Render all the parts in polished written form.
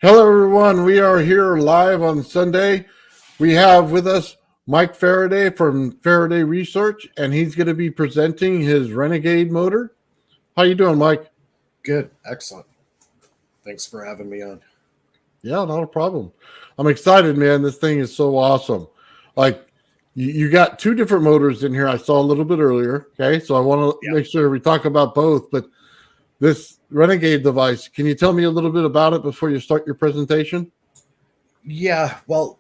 Hello, everyone. We are here live on Sunday. We have with us Mike Faraday from Faraday Research, and he's going to be presenting his Renegade motor. How you doing, Mike? Good. Excellent. Thanks for having me on. Yeah, not a problem. I'm excited, man. This thing is so awesome. Like, you got two different motors in here. I saw a little bit earlier. Okay, so I want to Yeah. make sure we talk about both. But this Renegade device, can you tell me a little bit about it before you start your presentation? Yeah. Well,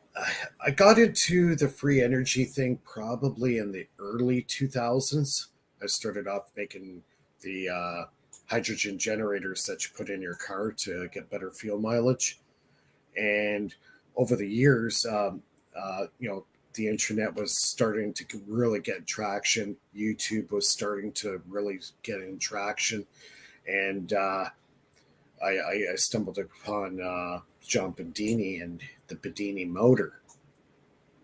I got into the free energy thing probably in the early 2000s. I started off making the hydrogen generators that you put in your car to get better fuel mileage. And over the years, the internet was starting to really get traction. YouTube was starting to really get in traction. And I stumbled upon John Bedini and the Bedini motor,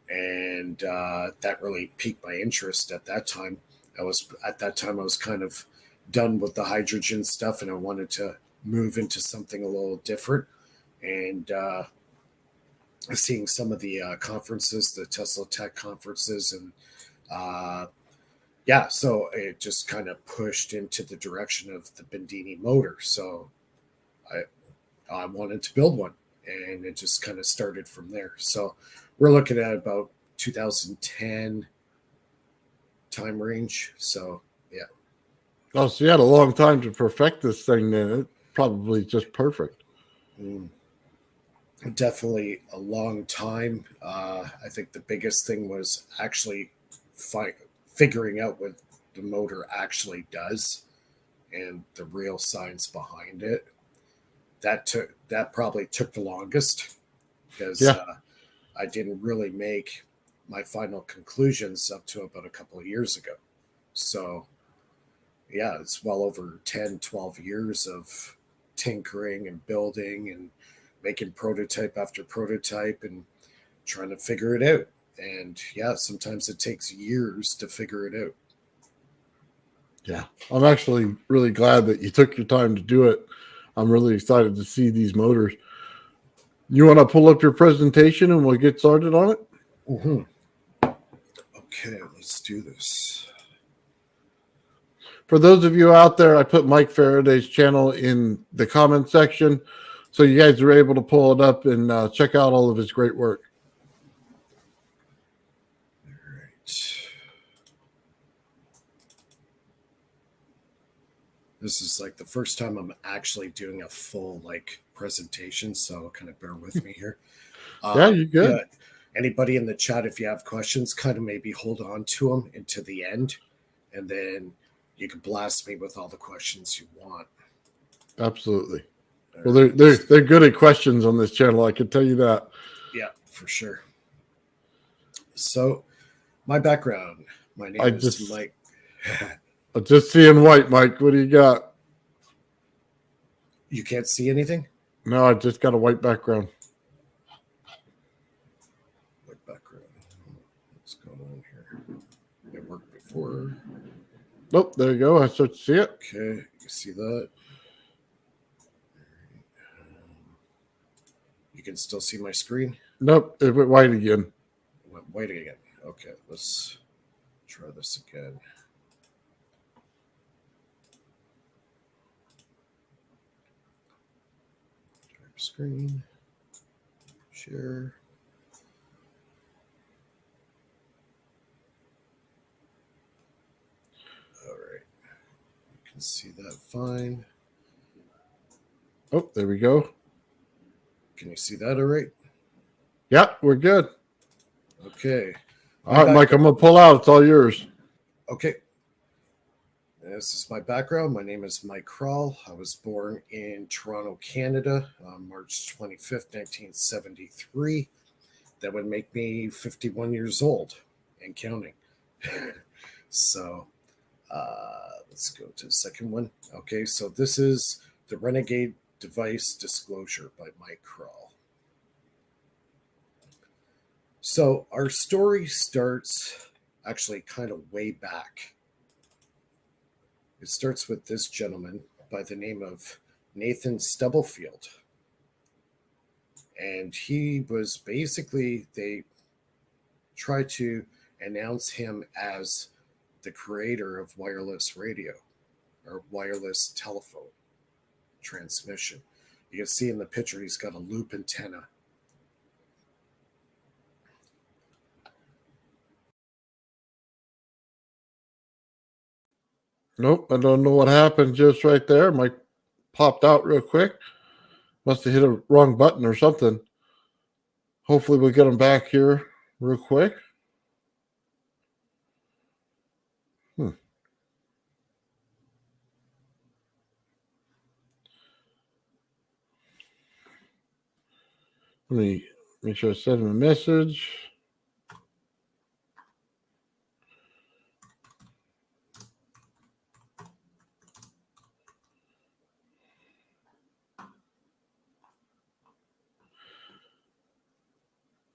and that really piqued my interest at that time. I was kind of done with the hydrogen stuff, and I wanted to move into something a little different. And seeing some of the conferences, the Tesla Tech conferences, and uh, yeah, so it just kind of pushed into the direction of the Bedini motor. So I I wanted to build one, and it just kind of started from there. So we're looking at about 2010 time range. So yeah, Oh, so you had a long time to perfect this thing. Then it probably just perfect. mm, definitely a long time. I think the biggest thing was actually figuring out what the motor actually does and the real science behind it. That probably took the longest because Yeah. I didn't really make my final conclusions up to about a couple of years ago. So, yeah, it's well over 10, 12 years of tinkering and building and making prototype after prototype and trying to figure it out. And yeah, sometimes it takes years to figure it out. Yeah, I'm actually really glad that you took your time to do it. I'm really excited to see these motors. You want to pull up your presentation and we'll get started on it? Mm-hmm. Okay, let's do this. For those of you out there, I put Mike Faraday's channel in the comment section so you guys are able to pull it up and check out all of his great work. All right. This is like the first time I'm actually doing a full like presentation, so kind of bear with me here. Yeah, you Yeah, good. anybody in the chat, if you have questions, kind of maybe hold on to them into the end, and then you can blast me with all the questions you want. Absolutely. All Well, right. they're good at questions on this channel. I can tell you that. Yeah, for sure. So, my background. My I name is just Mike. I'm just seeing white, Mike. What do you got? You can't see anything? No, I just got a white background. What background? What's going on here? It worked before. Nope, there you go. I start to see it. Okay, you see that? You can still see my screen? Nope, it went white again. It went white again. Okay, let's try this again. Screen, share. All right, you can see that fine. Oh, there we go. Can you see that all right? Yeah, we're good. Okay. All My right, Mike, background. I'm gonna pull out. It's all yours. Okay. This is my background. My name is Mike Kroll. I was born in Toronto, Canada, on March 25th, 1973. That would make me 51 years old and counting. So let's go to the second one. Okay, so this is the Renegade Device Disclosure by Mike Kroll. So our story starts actually kind of way back. It starts with this gentleman by the name of Nathan Stubblefield. And he was basically, they tried to announce him as the creator of wireless radio or wireless telephone transmission. You can see in the picture he's got a loop antenna. Nope, I don't know what happened just right there. Mike popped out real quick. Must have hit a wrong button or something. Hopefully we'll get him back here real quick. Let me make sure I send him a message.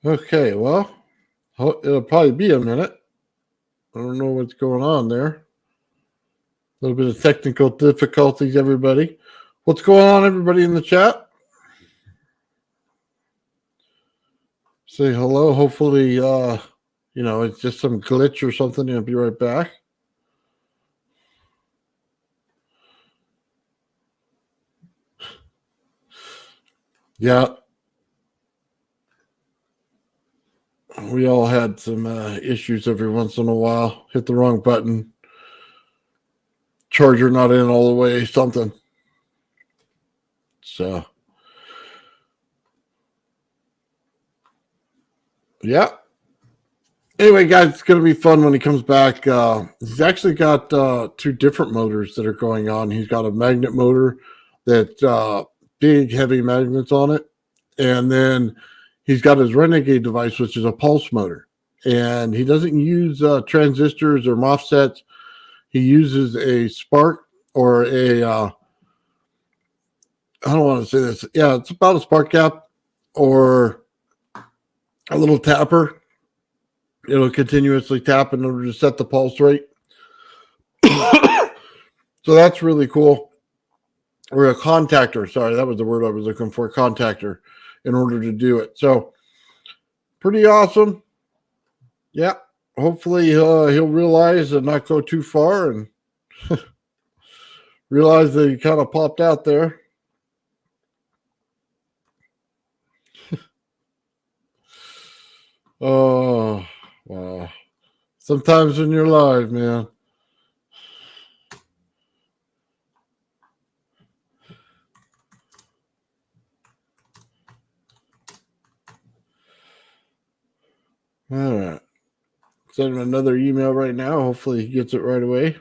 Okay, well, it'll probably be a minute. I don't know what's going on there. A little bit of technical difficulties, everybody. What's going on, everybody in the chat? Say hello. Hopefully, it's just some glitch or something. I'll be right back. Yeah. We all had some issues every once in a while. Hit the wrong button. Charger not in all the way, something. So, yeah. Anyway, guys, it's going to be fun when he comes back. He's actually got two different motors that are going on. He's got a magnet motor that big, heavy magnets on it. And then he's got his Renegade device, which is a pulse motor. And he doesn't use transistors or MOSFETs. He uses a spark or I don't want to say this. Yeah, it's about a spark gap or a little tapper. It'll continuously tap in order to set the pulse rate. So that's really cool. Or a contactor. Sorry, that was the word I was looking for. Contactor in order to do it. So pretty awesome. Yeah. Hopefully he'll realize and not go too far and realize that he kind of popped out there. Oh, wow. Sometimes when you're live, man. All right. Send him another email right now. Hopefully he gets it right away.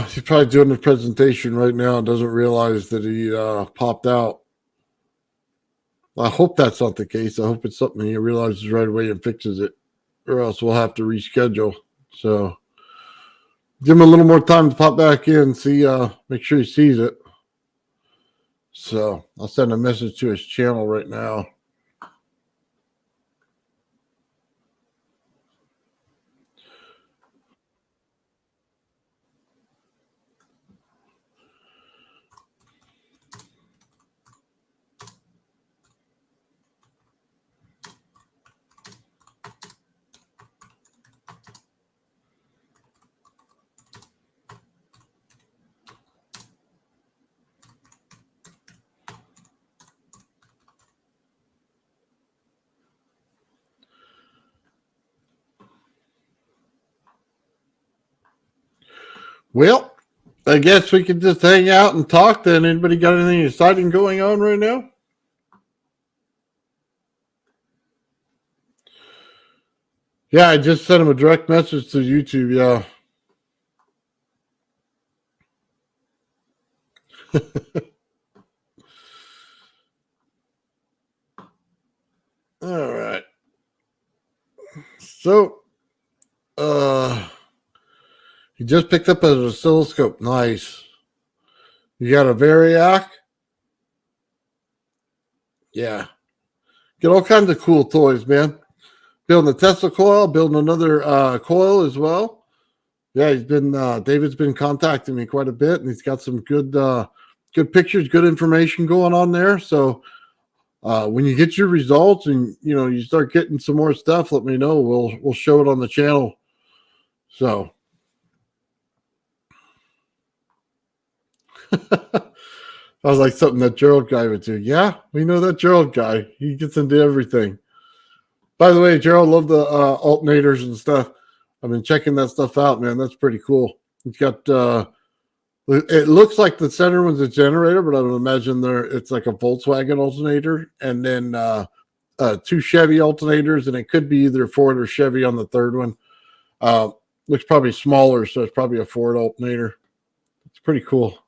He's probably doing the presentation right now and doesn't realize that he popped out. I hope that's not the case. I hope it's something he realizes right away and fixes it, or else we'll have to reschedule. So give him a little more time to pop back in, see, make sure he sees it. So I'll send a message to his channel right now. Well, I guess we could just hang out and talk then. Anybody got anything exciting going on right now? Yeah, I just sent him a direct message to YouTube. Yeah. All right. So, he just picked up an oscilloscope. Nice. You got a Variac? Yeah. Get all kinds of cool toys, man. Building a Tesla coil, building another coil as well. Yeah, he's been David's been contacting me quite a bit, and he's got some good pictures, good information going on there. So when you get your results and you start getting some more stuff, let me know. We'll show it on the channel. So that was like something that Gerald guy would do. Yeah, we know that Gerald guy. He gets into everything. By the way, Gerald, love the alternators and stuff. I've been checking that stuff out, man. That's pretty cool. It's got it looks like the center one's a generator, but I would imagine it's like a Volkswagen alternator, and then two Chevy alternators, and it could be either Ford or Chevy on the third one. Looks probably smaller, so it's probably a Ford alternator. It's pretty cool.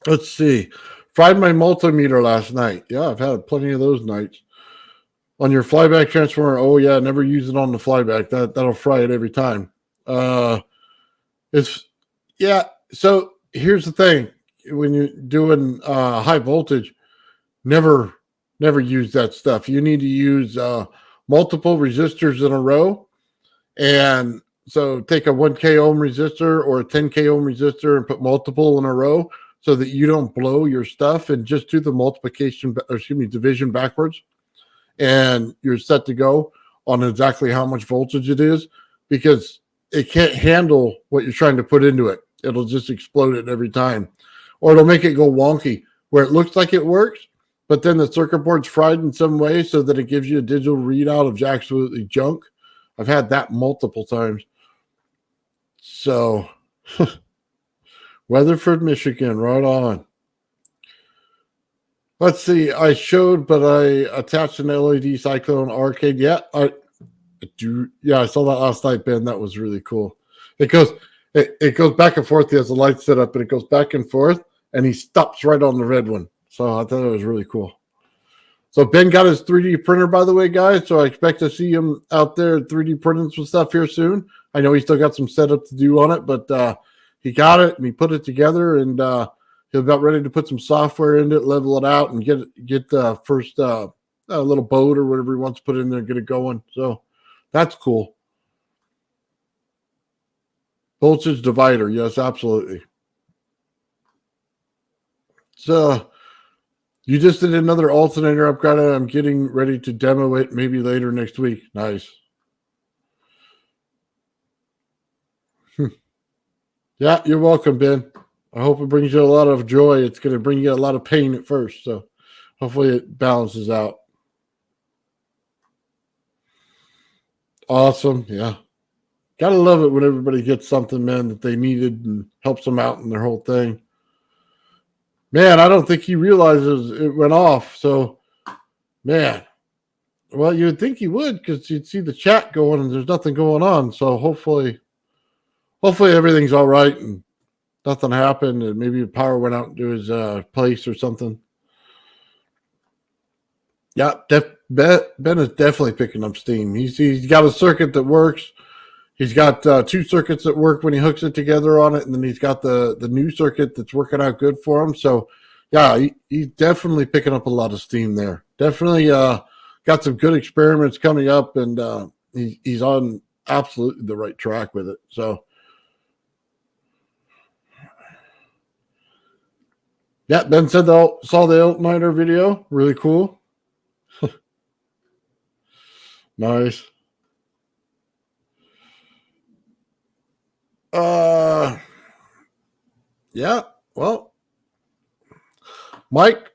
Let's see. Fried my multimeter last night. Yeah, I've had plenty of those nights. On your flyback transformer, oh yeah, never use it on the flyback. That'll fry it every time. So here's the thing: when you're doing high voltage, never use that stuff. You need to use multiple resistors in a row, and so take a 1K ohm resistor or a 10K ohm resistor and put multiple in a row so that you don't blow your stuff, and just do the division backwards, and you're set to go on exactly how much voltage it is, because it can't handle what you're trying to put into it. It'll just explode it every time, or it'll make it go wonky where it looks like it works, but then the circuit board's fried in some way so that it gives you a digital readout of absolutely junk. I've had that multiple times. So Weatherford, Michigan, right on. Let's see. I showed, but I attached an LED Cyclone arcade. Yeah, I do. Yeah, I saw that last night, Ben. That was really cool. It goes back and forth. He has the light set up, and it goes back and forth, and he stops right on the red one. So I thought it was really cool. So Ben got his 3D printer, by the way, guys. So I expect to see him out there 3D printing some stuff here soon. I know he's still got some setup to do on it, but he got it and he put it together, and he's about ready to put some software in it, level it out, and get the first a little boat or whatever he wants to put in there and get it going. So that's cool. Voltage divider. Yes, absolutely. So you just did another alternator upgrade. I'm getting ready to demo it maybe later next week. Nice. Yeah, you're welcome, Ben. I hope it brings you a lot of joy. It's going to bring you a lot of pain at first. So hopefully it balances out. Awesome. Yeah. Gotta love it when everybody gets something, man, that they needed and helps them out in their whole thing. Man, I don't think he realizes it went off. So, man, well, you would think he would, because you'd see the chat going and there's nothing going on. So hopefully everything's all right and nothing happened, and maybe the power went out to his place or something. Yeah, Ben is definitely picking up steam. He's got a circuit that works. He's got two circuits that work when he hooks it together on it, and then he's got the new circuit that's working out good for him. So, yeah, he's definitely picking up a lot of steam there. Definitely got some good experiments coming up, and he's on absolutely the right track with it. So, yeah, Ben said saw the Altminer video. Really cool. Nice. Yeah, well, Mike,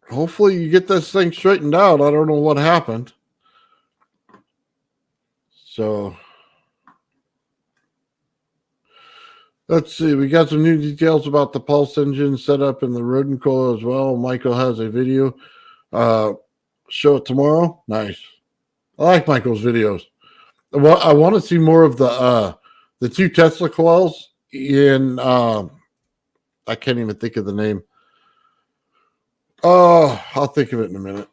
hopefully you get this thing straightened out. I don't know what happened. So let's see. We got some new details about the pulse engine setup and the rodent coil as well. Michael has a video. Show it tomorrow. Nice. I like Michael's videos. Well, I want to see more of the two Tesla coils in I can't even think of the name. Oh, I'll think of it in a minute.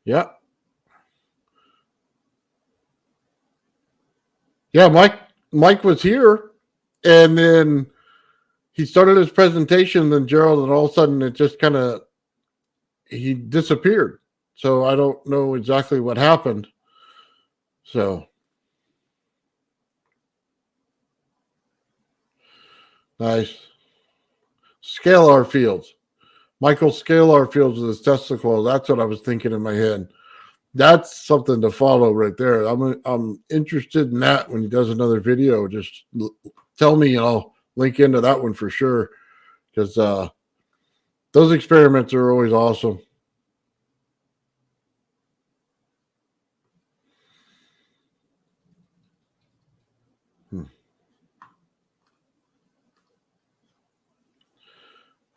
Yeah. Yeah, Mike was here, and then he started his presentation, then Gerald, and all of a sudden it just kind of, he disappeared. So I don't know exactly what happened. So nice. Scalar fields. Michael Scalar fields with his Tesla coil. That's what I was thinking in my head. That's something to follow right there. I'm interested in that when he does another video. Just tell me and I'll link into that one for sure. Because those experiments are always awesome.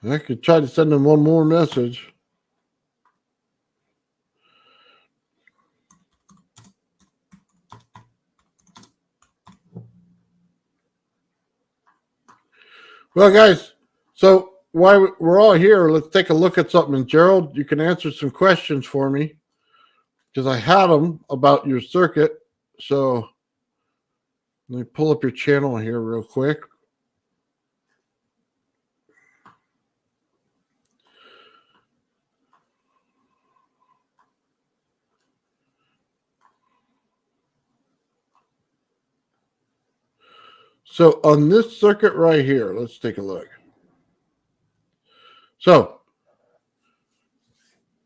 I could try to send him one more message. Well, guys, so while we're all here, let's take a look at something. Gerald, you can answer some questions for me because I had them about your circuit. So let me pull up your channel here real quick. So on this circuit right here, let's take a look. So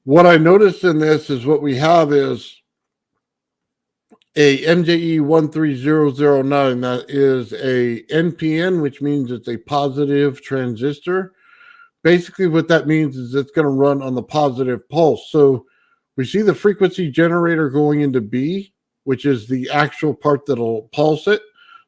what I noticed in this is what we have is a MJE 13009. That is a NPN, which means it's a positive transistor. Basically what that means is it's going to run on the positive pulse. So we see the frequency generator going into B, which is the actual part that'll pulse it.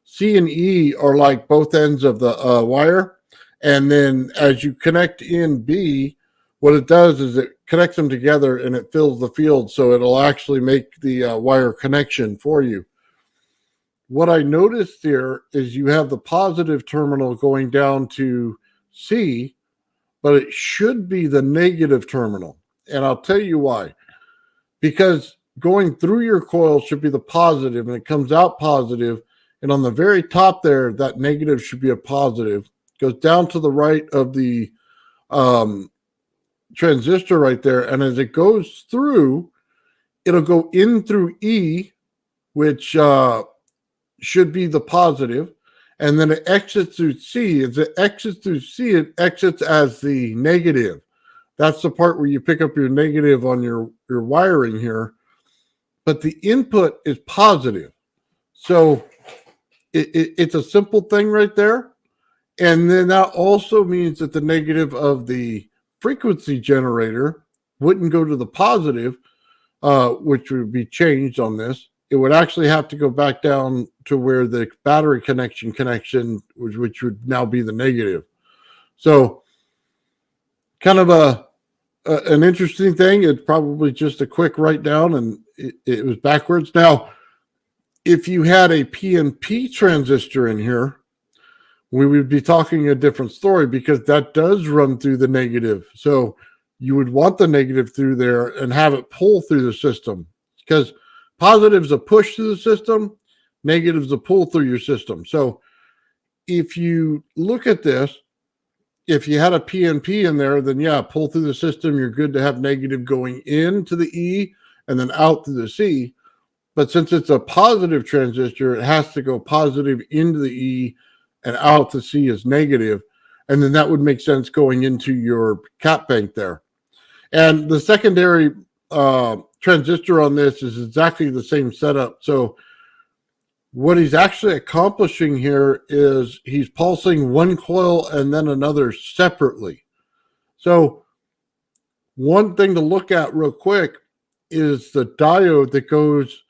C and E are like both ends of the wire. And then as you connect in B, what it does is it connects them together and it fills the field. So it'll actually make the wire connection for you. What I noticed here is you have the positive terminal going down to C, but it should be the negative terminal. And I'll tell you why. Because going through your coil should be the positive, and it comes out positive. And on the very top there, that negative should be a positive. Goes down to the right of the transistor right there. And as it goes through, it'll go in through E, which should be the positive. And then it exits through C. As it exits through C, it exits as the negative. That's the part where you pick up your negative on your wiring here. But the input is positive. So it's a simple thing right there. And then that also means that the negative of the frequency generator wouldn't go to the positive, which would be changed on this. It would actually have to go back down to where the battery connection, which would now be the negative. So kind of an interesting thing. It's probably just a quick write down, and it was backwards. Now, if you had a PNP transistor in here, we would be talking a different story because that does run through the negative. So you would want the negative through there and have it pull through the system, because positive's a push through the system, negative's a pull through your system. So if you look at this, if you had a PNP in there, then yeah, pull through the system. You're good to have negative going into the E and then out to the C. But since it's a positive transistor, it has to go positive into the E and out to C is negative. And then that would make sense going into your cap bank there. And the secondary transistor on this is exactly the same setup. So what he's actually accomplishing here is he's pulsing one coil and then another separately. So one thing to look at real quick is the diode that goes,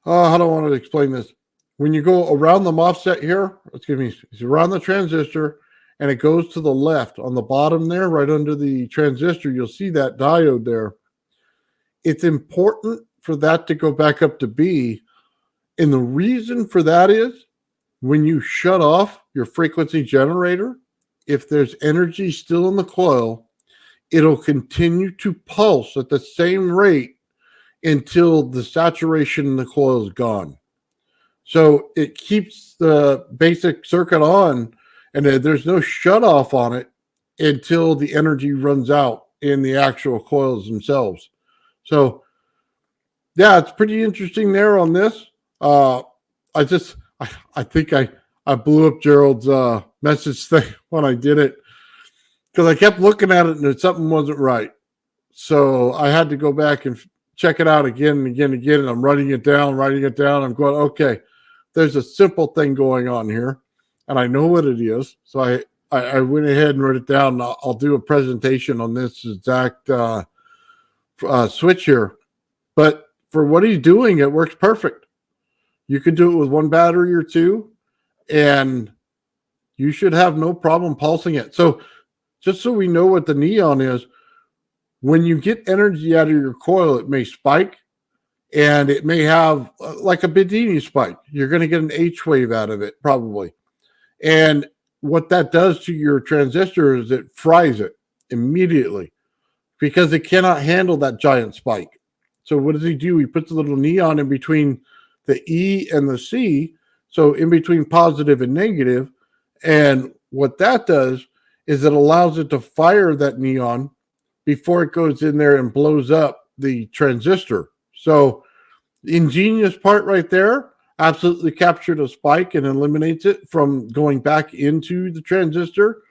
how do I want to explain this? When you go around the MOSFET here, it's around the transistor, and it goes to the left on the bottom there, right under the transistor, you'll see that diode there. It's important for that to go back up to B. And the reason for that is when you shut off your frequency generator, if there's energy still in the coil, it'll continue to pulse at the same rate until the saturation in the coil is gone. So it keeps the basic circuit on. and there's no shut off on it until the energy runs out in the actual coils themselves. So yeah, it's pretty interesting there on this. I just I think I blew up Gerald's message thing when I did it because I kept looking at it and something wasn't right. So I had to go back and check it out again and again and again. And I'm writing it down. I'm going, okay, there's a simple thing going on here, and I know what it is. So I went ahead and wrote it down. I'll do a presentation on this exact switch here. But for what he's doing, it works perfect. You could do it with one battery or two, and you should have no problem pulsing it. So just so we know what the neon is, when you get energy out of your coil, it may spike, and it may have like a Bedini spike. You're going to get an H wave out of it probably. And what that does to your transistor is it fries it immediately because it cannot handle that giant spike. So what does he do? He puts a little neon in between the E and the C, so in between positive and negative. And what that does is it allows it to fire that neon before it goes in there and blows up the transistor. So the ingenious part right there absolutely captured a spike and eliminates it from going back into the transistor.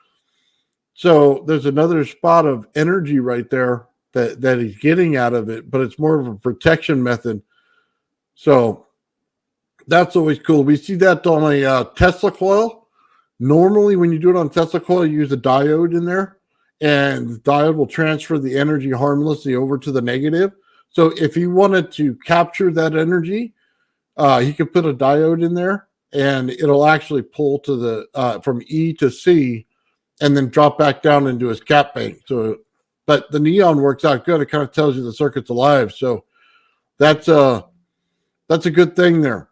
So there's another spot of energy right there that he's getting out of it, but it's more of a protection method. So that's always cool. We see that on a Tesla coil. Normally, when you do it on Tesla coil, you use a diode in there, and the diode will transfer the energy harmlessly over to the negative. So if he wanted to capture that energy, he could put a diode in there, and it'll actually pull to the from E to C, and then drop back down into his cap bank. So, but the neon works out good. It kind of tells you the circuit's alive. So that's a good thing there.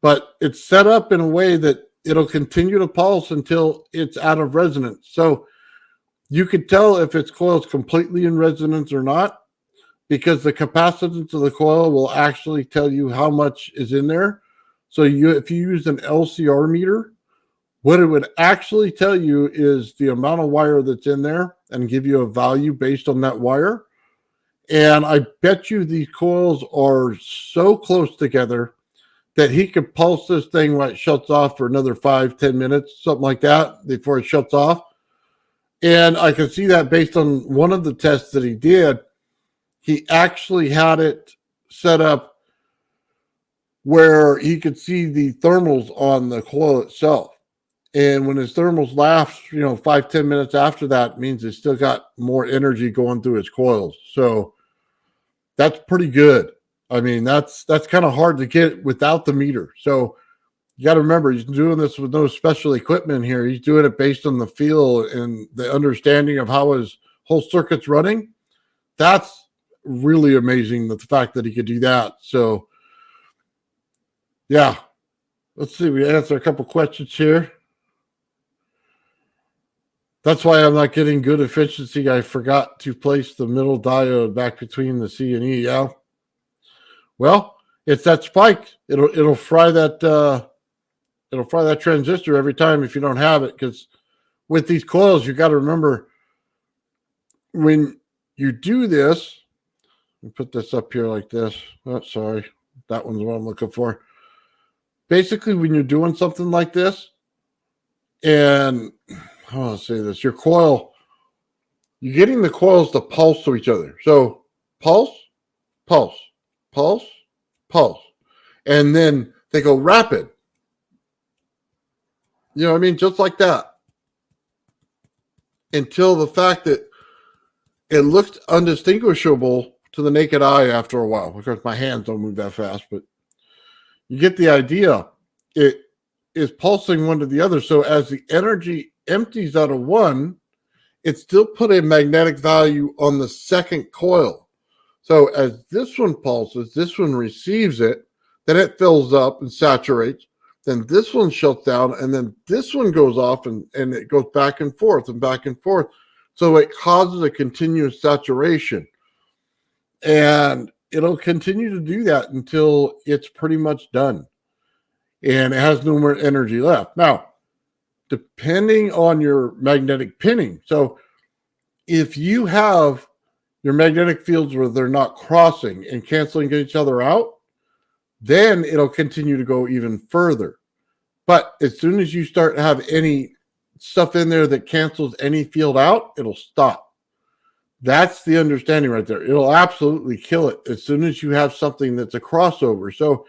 But it's set up in a way that it'll continue to pulse until it's out of resonance. So you could tell if its coil is completely in resonance or not, because the capacitance of the coil will actually tell you how much is in there. So if you use an LCR meter, what it would actually tell you is the amount of wire that's in there and give you a value based on that wire. And I bet you these coils are so close together that he could pulse this thing while it shuts off for another 5-10 minutes, something like that, before it shuts off. And I can see that based on one of the tests that he did. He actually had it set up where he could see the thermals on the coil itself. And when his thermals last, 5-10 minutes after that, means it's still got more energy going through his coils. So that's pretty good. I mean, that's kind of hard to get without the meter. So you got to remember, he's doing this with no special equipment here. He's doing it based on the feel and the understanding of how his whole circuit's running. That's really amazing, the fact that he could do that. So, yeah. Let's see. We answer a couple questions here. That's why I'm not getting good efficiency. I forgot to place the middle diode back between the C and E. Yeah. Well, it's that spike. It'll fry that transistor every time if you don't have it. Because with these coils, you got to remember when you do this. Let me put this up here like this. Oh, sorry, that one's what I'm looking for. Basically, when you're doing something like this, and how do I say this? Your coil, you're getting the coils to pulse to each other. So pulse, pulse, pulse, pulse. And then they go rapid. You know what I mean? Just like that. Until the fact that it looked undistinguishable to the naked eye after a while. Of course, my hands don't move that fast, but you get the idea. It is pulsing one to the other. So as the energy empties out of one, it still put a magnetic value on the second coil. So as this one pulses, this one receives it, then it fills up and saturates, then this one shuts down, and then this one goes off and it goes back and forth and back and forth. So it causes a continuous saturation. And it'll continue to do that until it's pretty much done. And it has no more energy left. Now, depending on your magnetic pinning. So if you have your magnetic fields where they're not crossing and canceling each other out, then it'll continue to go even further. But as soon as you start to have any stuff in there that cancels any field out, it'll stop. That's the understanding right there. It'll absolutely kill it as soon as you have something that's a crossover. So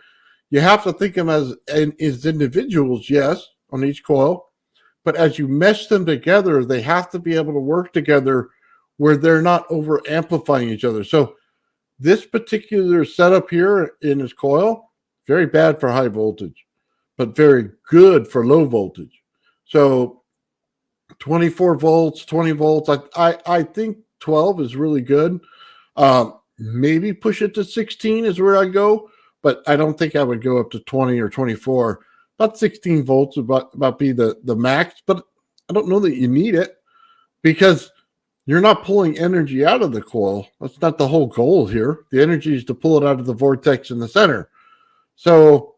you have to think of them as individuals, yes, on each coil. But as you mesh them together, they have to be able to work together where they're not over amplifying each other. So this particular setup here in this coil, very bad for high voltage, but very good for low voltage. So 24 volts, 20 volts, I think 12 is really good. Maybe push it to 16 is where I go, but I don't think I would go up to 20 or 24. About 16 volts would about be the max, but I don't know that you need it because you're not pulling energy out of the coil. That's not the whole goal here. The energy is to pull it out of the vortex in the center. So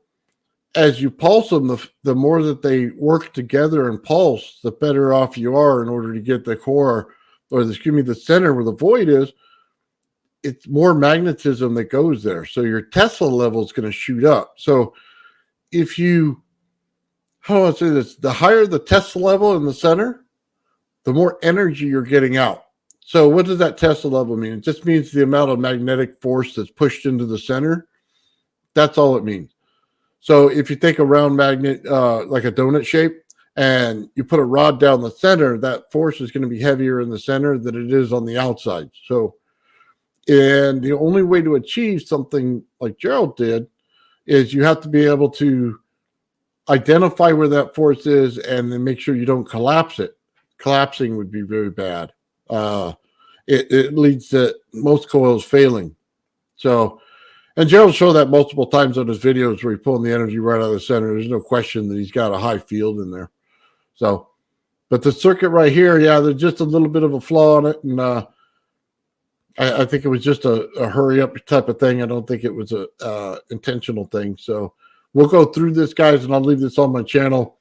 as you pulse them, the more that they work together and pulse, the better off you are in order to get the core, or the center where the void is. It's more magnetism that goes there. So your Tesla level is going to shoot up. So if you, how do I say this? The higher the Tesla level in the center, the more energy you're getting out. So what does that Tesla level mean? It just means the amount of magnetic force that's pushed into the center. That's all it means. So if you take a round magnet, like a donut shape, and you put a rod down the center, that force is going to be heavier in the center than it is on the outside. So, and the only way to achieve something like Gerald did is you have to be able to identify where that force is and then make sure you don't collapse it. Collapsing would be very bad. It leads to most coils failing. So, and Gerald showed that multiple times on his videos where he's pulling the energy right out of the center. There's no question that he's got a high field in there. So, but the circuit right here, yeah, there's just a little bit of a flaw in it. And I think it was just a hurry up type of thing. I don't think it was a intentional thing. So we'll go through this, guys, and I'll leave this on my channel.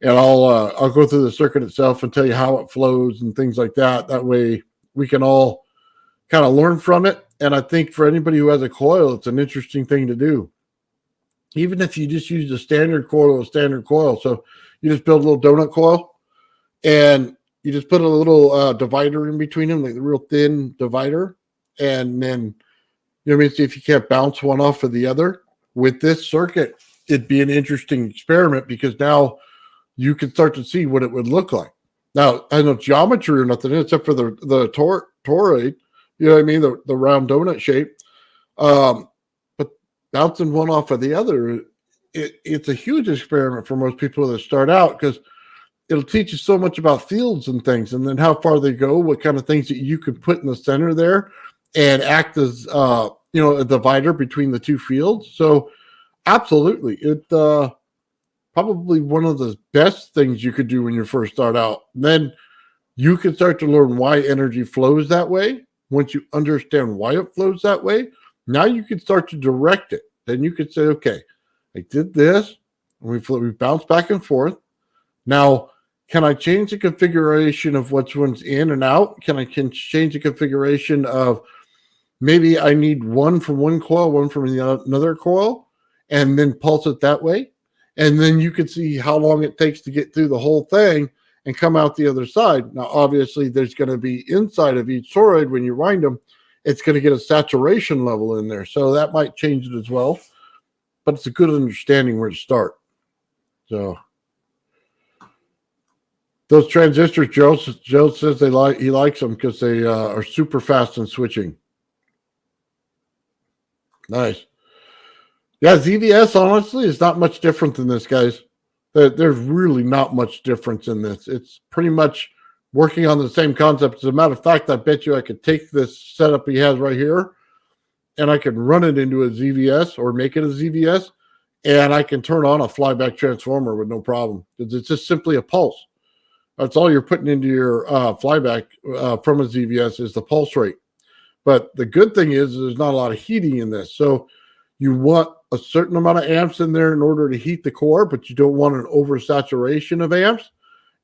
And I'll go through the circuit itself and tell you how it flows and things like that. That way we can all kind of learn from it. And I think for anybody who has a coil, it's an interesting thing to do. Even if you just use a standard coil. So you just build a little donut coil and you just put a little divider in between them, like the real thin divider. And then, you know what I mean? See if you can't bounce one off of the other. With this circuit, it'd be an interesting experiment because now you can start to see what it would look like. Now, I know geometry or nothing except for the toroid, you know what I mean? The round donut shape. But bouncing one off of the other, it's a huge experiment for most people that start out because it'll teach you so much about fields and things, and then how far they go, what kind of things that you can put in the center there and act as, a divider between the two fields. So absolutely. It, probably one of the best things you could do when you first start out. And then you can start to learn why energy flows that way. Once you understand why it flows that way, now you can start to direct it. Then you could say, okay, I did this, and we bounce back and forth. Now, can I change the configuration of which one's in and out? Can I change the configuration of maybe I need one from one coil, one from another coil, and then pulse it that way? And then you can see how long it takes to get through the whole thing and come out the other side. Now, obviously, there's going to be inside of each toroid when you wind them, it's going to get a saturation level in there. So that might change it as well. But it's a good understanding where to start. So those transistors, Joe says he likes them because they are super fast in switching. Nice. Yeah, ZVS, honestly, is not much different than this, guys. There's really not much difference in this. It's pretty much working on the same concept. As a matter of fact, I bet you I could take this setup he has right here and I can run it into a ZVS or make it a ZVS, and I can turn on a flyback transformer with no problem. It's just simply a pulse. That's all you're putting into your flyback from a ZVS is the pulse rate. But the good thing is there's not a lot of heating in this. So you want a certain amount of amps in there in order to heat the core, but you don't want an oversaturation of amps.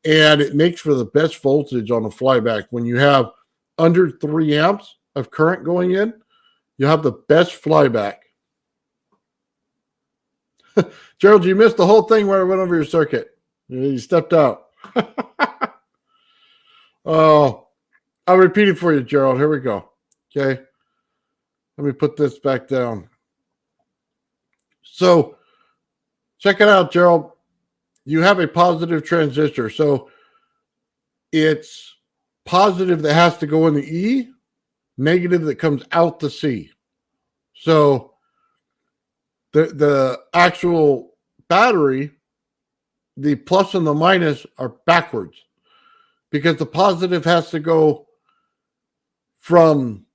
and it makes for the best voltage on a flyback. When you have under 3 amps of current going in, you have the best flyback. Gerald, you missed the whole thing where I went over your circuit. You stepped out. Oh, I'll repeat it for you, Gerald. Here we go. Okay. Let me put this back down. So check it out, Gerald. You have a positive transistor. So it's positive that has to go in the E, negative that comes out the C. So the actual battery, the plus and the minus are backwards, because the positive has to go from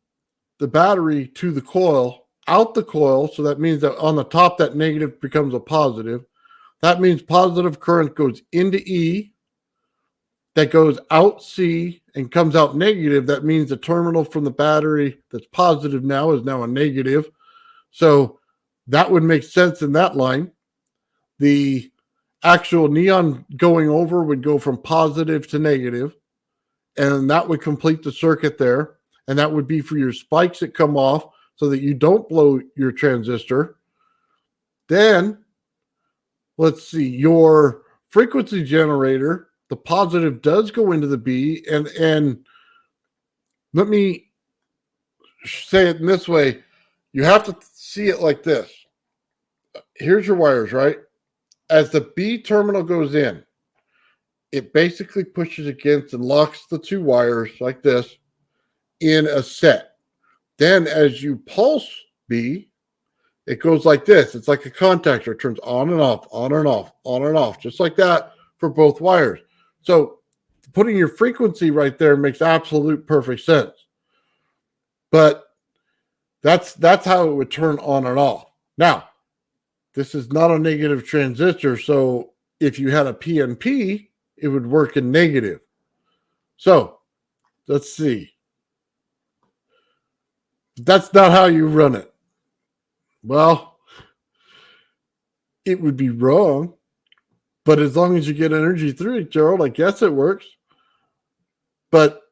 the battery to the coil, out the coil. So that means that on the top, that negative becomes a positive. That means positive current goes into E, that goes out C and comes out negative. That means the terminal from the battery that's positive now is now a negative. So that would make sense in that line. The actual neon going over would go from positive to negative, and that would complete the circuit there. And that would be for your spikes that come off so that you don't blow your transistor. Then, let's see, your frequency generator, the positive does go into the B, and let me say it in this way. You have to see it like this. Here's your wires, right? As the B terminal goes in, it basically pushes against and locks the 2 wires like this in a set. Then as you pulse B, it goes like this. It's like a contactor. It turns on and off, on and off, on and off, just like that for both wires. So putting your frequency right there makes absolute perfect sense. But that's how it would turn on and off. Now, this is not a negative transistor, so if you had a PNP, it would work in negative. So let's see. That's not how you run it. Well, it would be wrong, but as long as you get energy through it, Gerald, I guess it works. But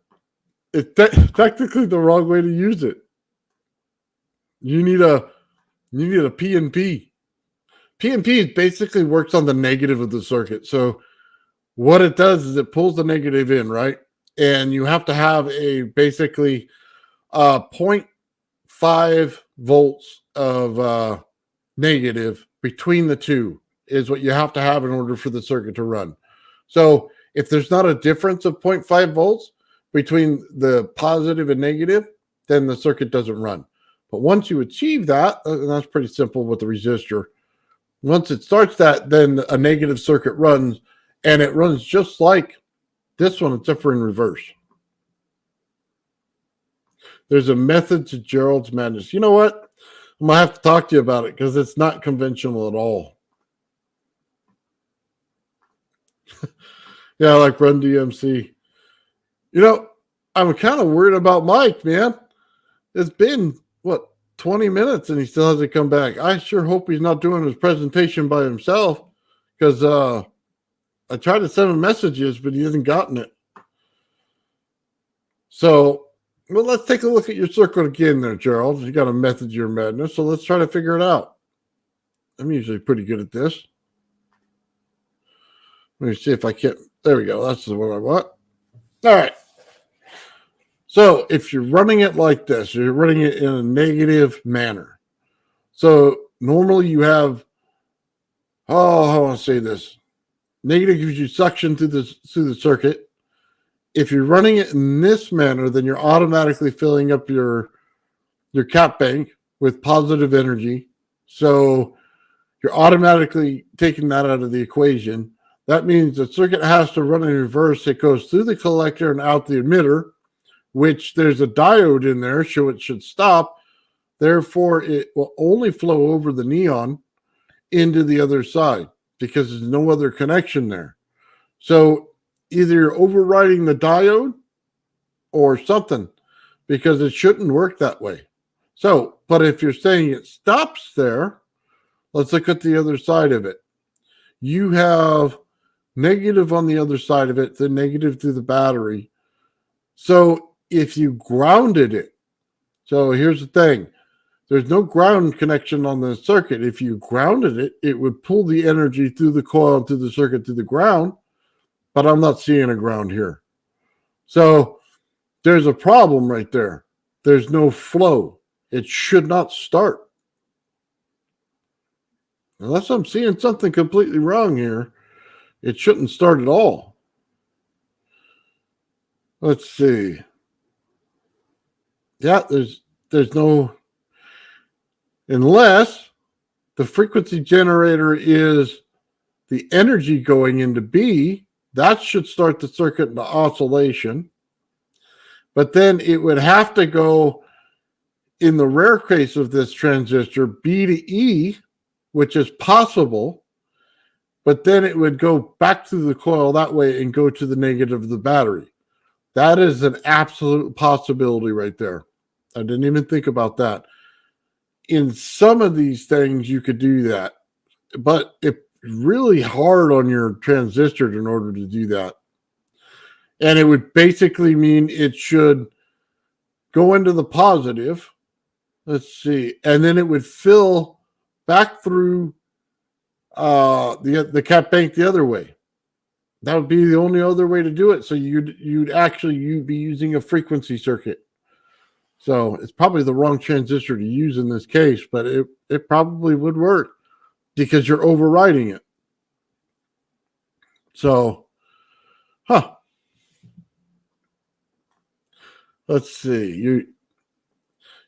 it's technically the wrong way to use it. You need a PNP. PNP basically works on the negative of the circuit. So what it does is it pulls the negative in, right? And you have to have a basically 0.5 volts of negative between the two is what you have to have in order for the circuit to run. So if there's not a difference of 0.5 volts between the positive and negative, then the circuit doesn't run. But once you achieve that, and that's pretty simple with the resistor, once it starts that, then a negative circuit runs, and it runs just like this one, except for in reverse. There's a method to Gerald's madness. You know what? I'm going to have to talk to you about it because it's not conventional at all. Yeah, like Run DMC. You know, I'm kind of worried about Mike, man. It's been, 20 minutes and he still hasn't come back. I sure hope he's not doing his presentation by himself, because I tried to send him messages, but he hasn't gotten it. So, well, let's take a look at your circuit again there, Gerald. You got a method to your madness, so let's try to figure it out. I'm usually pretty good at this. Let me see if I can. There we go. That's the one I want. All right. So if you're running it like this, you're running it in a negative manner. So normally you have, how do I say this? Negative gives you suction through the circuit. If you're running it in this manner, then you're automatically filling up your cap bank with positive energy. So you're automatically taking that out of the equation. That means the circuit has to run in reverse. It goes through the collector and out the emitter, which there's a diode in there, so it should stop. Therefore, it will only flow over the neon into the other side because there's no other connection there. So either you're overriding the diode or something, because it shouldn't work that way. So, but if you're saying it stops there, let's look at the other side of it. You have negative on the other side of it, then negative through the battery. So if you grounded it, so here's the thing. There's no ground connection on the circuit. If you grounded it, it would pull the energy through the coil, through the circuit, to the ground. But I'm not seeing a ground here. So there's a problem right there. There's no flow. It should not start. Unless I'm seeing something completely wrong here, it shouldn't start at all. Let's see. Yeah, there's no, unless the frequency generator is the energy going into B, that should start the circuit into oscillation. But then it would have to go, in the rare case of this transistor, B to E, which is possible, but then it would go back through the coil that way and go to the negative of the battery. That is an absolute possibility right there. I didn't even think about that. In some of these things, you could do that, but it's really hard on your transistor in order to do that. And it would basically mean it should go into the positive. Let's see. And then it would fill back through the cap bank the other way. That would be the only other way to do it. So you'd be using a frequency circuit. So it's probably the wrong transistor to use in this case, but it probably would work because you're overriding it. So, let's see.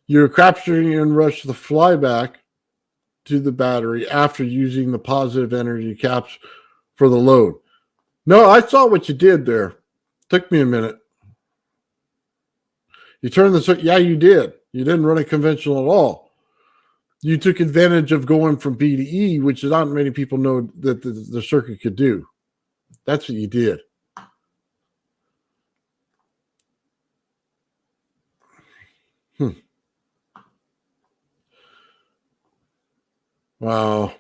You're capturing and rush the flyback to the battery after using the positive energy caps for the load. No, I saw what you did there. Took me a minute. You turned the circuit. Yeah, you did. You didn't run it conventional at all. You took advantage of going from B to E, which not many people know that the circuit could do. That's what you did. Wow.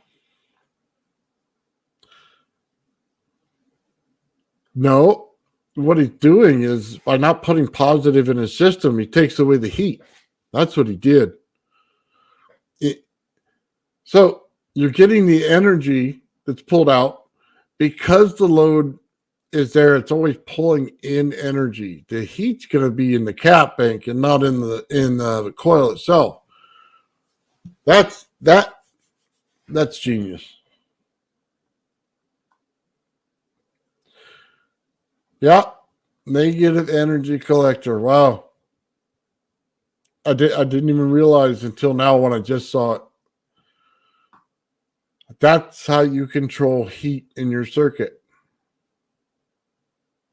No, what he's doing is, by not putting positive in his system, he takes away the heat. That's what he did. So you're getting the energy that's pulled out because the load is there. It's always pulling in energy. The heat's going to be in the cap bank and not in the coil itself. That's genius. Yeah, negative energy collector. Wow. I didn't even realize until now when I just saw it. That's how you control heat in your circuit.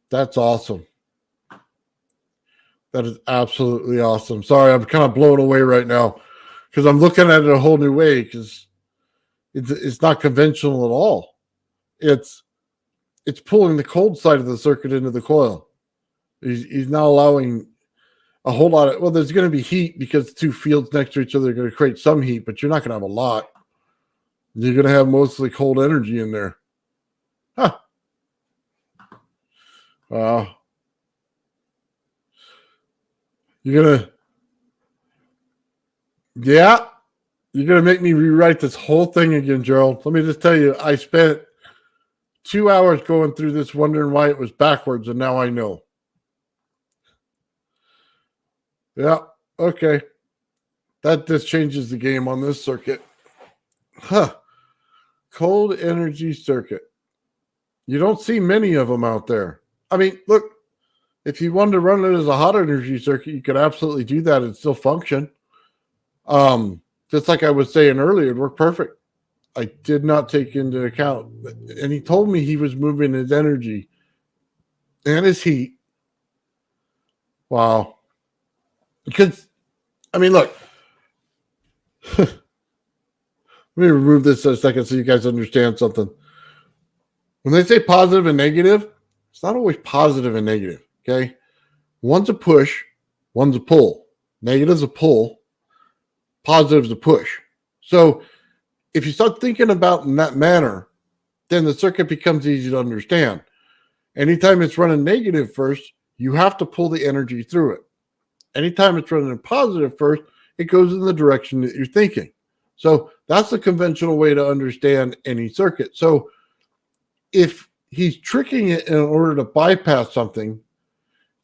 That's awesome. That is absolutely awesome. Sorry, I'm kind of blown away right now because I'm looking at it a whole new way because it's not conventional at all. It's pulling the cold side of the circuit into the coil. He's now allowing a whole lot of, well, there's going to be heat because two fields next to each other are going to create some heat, but you're not going to have a lot. You're going to have mostly cold energy in there. Huh. Wow. You're going to make me rewrite this whole thing again, Gerald. Let me just tell you, I spent 2 hours going through this wondering why it was backwards, and now I know. Yeah, okay. That just changes the game on this circuit. Cold energy circuit. You don't see many of them out there. I mean, look, if you wanted to run it as a hot energy circuit, you could absolutely do that and still function. Just like I was saying earlier, it worked perfect. I did not take into account, and he told me he was moving his energy and his heat. Wow. Because, I mean, look, let me remove this a second so you guys understand something. When they say positive and negative, it's not always positive and negative, okay? One's a push, one's a pull. Negative's a pull, positive's a push. So if you start thinking about in that manner, then the circuit becomes easy to understand. Anytime it's running negative first, you have to pull the energy through it. Anytime it's running positive first, it goes in the direction that you're thinking. So that's the conventional way to understand any circuit. So if he's tricking it in order to bypass something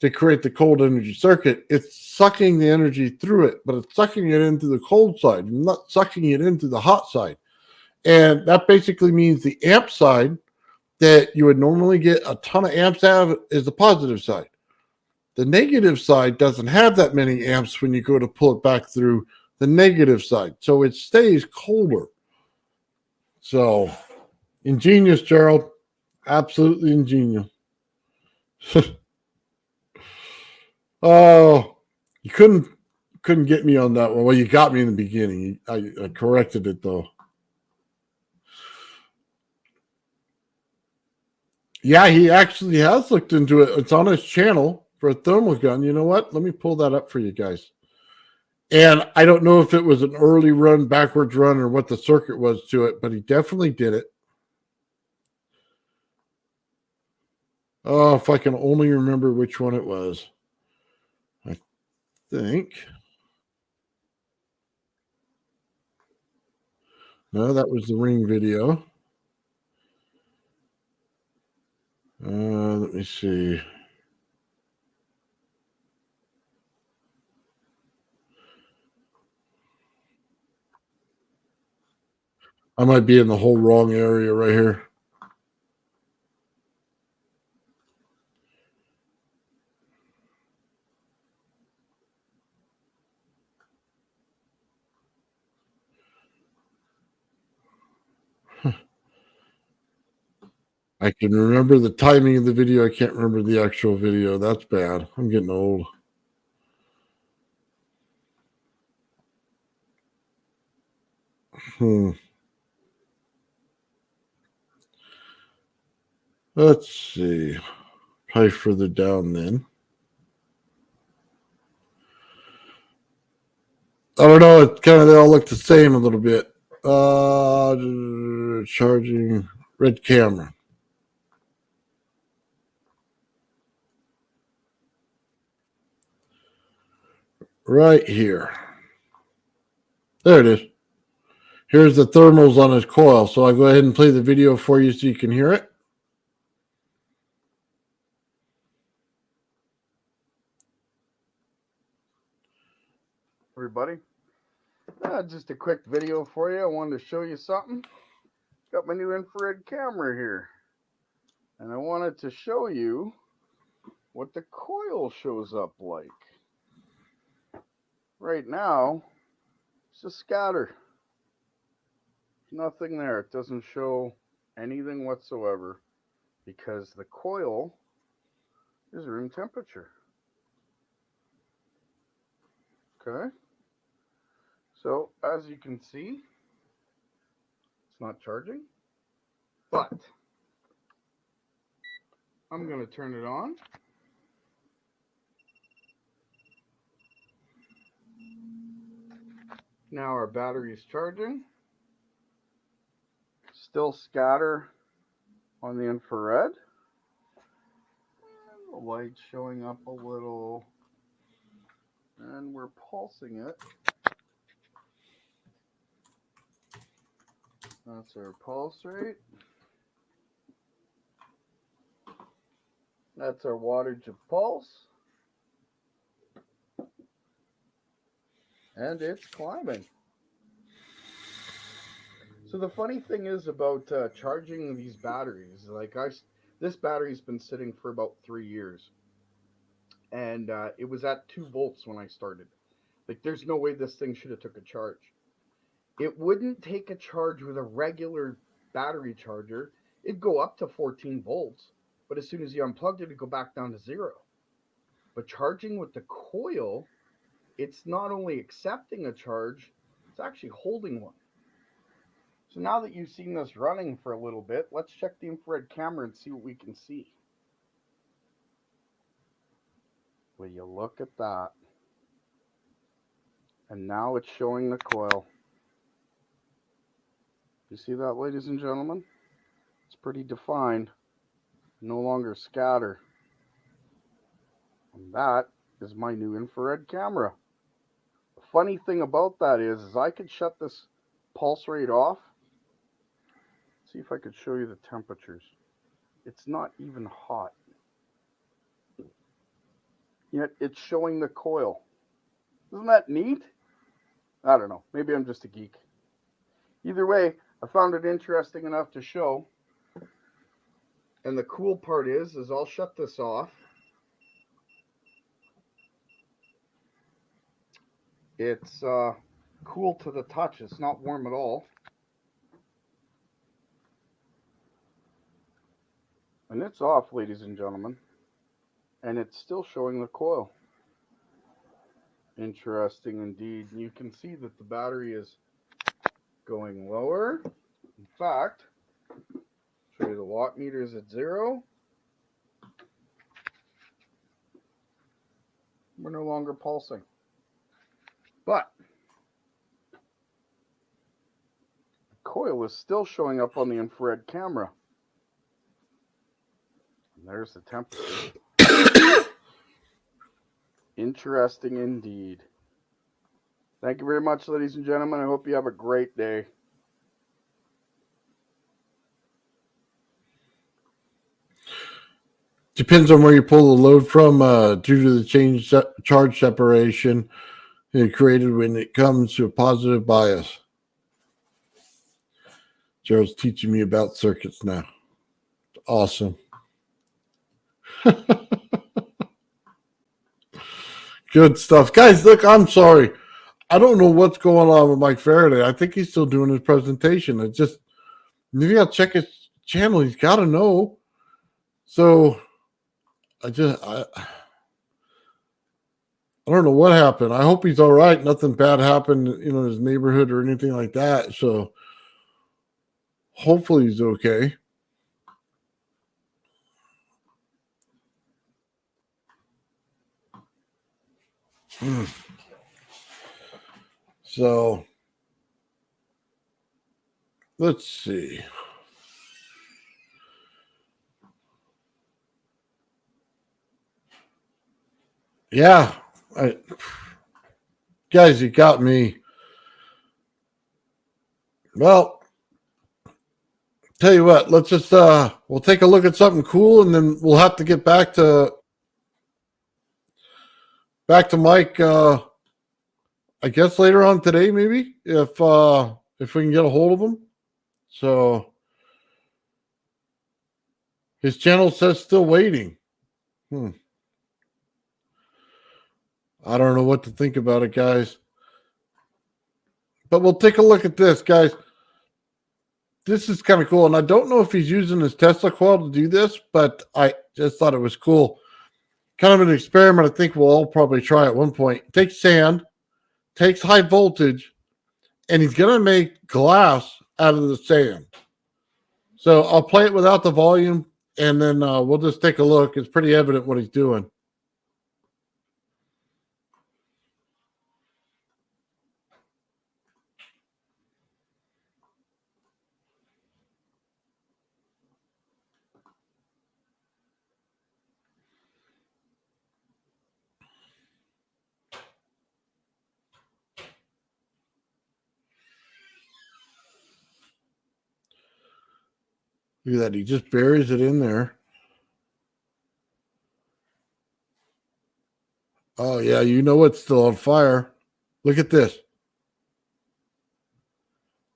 to create the cold energy circuit, it's sucking the energy through it, but it's sucking it into the cold side, not sucking it into the hot side. And that basically means the amp side that you would normally get a ton of amps out of is the positive side. The negative side doesn't have that many amps when you go to pull it back through the negative side. So it stays colder. So ingenious, Gerald. Absolutely ingenious. Oh, you couldn't get me on that one. Well, you got me in the beginning. I corrected it though. Yeah, he actually has looked into it. It's on his channel for a thermal gun. You know what? Let me pull that up for you guys. And I don't know if it was an early run, backwards run, or what the circuit was to it, but he definitely did it. Oh, if I can only remember which one it was. I think. No, that was the ring video. Let me see. I might be in the whole wrong area right here. I can remember the timing of the video. I can't remember the actual video. That's bad. I'm getting old. Let's see. Probably further down then. I don't know. It kind of they all look the same a little bit. Charging red camera. Right here. There it is. Here's the thermals on his coil. So I'll go ahead and play the video for you so you can hear it. Everybody, just a quick video for you. I wanted to show you something. Got my new infrared camera here, and I wanted to show you what the coil shows up like. Right now, it's a scatter. Nothing there. It doesn't show anything whatsoever because the coil is room temperature. Okay. So as you can see, it's not charging, but I'm going to turn it on. Now our battery is charging. Still scatter on the infrared. And the light's showing up a little. And we're pulsing it. That's our pulse rate. That's our wattage of pulse. And it's climbing. So the funny thing is about charging these batteries, this battery's been sitting for about 3 years. And it was at 2 volts when I started. Like, there's no way this thing should have took a charge. It wouldn't take a charge with a regular battery charger. It'd go up to 14 volts, but as soon as you unplugged it, it'd go back down to 0. But charging with the coil, it's not only accepting a charge, it's actually holding one. So now that you've seen this running for a little bit, let's check the infrared camera and see what we can see. Will you look at that? And now it's showing the coil. You see that, ladies and gentlemen? It's pretty defined, no longer scatter. And that is my new infrared camera. The funny thing about that is I could shut this pulse rate off. See if I could show you the temperatures. It's not even hot. Yet it's showing the coil. Isn't that neat? I don't know. Maybe I'm just a geek. Either way, I found it interesting enough to show. And the cool part is I'll shut this off. It's cool to the touch. It's not warm at all. And it's off, ladies and gentlemen. And it's still showing the coil. Interesting indeed. You can see that the battery is going lower. In fact, show you the watt meter is at 0. We're no longer pulsing. But the coil is still showing up on the infrared camera. And there's the temperature. Interesting indeed. Thank you very much, ladies and gentlemen. I hope you have a great day. Depends on where you pull the load from due to the charge separation created when it comes to a positive bias. Gerald's teaching me about circuits now. Awesome. Good stuff. Guys, look, I'm sorry. I don't know what's going on with Mike Faraday. I think he's still doing his presentation. It just, you got to check his channel. He's got to know. So I don't know what happened. I hope he's all right. Nothing bad happened, in his neighborhood or anything like that. So hopefully he's okay. So let's see. Yeah, guys, you got me. Well, tell you what, let's just we'll take a look at something cool, and then we'll have to get back to Mike. I guess later on today, maybe if we can get a hold of him. So his channel says still waiting. I don't know what to think about it, guys. But we'll take a look at this, guys. This is kind of cool. And I don't know if he's using his Tesla coil to do this, but I just thought it was cool. Kind of an experiment I think we'll all probably try at one point. Takes sand, takes high voltage, and he's going to make glass out of the sand. So I'll play it without the volume, and then we'll just take a look. It's pretty evident what he's doing. Look at that. He just buries it in there. Oh, yeah. You know it's still on fire. Look at this.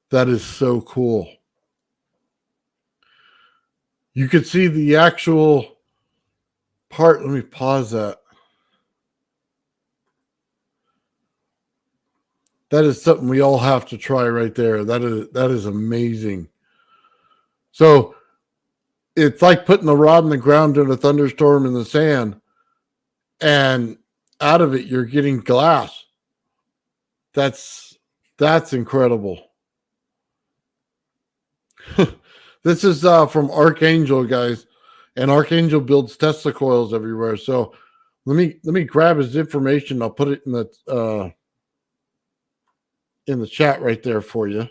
That is so cool. You could see the actual part. Let me pause that. That is something we all have to try right there. That is amazing. So it's like putting the rod in the ground in a thunderstorm in the sand, and out of it you're getting glass. That's incredible. This is from Archangel, guys, and Archangel builds Tesla coils everywhere. So let me grab his information. I'll put it in the chat right there for you.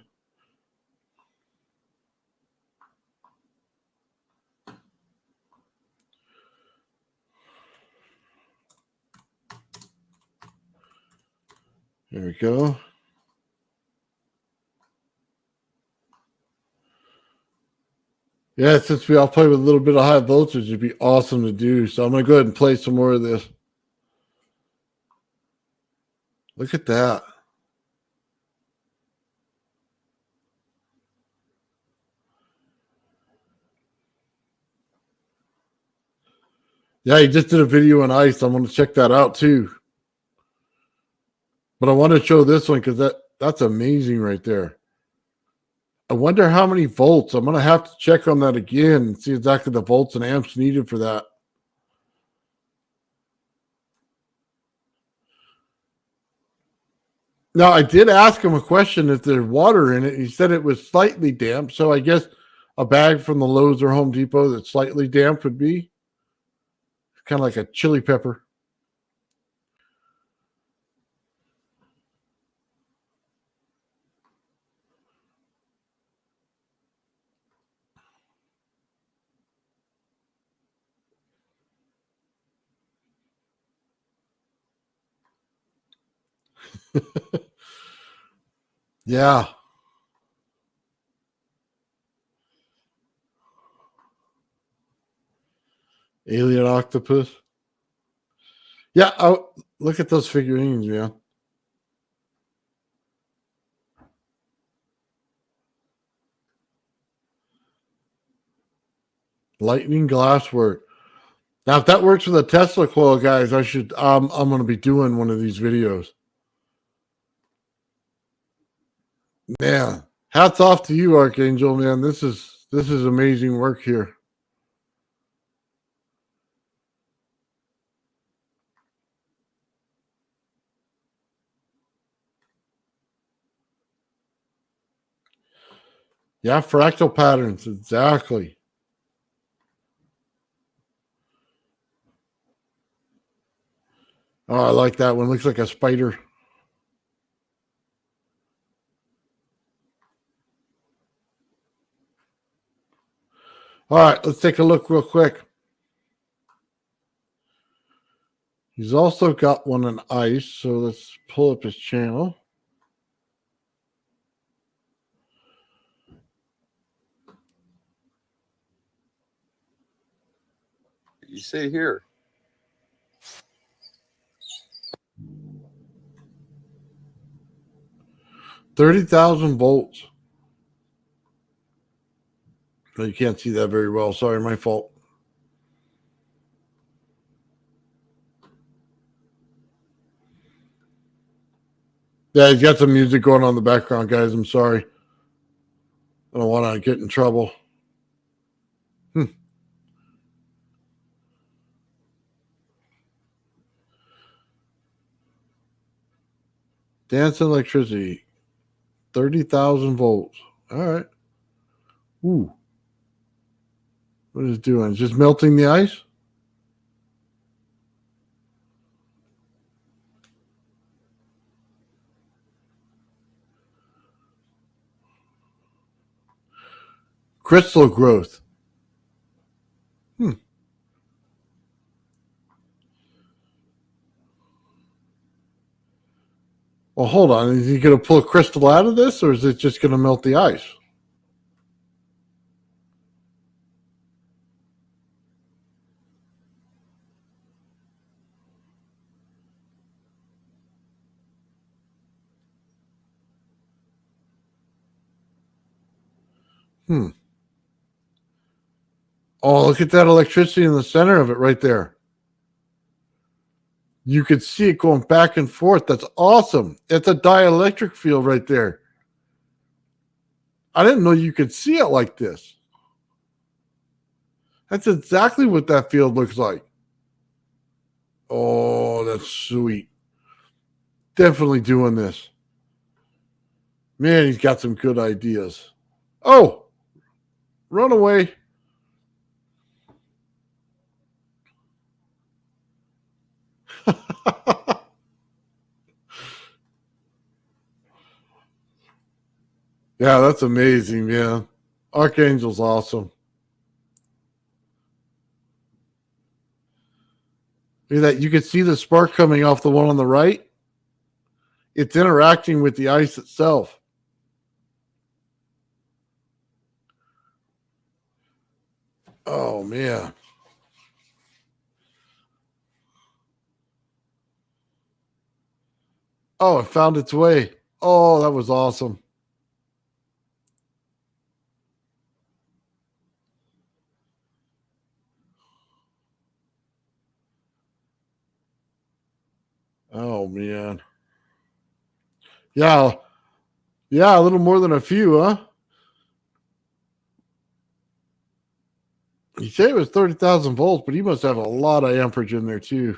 There we go. Yeah, since we all play with a little bit of high voltage, it'd be awesome to do. So I'm going to go ahead and play some more of this. Look at that. Yeah, he just did a video on ice. I'm going to check that out too. But I want to show this one because that's amazing right there. I wonder how many volts. I'm going to have to check on that again and see exactly the volts and amps needed for that. Now, I did ask him a question if there's water in it. He said it was slightly damp. So I guess a bag from the Lowe's or Home Depot that's slightly damp would be kind of like a chili pepper. Yeah. Alien octopus. Yeah, look at those figurines, man. Lightning glass work. Now, if that works with a Tesla coil, guys, I should. I'm going to be doing one of these videos. Man, hats off to you, Archangel. Man, this is amazing work here. Yeah, fractal patterns, exactly. Oh, I like that one. Looks like a spider. All right, let's take a look real quick. He's also got one on ice, so let's pull up his channel. You see here. $30,000 volts. Oh, you can't see that very well. Sorry, my fault. Yeah, he's got some music going on in the background, guys. I'm sorry. I don't want to get in trouble. Dance electricity. 30,000 volts. All right. Ooh. What is it doing? Just melting the ice? Crystal growth. Well, hold on. Is he going to pull a crystal out of this, or is it just going to melt the ice? Oh, look at that electricity in the center of it right there. You could see it going back and forth. That's awesome. It's a dielectric field right there. I didn't know you could see it like this. That's exactly what that field looks like. Oh, that's sweet. Definitely doing this. Man, he's got some good ideas. Oh, run away. Yeah, that's amazing, man. Archangel's awesome. Look at that. You can see the spark coming off the one on the right. it's interacting with the ice itself. Oh, man. Oh, it found its way. Oh, that was awesome. Oh, man. Yeah. Yeah, a little more than a few, huh? He said it was 30,000 volts, but he must have a lot of amperage in there, too.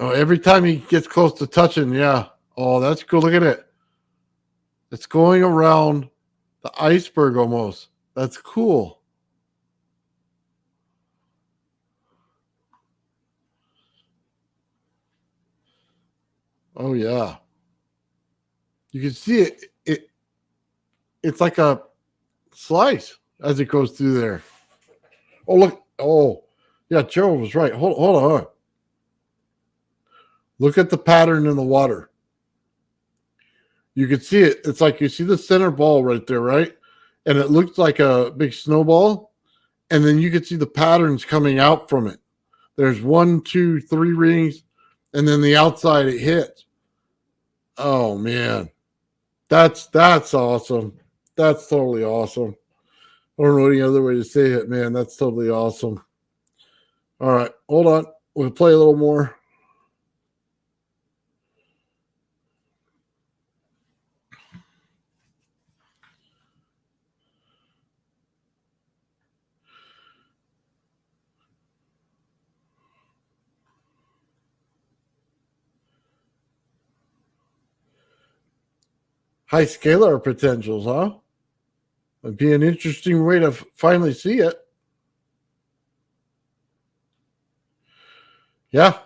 Oh, every time he gets close to touching, yeah. Oh, that's cool. Look at it. It's going around the iceberg almost. That's cool. Oh, yeah. You can see it. It's like a slice as it goes through there. Oh, look. Oh, yeah, Joe was right. Hold on. Look at the pattern in the water. You can see it. It's like you see the center ball right there, right? And it looks like a big snowball. And then you can see the patterns coming out from it. There's 1, 2, 3 rings, and then the outside it hits. Oh, man. That's awesome. That's totally awesome. I don't know any other way to say it, man. That's totally awesome. All right, hold on. We'll play a little more. High scalar potentials, huh? It'd be an interesting way to finally see it. Yeah.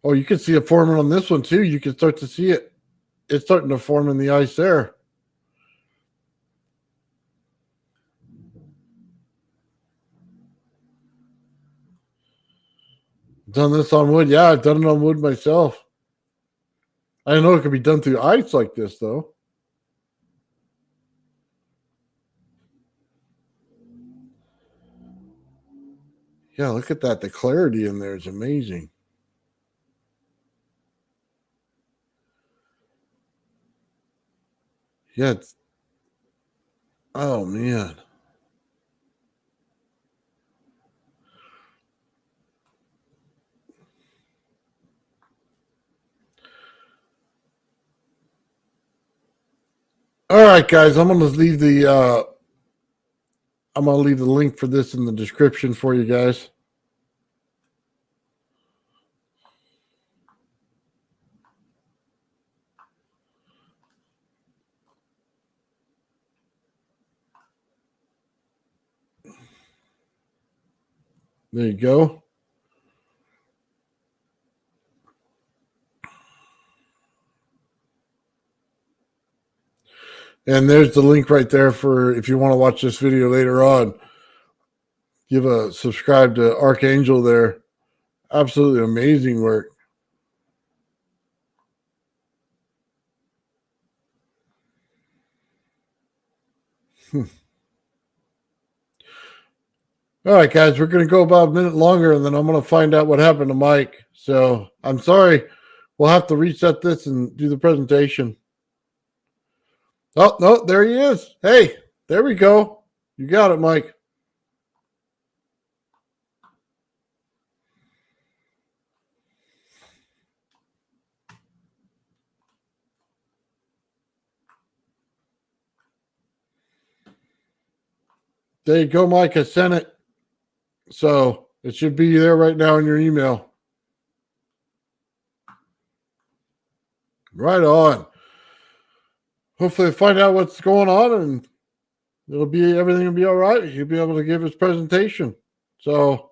Oh, you can see it forming on this one too. You can start to see it. It's starting to form in the ice there. Done this on wood. Yeah, I've done it on wood myself. I didn't know it could be done through ice like this, though. Yeah, look at that. The clarity in there is amazing. Yeah. Oh, man. All right, guys. I'm gonna leave the link for this in the description for you guys. There you go. And there's the link right there for if you want to watch this video later on. Give a subscribe to Archangel there. Absolutely amazing work. All right, guys, we're going to go about a minute longer, and then I'm going to find out what happened to Mike. So I'm sorry. We'll have to reset this and do the presentation. Oh, no, there he is. Hey, there we go. You got it, Mike. There you go, Mike. I sent it. So it should be there right now in your email. Right on. Hopefully find out what's going on and everything will be all right. He'll be able to give his presentation. So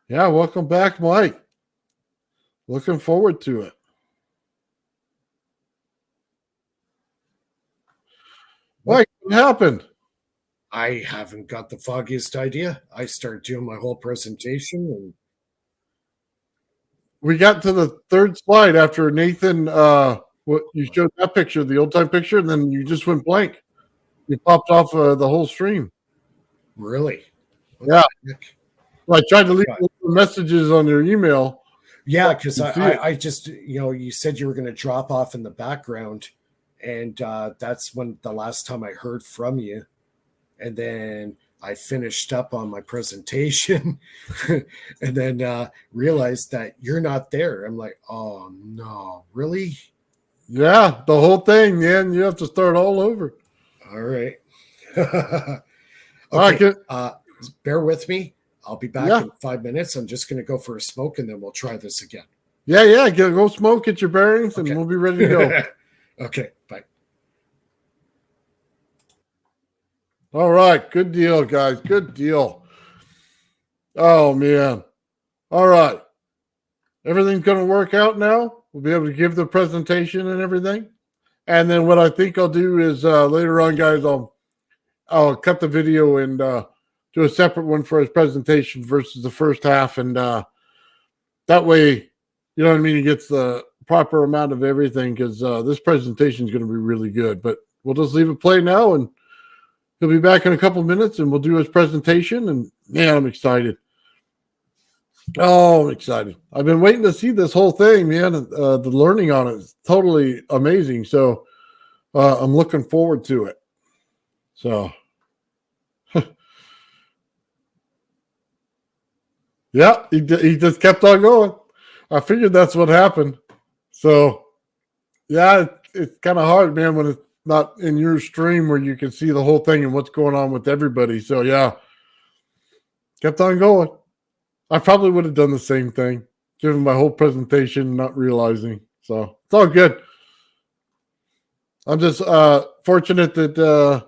yeah, welcome back, Mike. Looking forward to it. Mike, what happened? I haven't got the foggiest idea. I start doing my whole presentation and We got to the third slide after Nathan. What you showed that picture, the old time picture, and then you just went blank. You popped off the whole stream. really. What Yeah. the heck? Well, I tried to leave Right. messages on your email. Yeah, because You see it. I just, you said you were going to drop off in the background, and that's when the last time I heard from you. And then I finished up on my presentation and then realized that you're not there. I'm like, oh no, really? Yeah, the whole thing, man. You have to start all over. All right. All right, Okay. good. Bear with me. I'll be back Yeah. in 5 minutes. I'm just going to go for a smoke and then we'll try this again. Yeah. Go smoke, get your bearings, and Okay. we'll be ready to go. Okay. Bye. All right, good deal, guys. Good deal. Oh man. All right. Everything's going to work out now. We'll be able to give the presentation and everything. And then what I think I'll do is later on, guys, I'll cut the video and do a separate one for his presentation versus the first half, and that way, you know what I mean. He gets the proper amount of everything because this presentation is going to be really good. But we'll just leave it play now, and he'll be back in a couple of minutes, and we'll do his presentation. And man, I'm excited. Oh, I'm excited. I've been waiting to see this whole thing, man. The learning on it is totally amazing. So I'm looking forward to it. So, yeah, he just kept on going. I figured that's what happened. So, yeah, it's kind of hard, man, when it's not in your stream where you can see the whole thing and what's going on with everybody. So, yeah, kept on going. I probably would have done the same thing, given my whole presentation, not realizing. So, it's all good. I'm just fortunate that,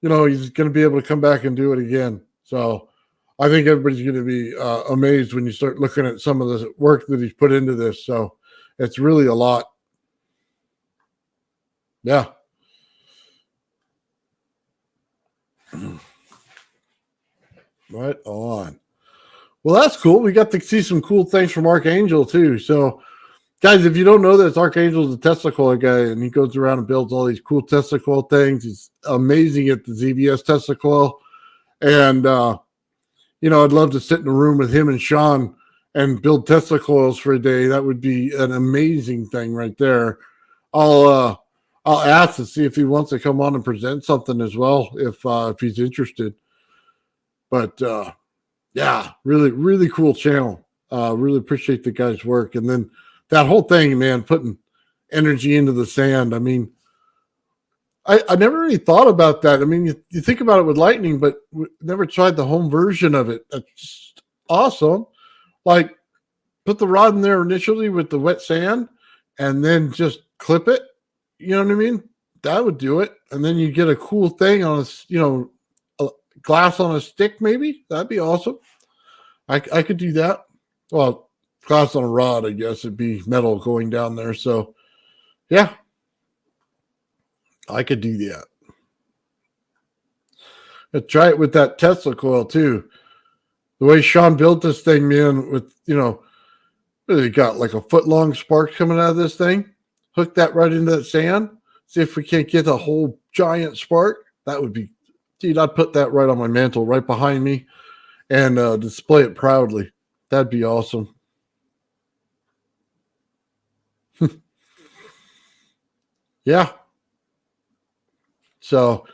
he's going to be able to come back and do it again. So, I think everybody's going to be amazed when you start looking at some of the work that he's put into this. So, it's really a lot. Yeah. Right on. Well, that's cool. We got to see some cool things from Archangel too. So, guys, if you don't know this, Archangel's a Tesla coil guy, and he goes around and builds all these cool Tesla coil things. He's amazing at the ZVS Tesla coil, and I'd love to sit in a room with him and Sean and build Tesla coils for a day. That would be an amazing thing right there. I'll ask to see if he wants to come on and present something as well, if he's interested. But yeah, really, really cool channel. Really appreciate the guy's work. And then that whole thing, man, putting energy into the sand. I mean, I never really thought about that. I mean, you think about it with lightning, but we never tried the home version of it. That's just awesome. Like, put the rod in there initially with the wet sand and then just clip it. You know what I mean? That would do it. And then you get a cool thing on a glass on a stick, maybe. That'd be awesome. I could do that. Well, glass on a rod, I guess it'd be metal going down there. So, yeah, I could do that. I'd try it with that Tesla coil too. The way Sean built this thing, man, with really got like a foot long spark coming out of this thing. Hook that right into that sand. See if we can't get a whole giant spark. That would be, dude, I'd put that right on my mantle, right behind me, and display it proudly. That'd be awesome. Yeah. So,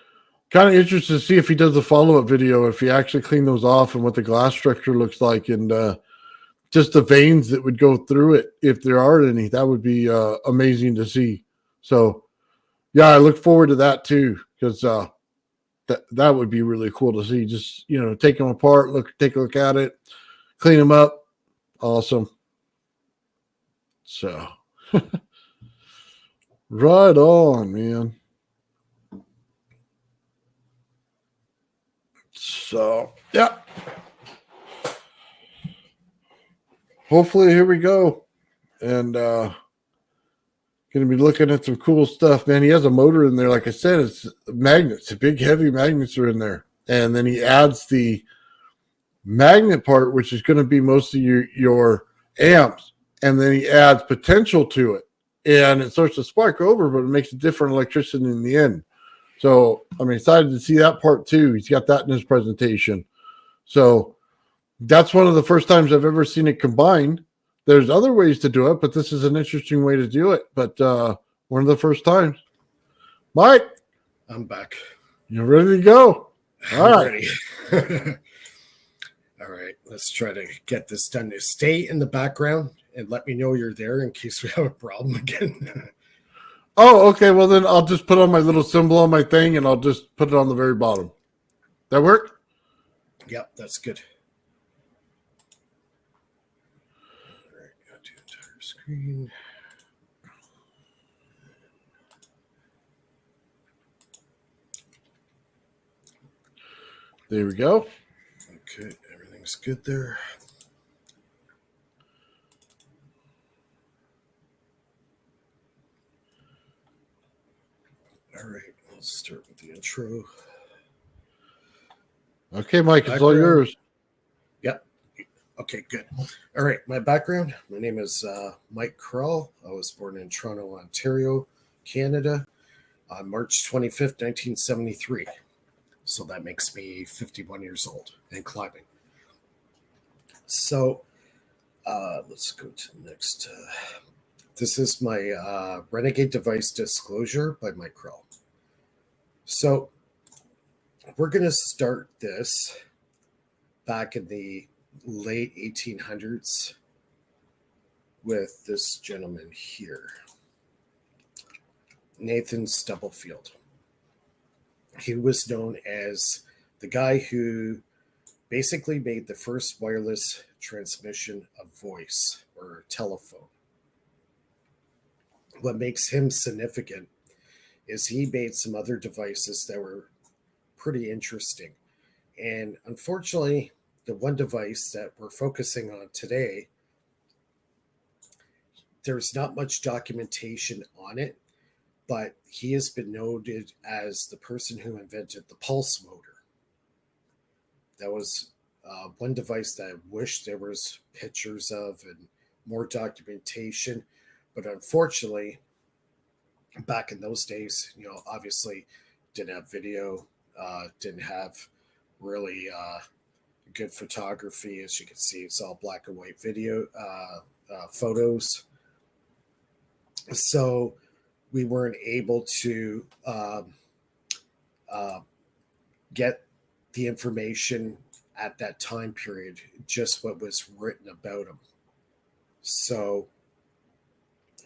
kind of interested to see if he does a follow-up video, if he actually cleaned those off and what the glass structure looks like, and just the veins that would go through it, if there are any. That would be amazing to see. So, yeah, I look forward to that too, because that would be really cool to see. Just take them apart, take a look at it, clean them up. Awesome. So, right on, man. So, yeah. Hopefully, here we go. And going to be looking at some cool stuff, man. He has a motor in there. Like I said, it's magnets. Big, heavy magnets are in there. and then he adds the magnet part, which is going to be most of your amps, and then he adds potential to it, and it starts to spark over, but it makes a different electricity in the end. So I'm excited to see that part too. He's got that in his presentation. So that's one of the first times I've ever seen it combined. There's other ways to do it, but this is an interesting way to do it. But one of the first times. Mike, I'm back. you're ready to go. All I'm right. ready. All right, let's try to get this done. Stay in the background and let me know you're there in case we have a problem again. Oh, okay. Well, then I'll just put on my little symbol on my thing, and I'll just put it on the very bottom. That work? Yep, that's good. All right, go to entire screen. There we go. Okay, everything's good there. All right, let's start with the intro. Okay, Mike, it's all Background. yours. Yep. Okay, good. All right, my background. My name is Mike Krall. I was born in Toronto, Ontario, Canada, on March 25th, 1973. So that makes me 51 years old and climbing. So let's go to the next. This is my Renegade device disclosure by Mike Krall. So we're going to start this back in the late 1800s with this gentleman here, Nathan Stubblefield. He was known as the guy who basically made the first wireless transmission of voice or telephone. What makes him significant is he made some other devices that were pretty interesting. And unfortunately, the one device that we're focusing on today, there's not much documentation on it, but he has been noted as the person who invented the pulse motor. That was one device that I wish there was pictures of and more documentation. But unfortunately, back in those days, obviously didn't have video, didn't have really good photography. As you can see, it's all black and white video photos. So we weren't able to get the information at that time period, just what was written about him. So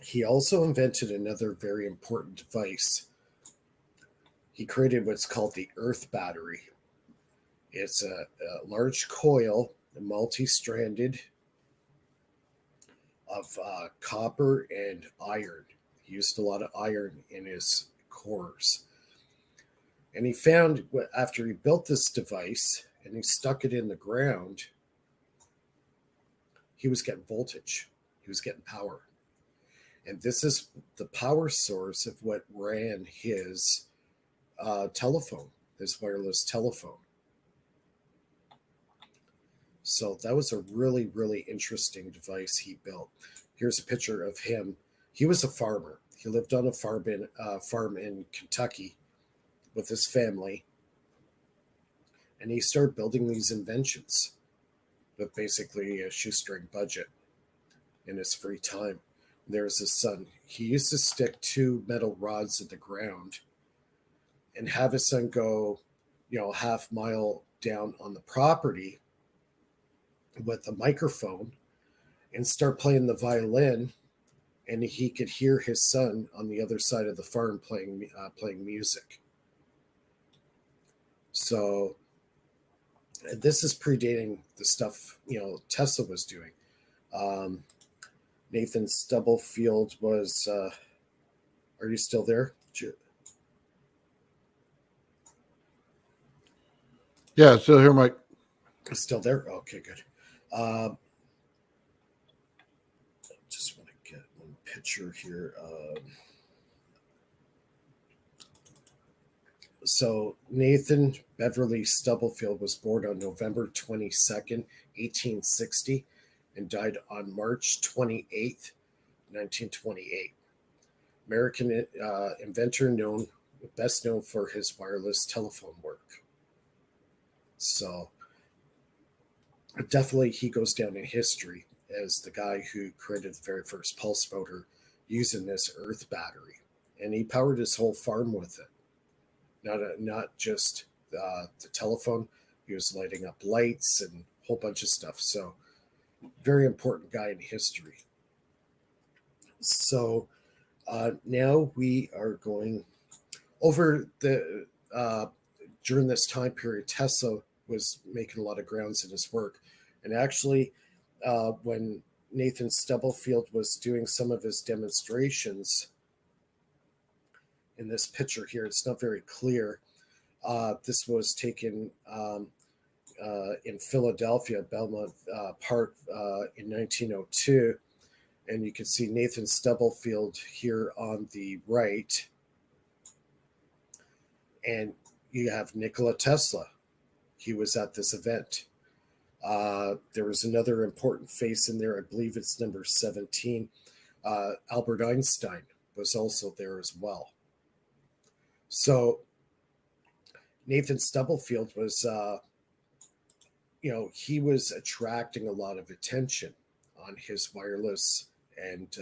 he also invented another very important device. He created what's called the Earth battery. It's a large coil, multi-stranded, of copper and iron. He used a lot of iron in his cores. And he found, after he built this device and he stuck it in the ground, he was getting voltage. He was getting power. And this is the power source of what ran his telephone, his wireless telephone. So that was a really, really interesting device he built. Here's a picture of him. He was a farmer. He lived on a farm in Kentucky with his family. And he started building these inventions with basically a shoestring budget in his free time. There's his son. He used to stick 2 metal rods in the ground and have his son go, half mile down on the property with a microphone and start playing the violin, and he could hear his son on the other side of the farm playing music. So this is predating the stuff Tesla was doing. Nathan Stubblefield was. Are you still there? Yeah, still here, Mike. Still there? Okay, good. Just want to get one picture here. So Nathan Beverly Stubblefield was born on November 22nd, 1860, and died on March 28th, 1928. American inventor best known for his wireless telephone work. So definitely he goes down in history as the guy who created the very first pulse motor using this earth battery. And he powered his whole farm with it. Not just the telephone. He was lighting up lights and a whole bunch of stuff. So very important guy in history. So now we are going over the during this time period. Tesla was making a lot of grounds in his work, and actually, when Nathan Stubblefield was doing some of his demonstrations, in this picture here, it's not very clear. This was taken in Philadelphia, Belmont Park, in 1902. And you can see Nathan Stubblefield here on the right. And you have Nikola Tesla. He was at this event. There was another important face in there. I believe it's number 17. Albert Einstein was also there as well. So Nathan Stubblefield was, he was attracting a lot of attention on his wireless and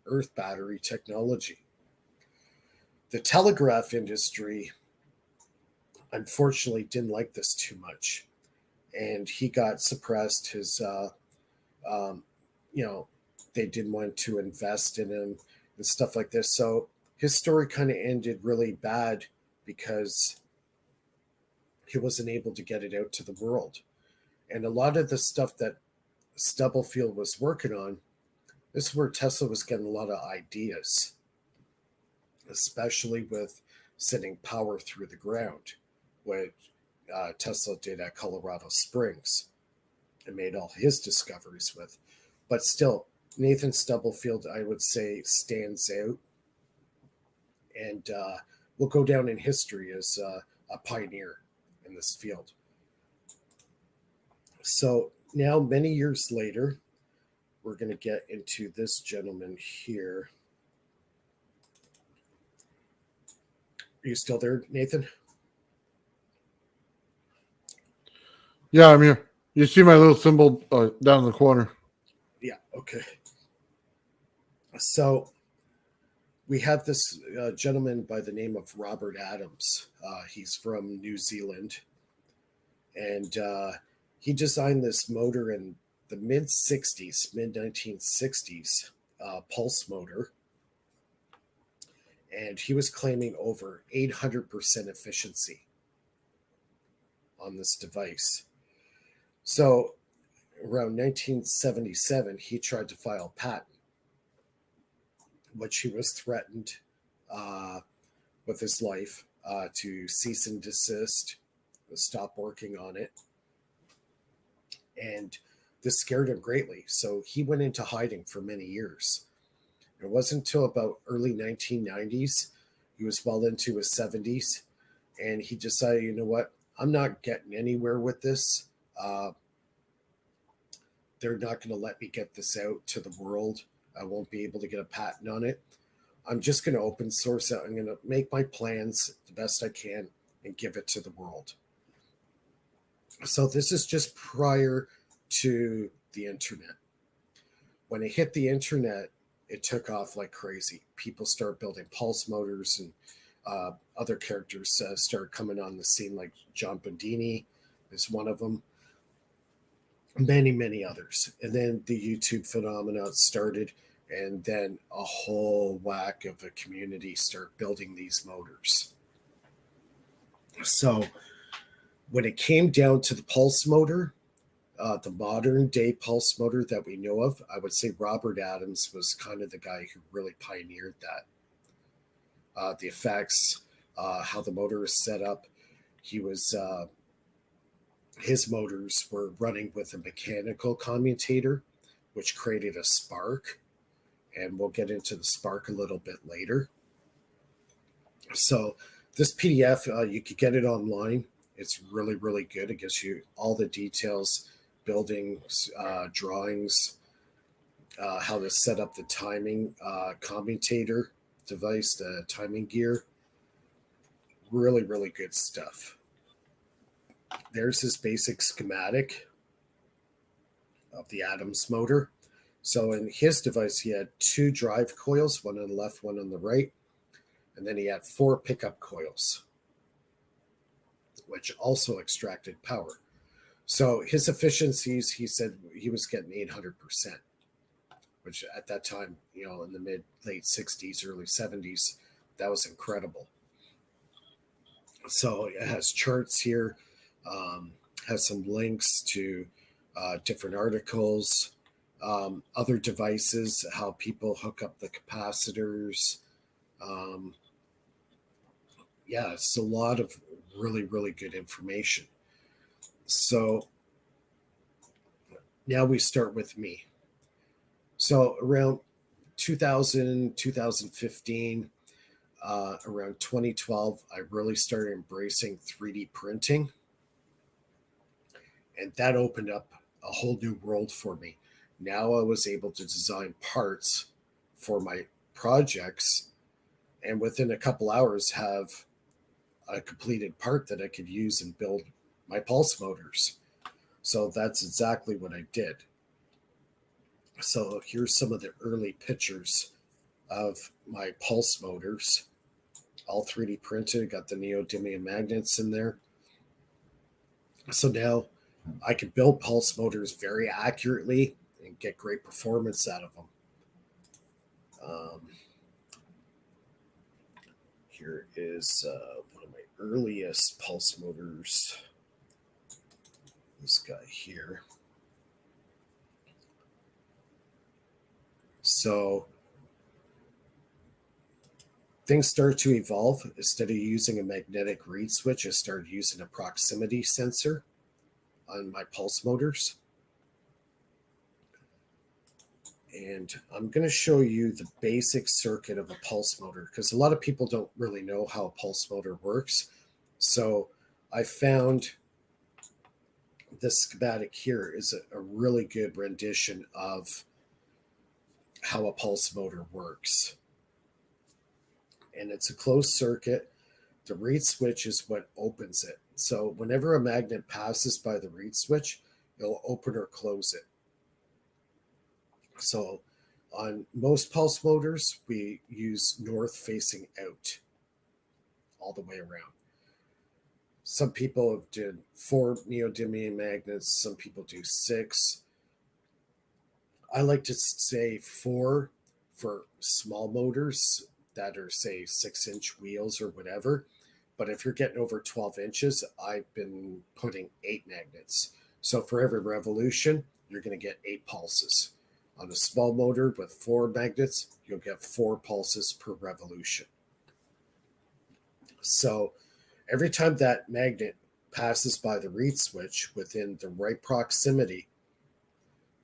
earth battery technology. The telegraph industry, unfortunately, didn't like this too much, and he got suppressed. They didn't want to invest in him and stuff like this. So his story kind of ended really bad because he wasn't able to get it out to the world. And a lot of the stuff that Stubblefield was working on, this is where Tesla was getting a lot of ideas, especially with sending power through the ground, what Tesla did at Colorado Springs and made all his discoveries with. But still, Nathan Stubblefield, I would say, stands out and will go down in history as a pioneer in this field. So now, many years later, we're going to get into this gentleman here. Are you still there, Nathan? Yeah, I'm here. You see my little symbol down in the corner. Yeah, okay. So we have this gentleman by the name of Robert Adams. He's from New Zealand. And he designed this motor in the mid 1960s, pulse motor. And he was claiming over 800% efficiency on this device. So around 1977, he tried to file a patent, which he was threatened with his life to cease and desist, stop working on it. And this scared him greatly. So he went into hiding for many years. It wasn't until about early 1990s, he was well into his 70s, and he decided, you know what, I'm not getting anywhere with this. They're not going to let me get this out to the world. I won't be able to get a patent on it. I'm just going to open source it. I'm going to make my plans the best I can and give it to the world. So this is just prior to the internet. When it hit the internet, it took off like crazy. People start building pulse motors, and other characters start coming on the scene, like John Bandini is one of them. Many, many others. And then the YouTube phenomenon started, and then a whole whack of a community start building these motors. So when it came down to the pulse motor, the modern day pulse motor that we know of, I would say Robert Adams was kind of the guy who really pioneered that. The effects, how the motor is set up. His motors were running with a mechanical commutator, which created a spark. And we'll get into the spark a little bit later. So This PDF, you could get it online. It's really, really good. It gives you all the details, buildings, drawings, how to set up the timing commutator device, the timing gear. Really, really good stuff. There's this basic schematic of the Adams motor. So in his device, he had 2 drive coils, one on the left, one on the right. And then he had 4 pickup coils, which also extracted power. So his efficiencies, he said he was getting 800%, which at that time, in the late 60s, early 70s, that was incredible. So it has charts here, has some links to different articles, other devices, how people hook up the capacitors. It's a lot of really, really good information. So now we start with me. So around 2000, 2015, around 2012, I really started embracing 3D printing. And that opened up a whole new world for me. Now I was able to design parts for my projects and within a couple hours have a completed part that I could use and build my pulse motors. So that's exactly what I did. So here's some of the early pictures of my pulse motors, all 3D printed, got the neodymium magnets in there. So now I can build pulse motors very accurately and get great performance out of them. Here is one of my earliest pulse motors. This guy here. So things started to evolve. Instead of using a magnetic reed switch, I started using a proximity sensor on my pulse motors. And I'm going to show you the basic circuit of a pulse motor because a lot of people don't really know how a pulse motor works. So I found this schematic here is a really good rendition of how a pulse motor works. And it's a closed circuit. The reed switch is what opens it. So whenever a magnet passes by the reed switch, it'll open or close it. So on most pulse motors, we use north facing out all the way around. Some people did 4 neodymium magnets. Some people do 6. I like to say 4 for small motors that are, say, 6-inch wheels or whatever. But if you're getting over 12 inches, I've been putting 8 magnets. So for every revolution, you're going to get 8 pulses. On a small motor with 4 magnets, you'll get 4 pulses per revolution. So every time that magnet passes by the reed switch within the right proximity,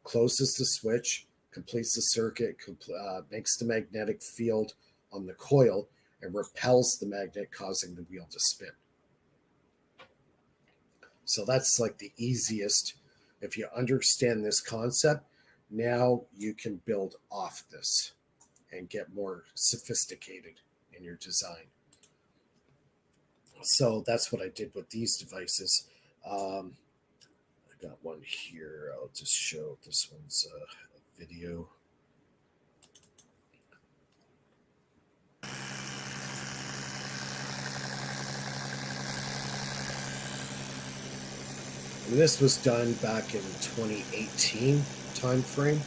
closes the switch, completes the circuit, makes the magnetic field on the coil, and repels the magnet, causing the wheel to spin. So that's like the easiest. If you understand this concept, now you can build off this and get more sophisticated in your design. So that's what I did with these devices. I got one here. I'll just show this one's a video. And this was done back in 2018 timeframe.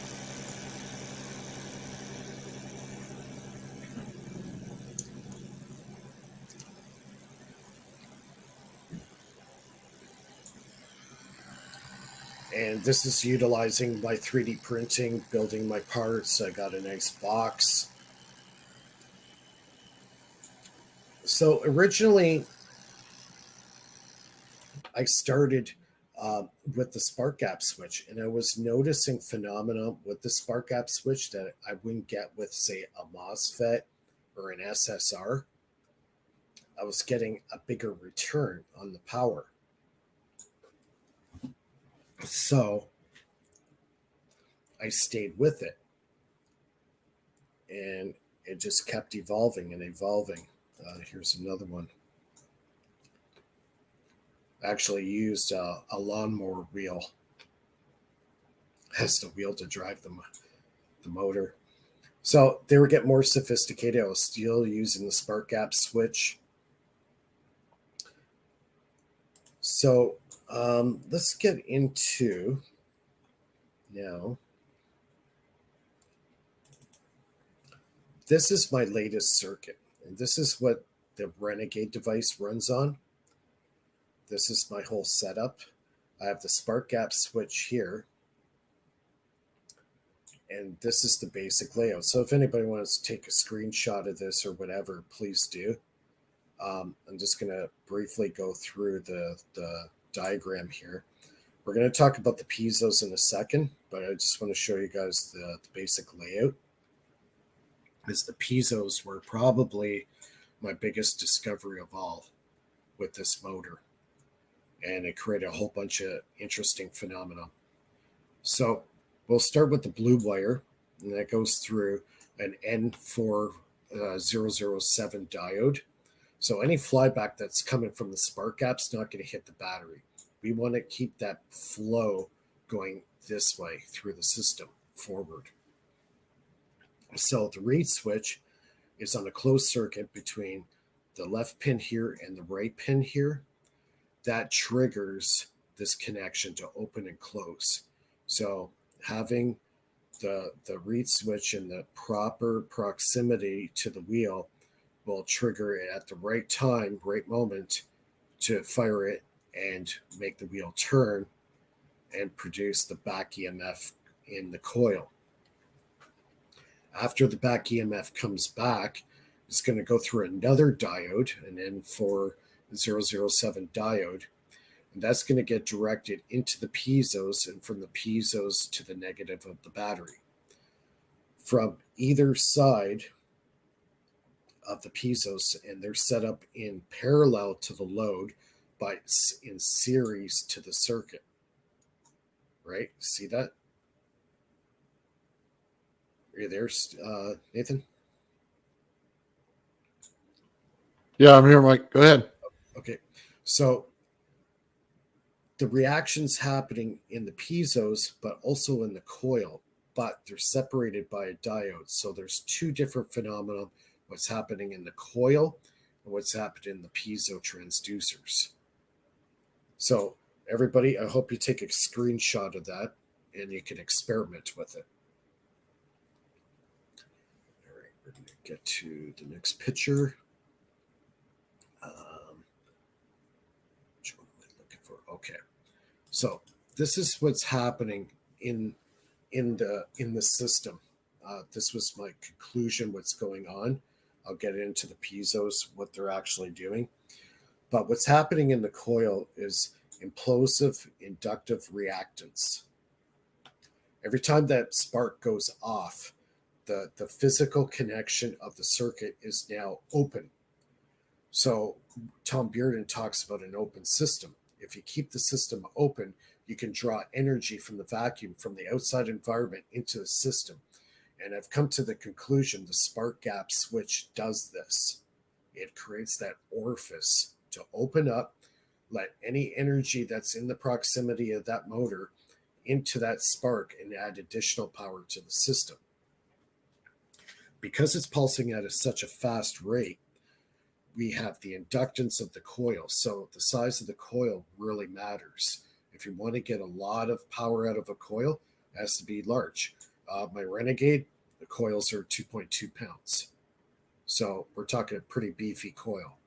And this is utilizing my 3D printing, building my parts. I got a nice box. So originally, I started with the spark gap switch, and I was noticing phenomena with the spark gap switch that I wouldn't get with, say, a MOSFET or an SSR. I was getting a bigger return on the power. So I stayed with it, and it just kept evolving and evolving. Here's another one. I actually used a lawnmower wheel as the wheel to drive the motor. So they were getting more sophisticated. I was still using the spark gap switch. So let's get into now. This is my latest circuit, and this is what the Renegade device runs on. This is my whole setup. I have the spark gap switch here, and this is the basic layout. So if anybody wants to take a screenshot of this or whatever, please do. I'm just going to briefly go through the diagram here. We're going to talk about the piezos in a second, but I just want to show you guys the basic layout. As the piezos were probably my biggest discovery of all with this motor, and it created a whole bunch of interesting phenomena. So we'll start with the blue wire, and that goes through an N4007 diode. So any flyback that's coming from the spark gap's not going to hit the battery. We want to keep that flow going this way through the system forward. So the reed switch is on a closed circuit between the left pin here and the right pin here. That triggers this connection to open and close. So having the reed switch in the proper proximity to the wheel will trigger it at the right time, right moment to fire it and make the wheel turn and produce the back EMF in the coil. After the back EMF comes back, it's going to go through another diode, an N4007 diode, and that's going to get directed into the piezos and from the piezos to the negative of the battery. From either side of the piezos, and they're set up in parallel to the load, but in series to the circuit. Right? See that? Are you there, Nathan? Yeah, I'm here, Mike. Go ahead. Okay. So the reaction's happening in the piezos, but also in the coil, but they're separated by a diode. So there's two different phenomena, what's happening in the coil and what's happening in the piezo transducers. So everybody, I hope you take a screenshot of that and you can experiment with it. All right, we're going to get to the next picture. Which one am I looking for? Okay. So this is what's happening in the system. This was my conclusion, what's going on. I'll get into the piezos, what they're actually doing. But what's happening in the coil is implosive inductive reactance. Every time that spark goes off, the physical connection of the circuit is now open. So Tom Bearden talks about an open system. If you keep the system open, you can draw energy from the vacuum, from the outside environment into the system. And I've come to the conclusion the spark gap switch does this. It creates that orifice to open up, let any energy that's in the proximity of that motor into that spark and add additional power to the system. Because it's pulsing at such a fast rate, we have the inductance of the coil. So the size of the coil really matters. If you want to get a lot of power out of a coil, it has to be large. My Renegade, the coils are 2.2 pounds. So we're talking a pretty beefy coil.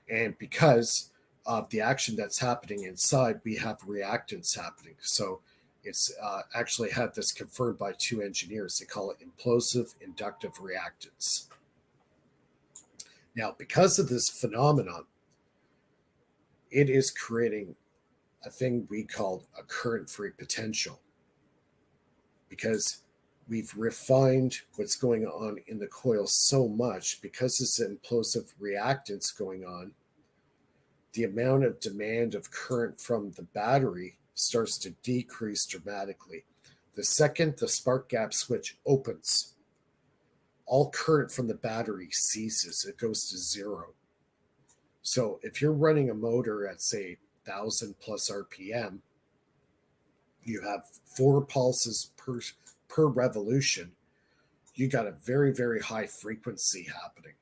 And because of the action that's happening inside, we have reactance happening. So it's actually had this confirmed by two engineers. They call it implosive inductive reactance. Now, because of this phenomenon, it is creating a thing we call a current-free potential. Because we've refined what's going on in the coil so much because it's an implosive reactance going on. The amount of demand of current from the battery starts to decrease dramatically. The second the spark gap switch opens, all current from the battery ceases. It goes to zero. So if you're running a motor at, say, 1,000 plus RPM, you have 4 pulses per revolution. You got a very, very high frequency happening.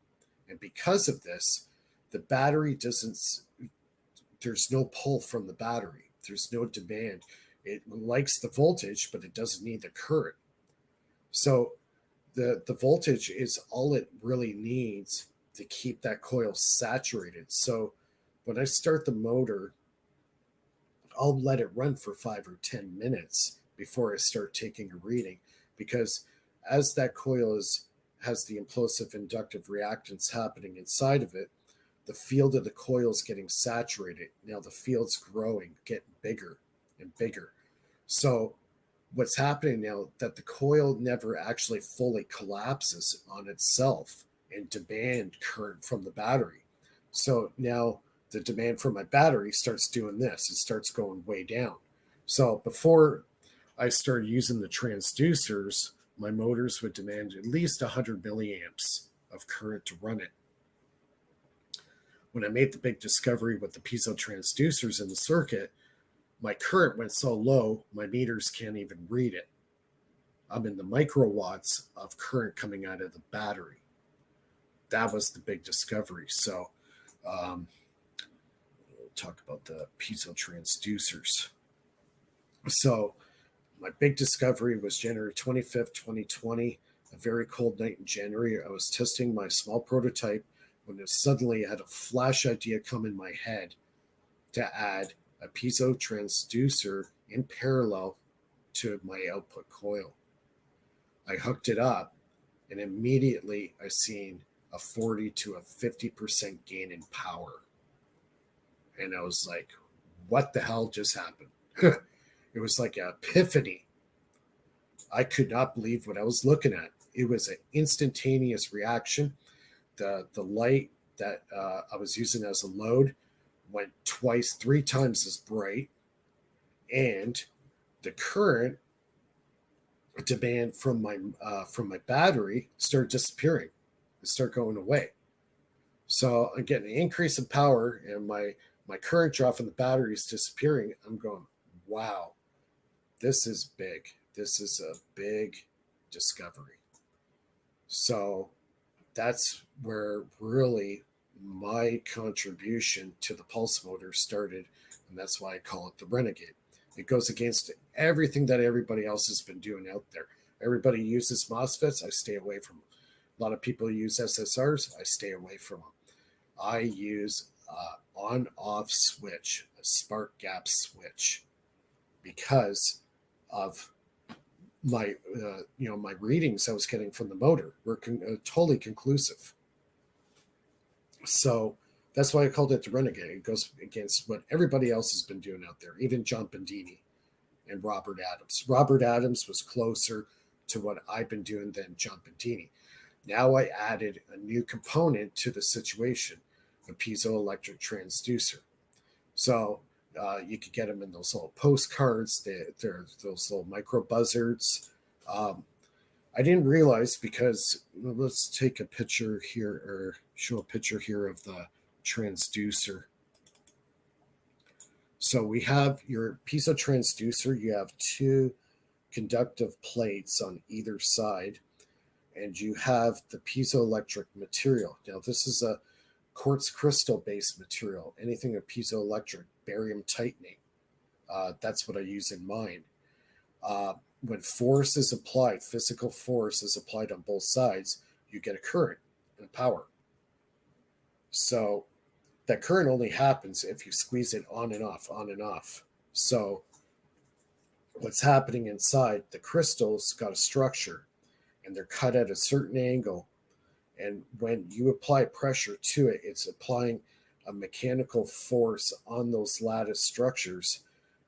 And because of this, the battery there's no pull from the battery. There's no demand. It likes the voltage, but it doesn't need the current. So the voltage is all it really needs to keep that coil saturated. So when I start the motor, I'll let it run for 5 or 10 minutes before I start taking a reading, because as that coil has the implosive inductive reactance happening inside of it, the field of the coil is getting saturated. Now the field's growing, getting bigger and bigger. So what's happening now that the coil never actually fully collapses on itself and demand current from the battery. So now the demand from my battery starts doing this. It starts going way down. So before I started using the transducers, my motors would demand at least 100 milliamps of current to run it. When I made the big discovery with the piezo transducers in the circuit, my current went so low, my meters can't even read it. I'm in the microwatts of current coming out of the battery. That was the big discovery. So we'll talk about the piezo transducers. So my big discovery was January 25th, 2020, a very cold night in January. I was testing my small prototype when suddenly I had a flash idea come in my head to add a piezo transducer in parallel to my output coil. I hooked it up, and immediately I seen a 40 to a 50% gain in power. And I was like, what the hell just happened? It was like an epiphany. I could not believe what I was looking at. It was an instantaneous reaction. The light that I was using as a load went 3 times as bright, and the current demand from my battery started disappearing. It started going away. So I'm getting an increase in power, and my current draw from the battery is disappearing. I'm going, wow, this is big. This is a big discovery. So that's where really my contribution to the pulse motor started, and that's why I call it the Renegade. It goes against everything that everybody else has been doing out there. Everybody uses MOSFETs. I stay away from them. A lot of people use SSRs. I stay away from them. I use on-off switch, a spark gap switch, because of my my readings I was getting from the motor were totally conclusive. So that's why I called it the Renegade. It goes against what everybody else has been doing out there, even John Bandini and Robert Adams. Robert Adams was closer to what I've been doing than John Bandini. Now I added a new component to the situation, a piezoelectric transducer. So you could get them in those little postcards. They're those little micro buzzards. I didn't realize, because let's take a picture here, or show a picture here of the transducer. So we have your piezo transducer. You have 2 conductive plates on either side, and you have the piezoelectric material. Now this is a quartz crystal based material. Anything a piezoelectric, barium titanate. That's what I use in mine. When force is applied, physical force is applied on both sides, you get a current and power. So that current only happens if you squeeze it on and off, on and off. So what's happening inside, the crystal's got a structure, and they're cut at a certain angle. And when you apply pressure to it, it's applying a mechanical force on those lattice structures,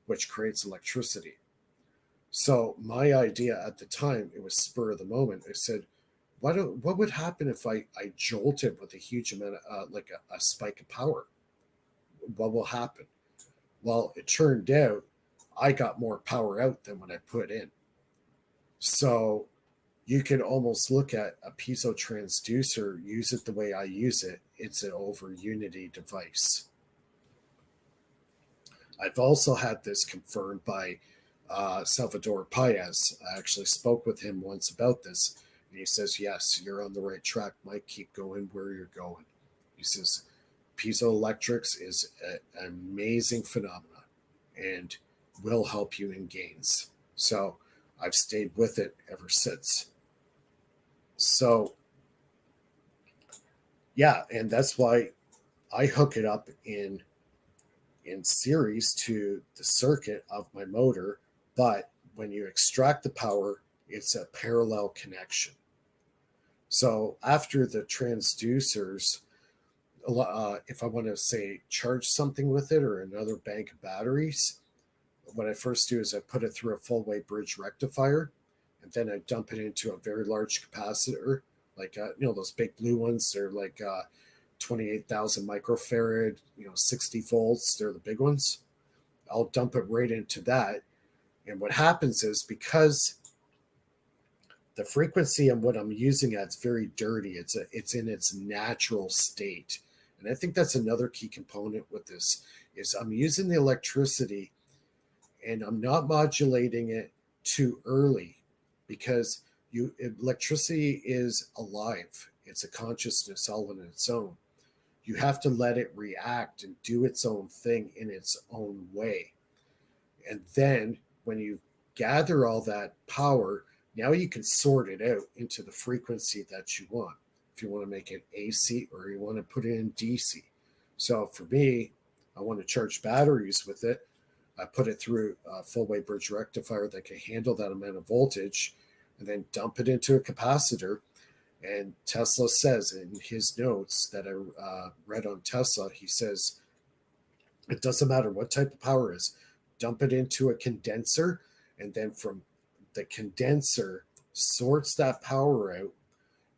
which creates electricity. So my idea at the time, it was spur of the moment. I said, what would happen if I jolted with a huge amount of like a spike of power? What will happen? Well, it turned out I got more power out than what I put in. So you can almost look at a piezo transducer, use it the way I use it. It's an over unity device. I've also had this confirmed by Salvador Paez. I actually spoke with him once about this, and he says, "Yes, you're on the right track, Mike. Keep going where you're going." He says, "Piezoelectrics is an amazing phenomenon and will help you in gains." So I've stayed with it ever since. So yeah, and that's why I hook it up in series to the circuit of my motor, but when you extract the power, it's a parallel connection. So after the transducers, if I want to say charge something with it or another bank of batteries, what I first do is I put it through a full wave bridge rectifier, and then I dump it into a very large capacitor, like those big blue ones. They're like 28,000 microfarad, 60 volts. They're the big ones. I'll dump it right into that. And what happens is, because the frequency and what I'm using at is very dirty, it's in its natural state. And I think that's another key component with this is I'm using the electricity and I'm not modulating it too early, because electricity is alive. It's a consciousness all on its own. You have to let it react and do its own thing in its own way. And then when you gather all that power, now you can sort it out into the frequency that you want. If you want to make it AC or you want to put it in DC. So for me, I want to charge batteries with it. I put it through a full wave bridge rectifier that can handle that amount of voltage, and then dump it into a capacitor. And Tesla says in his notes that I read on Tesla, he says, it doesn't matter what type of power it is, dump it into a condenser, and then from the condenser sorts that power out.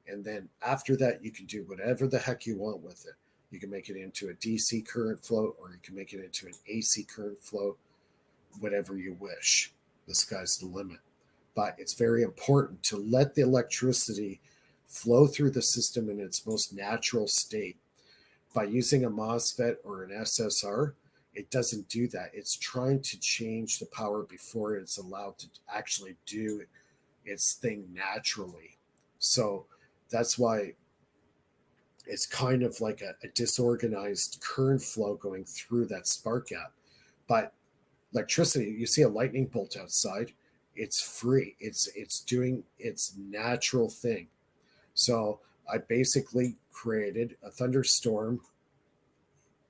And then after that, you can do whatever the heck you want with it. You can make it into a DC current flow, or you can make it into an AC current flow, whatever you wish. The sky's the limit. But it's very important to let the electricity flow through the system in its most natural state. By using a MOSFET or an SSR, it doesn't do that. It's trying to change the power before it's allowed to actually do its thing naturally. So that's why it's kind of like a disorganized current flow going through that spark gap. But electricity, you see a lightning bolt outside, it's free. It's doing its natural thing. So I basically created a thunderstorm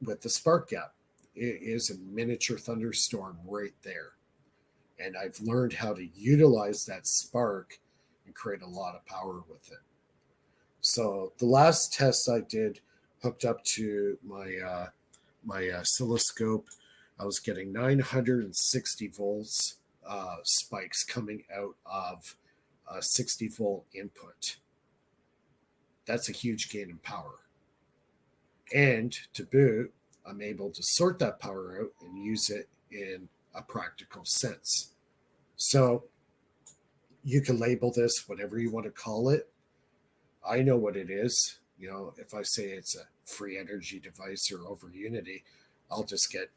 with the spark gap. It is a miniature thunderstorm right there. And I've learned how to utilize that spark and create a lot of power with it. So the last test I did, hooked up to my oscilloscope, I was getting 960 volts spikes coming out of a 60 volt input. That's a huge gain in power. And to boot, I'm able to sort that power out and use it in a practical sense. So you can label this whatever you want to call it. I know what it is. If I say it's a free energy device or over unity, I'll just get,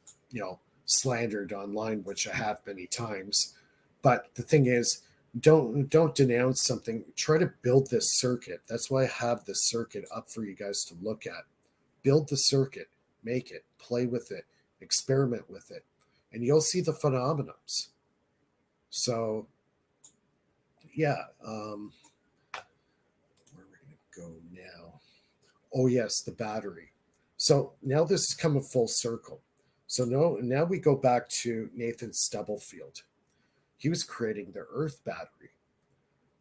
slandered online, which I have many times. But the thing is, don't denounce something. Try to build this circuit. That's why I have this circuit up for you guys to look at. Build the circuit, make it, play with it, experiment with it, and you'll see the phenomenons. So yeah, where are we going to go now? Oh yes, the battery. So now this is coming full circle. So now we go back to Nathan Stubblefield. He was creating the Earth battery.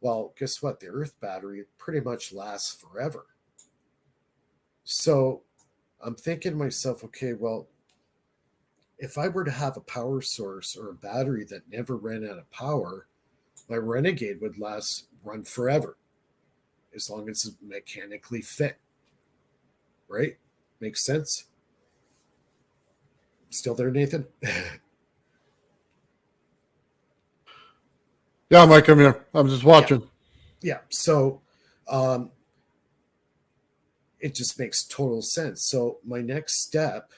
Well, guess what? The Earth battery pretty much lasts forever. So I'm thinking to myself, okay, well, if I were to have a power source or a battery that never ran out of power, my Renegade would run forever as long as it's mechanically fit. Right? Makes sense? Still there, Nathan? Yeah, Mike, I'm here. I'm just watching. Yeah. So it just makes total sense. So my next step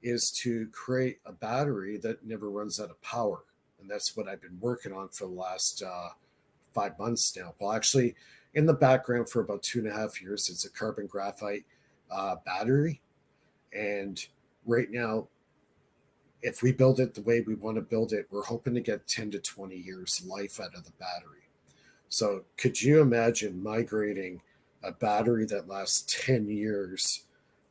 is to create a battery that never runs out of power. And that's what I've been working on for the last 5 months now. Well, actually, in the background for about 2.5 years, it's a carbon graphite battery. And right now, if we build it the way we want to build it, we're hoping to get 10 to 20 years life out of the battery. So could you imagine migrating a battery that lasts 10 years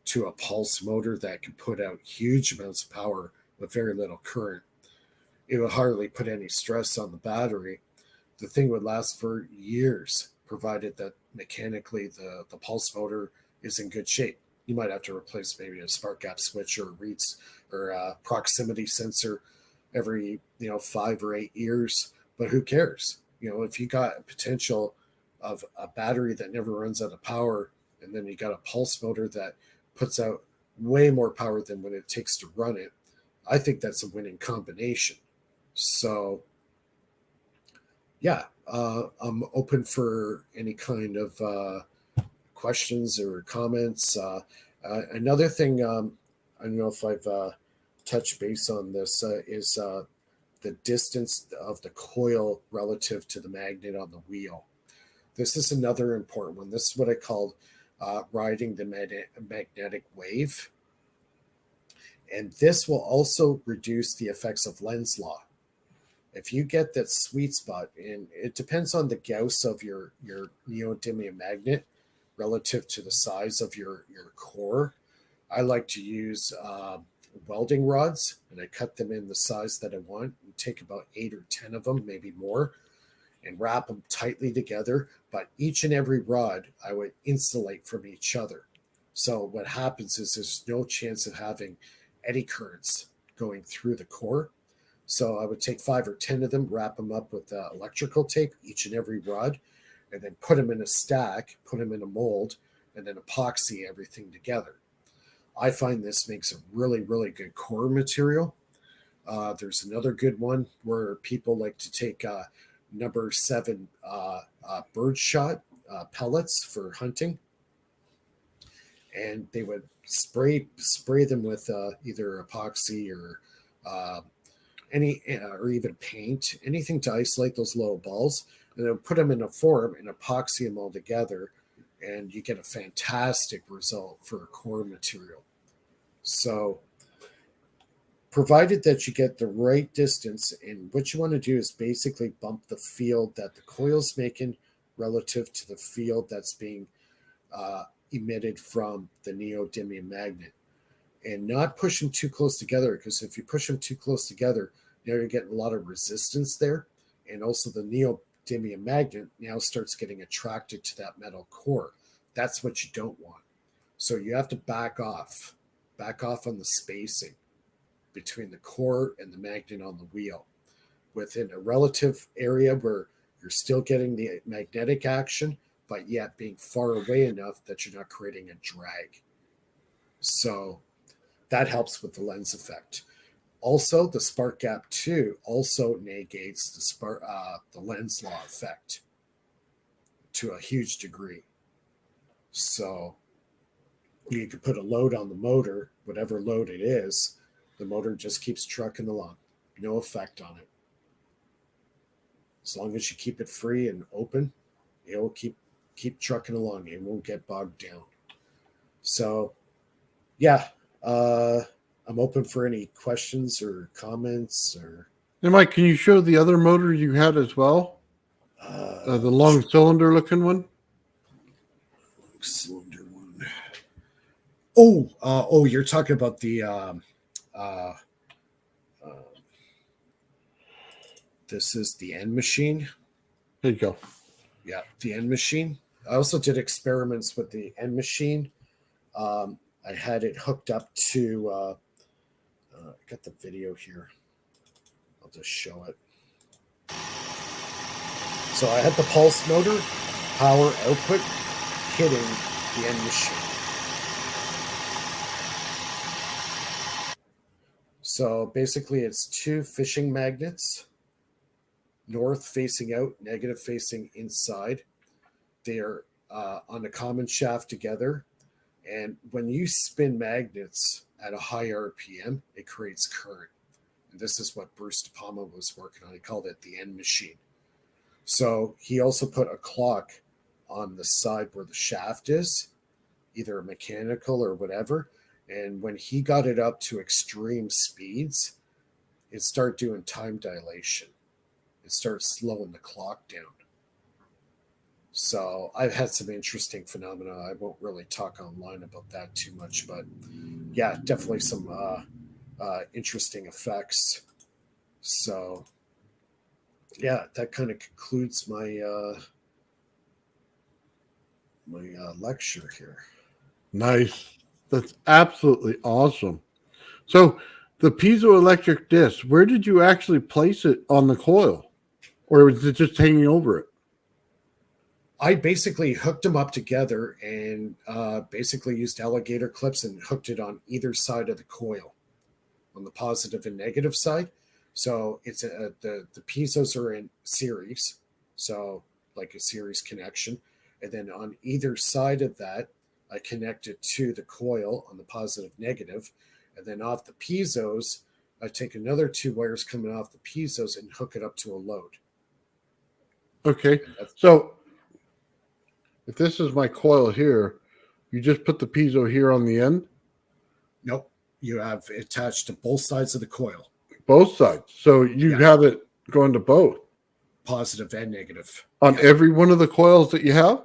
to a pulse motor that can put out huge amounts of power with very little current? It would hardly put any stress on the battery. The thing would last for years, provided that mechanically the pulse motor is in good shape. You might have to replace maybe a spark gap switch or reads or a proximity sensor every 5 or 8 years, but who cares? If you got a potential of a battery that never runs out of power, and then you got a pulse motor that puts out way more power than what it takes to run it, I think that's a winning combination. So yeah, I'm open for any kind of questions or comments. Another thing, I don't know if I've touched base on this, is the distance of the coil relative to the magnet on the wheel. This is another important one. This is what I call riding the magnetic wave. And this will also reduce the effects of Lenz's law. If you get that sweet spot, and it depends on the Gauss of your neodymium magnet relative to the size of your core. I like to use welding rods, and I cut them in the size that I want, and take about 8 or 10 of them, maybe more, and wrap them tightly together. But each and every rod I would insulate from each other. So what happens is there's no chance of having eddy currents going through the core. So I would take 5 or 10 of them, wrap them up with electrical tape, each and every rod, and then put them in a stack, put them in a mold, and then epoxy everything together. I find this makes a really, really good core material. There's another good one where people like to take number 7 birdshot pellets for hunting, and they would spray them with either epoxy or or even paint, anything to isolate those little balls, and then put them in a form and epoxy them all together, and you get a fantastic result for a core material. So provided that you get the right distance, and what you want to do is basically bump the field that the coil's making relative to the field that's being emitted from the neodymium magnet, and not push them too close together, because if you push them too close together, now you're getting a lot of resistance there, and also the neodymium magnet now starts getting attracted to that metal core. That's what you don't want. So you have to back off on the spacing between the core and the magnet on the wheel, within a relative area where you're still getting the magnetic action, but yet being far away enough that you're not creating a drag. So that helps with the Lenz effect. Also, the spark gap 2 also negates the Lenz law effect to a huge degree. So you could put a load on the motor, whatever load it is, the motor just keeps trucking along. No effect on it. As long as you keep it free and open, it will keep trucking along. It won't get bogged down. So, yeah, I'm open for any questions or comments. Or And Mike, can you show the other motor you had as well? The long cylinder looking one? Cylinder one. Oh, you're talking about the this is the end machine. There you go. Yeah, the end machine. I also did experiments with the end machine. I had it hooked up to I got the video here. I'll just show it. So I had the pulse motor power output hitting the end machine. So basically it's two fishing magnets, north facing out, negative facing inside. They are on a common shaft together. And when you spin magnets at a high RPM, it creates current. And this is what Bruce De Palma was working on. He called it the end machine. So he also put a clock on the side where the shaft is, either a mechanical or whatever. And when he got it up to extreme speeds, it started doing time dilation. It started slowing the clock down. So I've had some interesting phenomena. I won't really talk online about that too much, but yeah, definitely some interesting effects. So yeah, that kind of concludes my lecture here. Nice. That's absolutely awesome. So the piezoelectric disc, where did you actually place it on the coil? Or was it just hanging over it? I basically hooked them up together and basically used alligator clips and hooked it on either side of the coil, on the positive and negative side. So it's the piezos are in series, so like a series connection, and then on either side of that, I connect it to the coil on the positive negative, and then off the piezos, I take another two wires coming off the piezos and hook it up to a load. Okay. So if this is my coil here, you just put the piezo here on the end? Nope. You have attached to both sides of the coil. Both sides. So you have it going to both. Positive and negative. On every one of the coils that you have?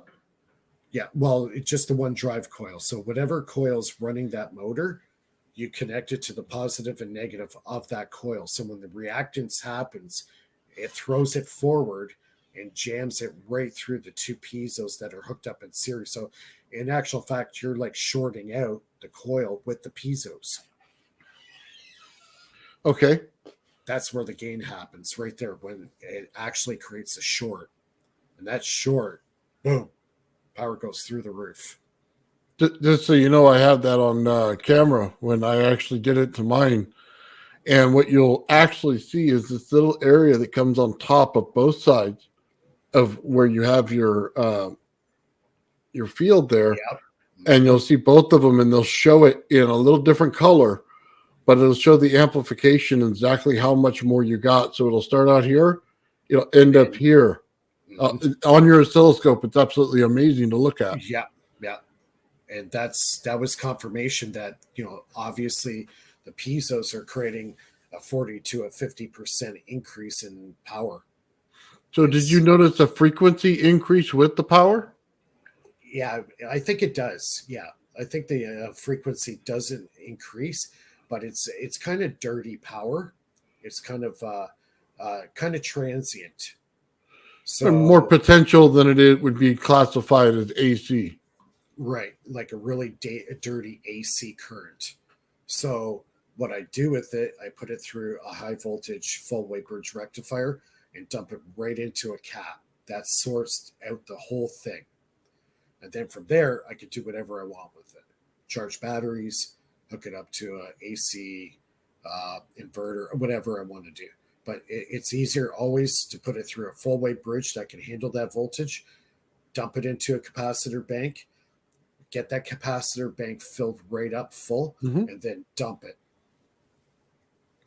Yeah. Well, it's just the one drive coil. So whatever coil's running that motor, you connect it to the positive and negative of that coil. So when the reactance happens, it throws it forward and jams it right through the two piezos that are hooked up in series. So in actual fact, you're like shorting out the coil with the piezos. Okay. That's where the gain happens right there when it actually creates a short. And that short, boom, power goes through the roof. Just so you know, I have that on camera when I actually did it to mine. And what you'll actually see is this little area that comes on top of both sides of where you have your field there. Yep. And you'll see both of them, and they'll show it in a little different color, but it'll show the amplification and exactly how much more you got. So it'll start out here, it'll end up here. On your oscilloscope, it's absolutely amazing to look at. Yeah. And that was confirmation that, obviously the piezos are creating a 40 to a 50% increase in power. So did you notice a frequency increase with the power? Yeah, I think it does. Yeah, I think the frequency doesn't increase, but it's kind of dirty power. It's kind of transient. So more potential than it would be classified as AC. Right, like a really dirty AC current. So what I do with it, I put it through a high voltage full weight bridge rectifier and dump it right into a cap. That sorts out the whole thing. And then from there, I can do whatever I want with it. Charge batteries, hook it up to an AC inverter, or whatever I want to do. But it's easier always to put it through a full weight bridge that can handle that voltage, dump it into a capacitor bank, get that capacitor bank filled right up full, and then dump it.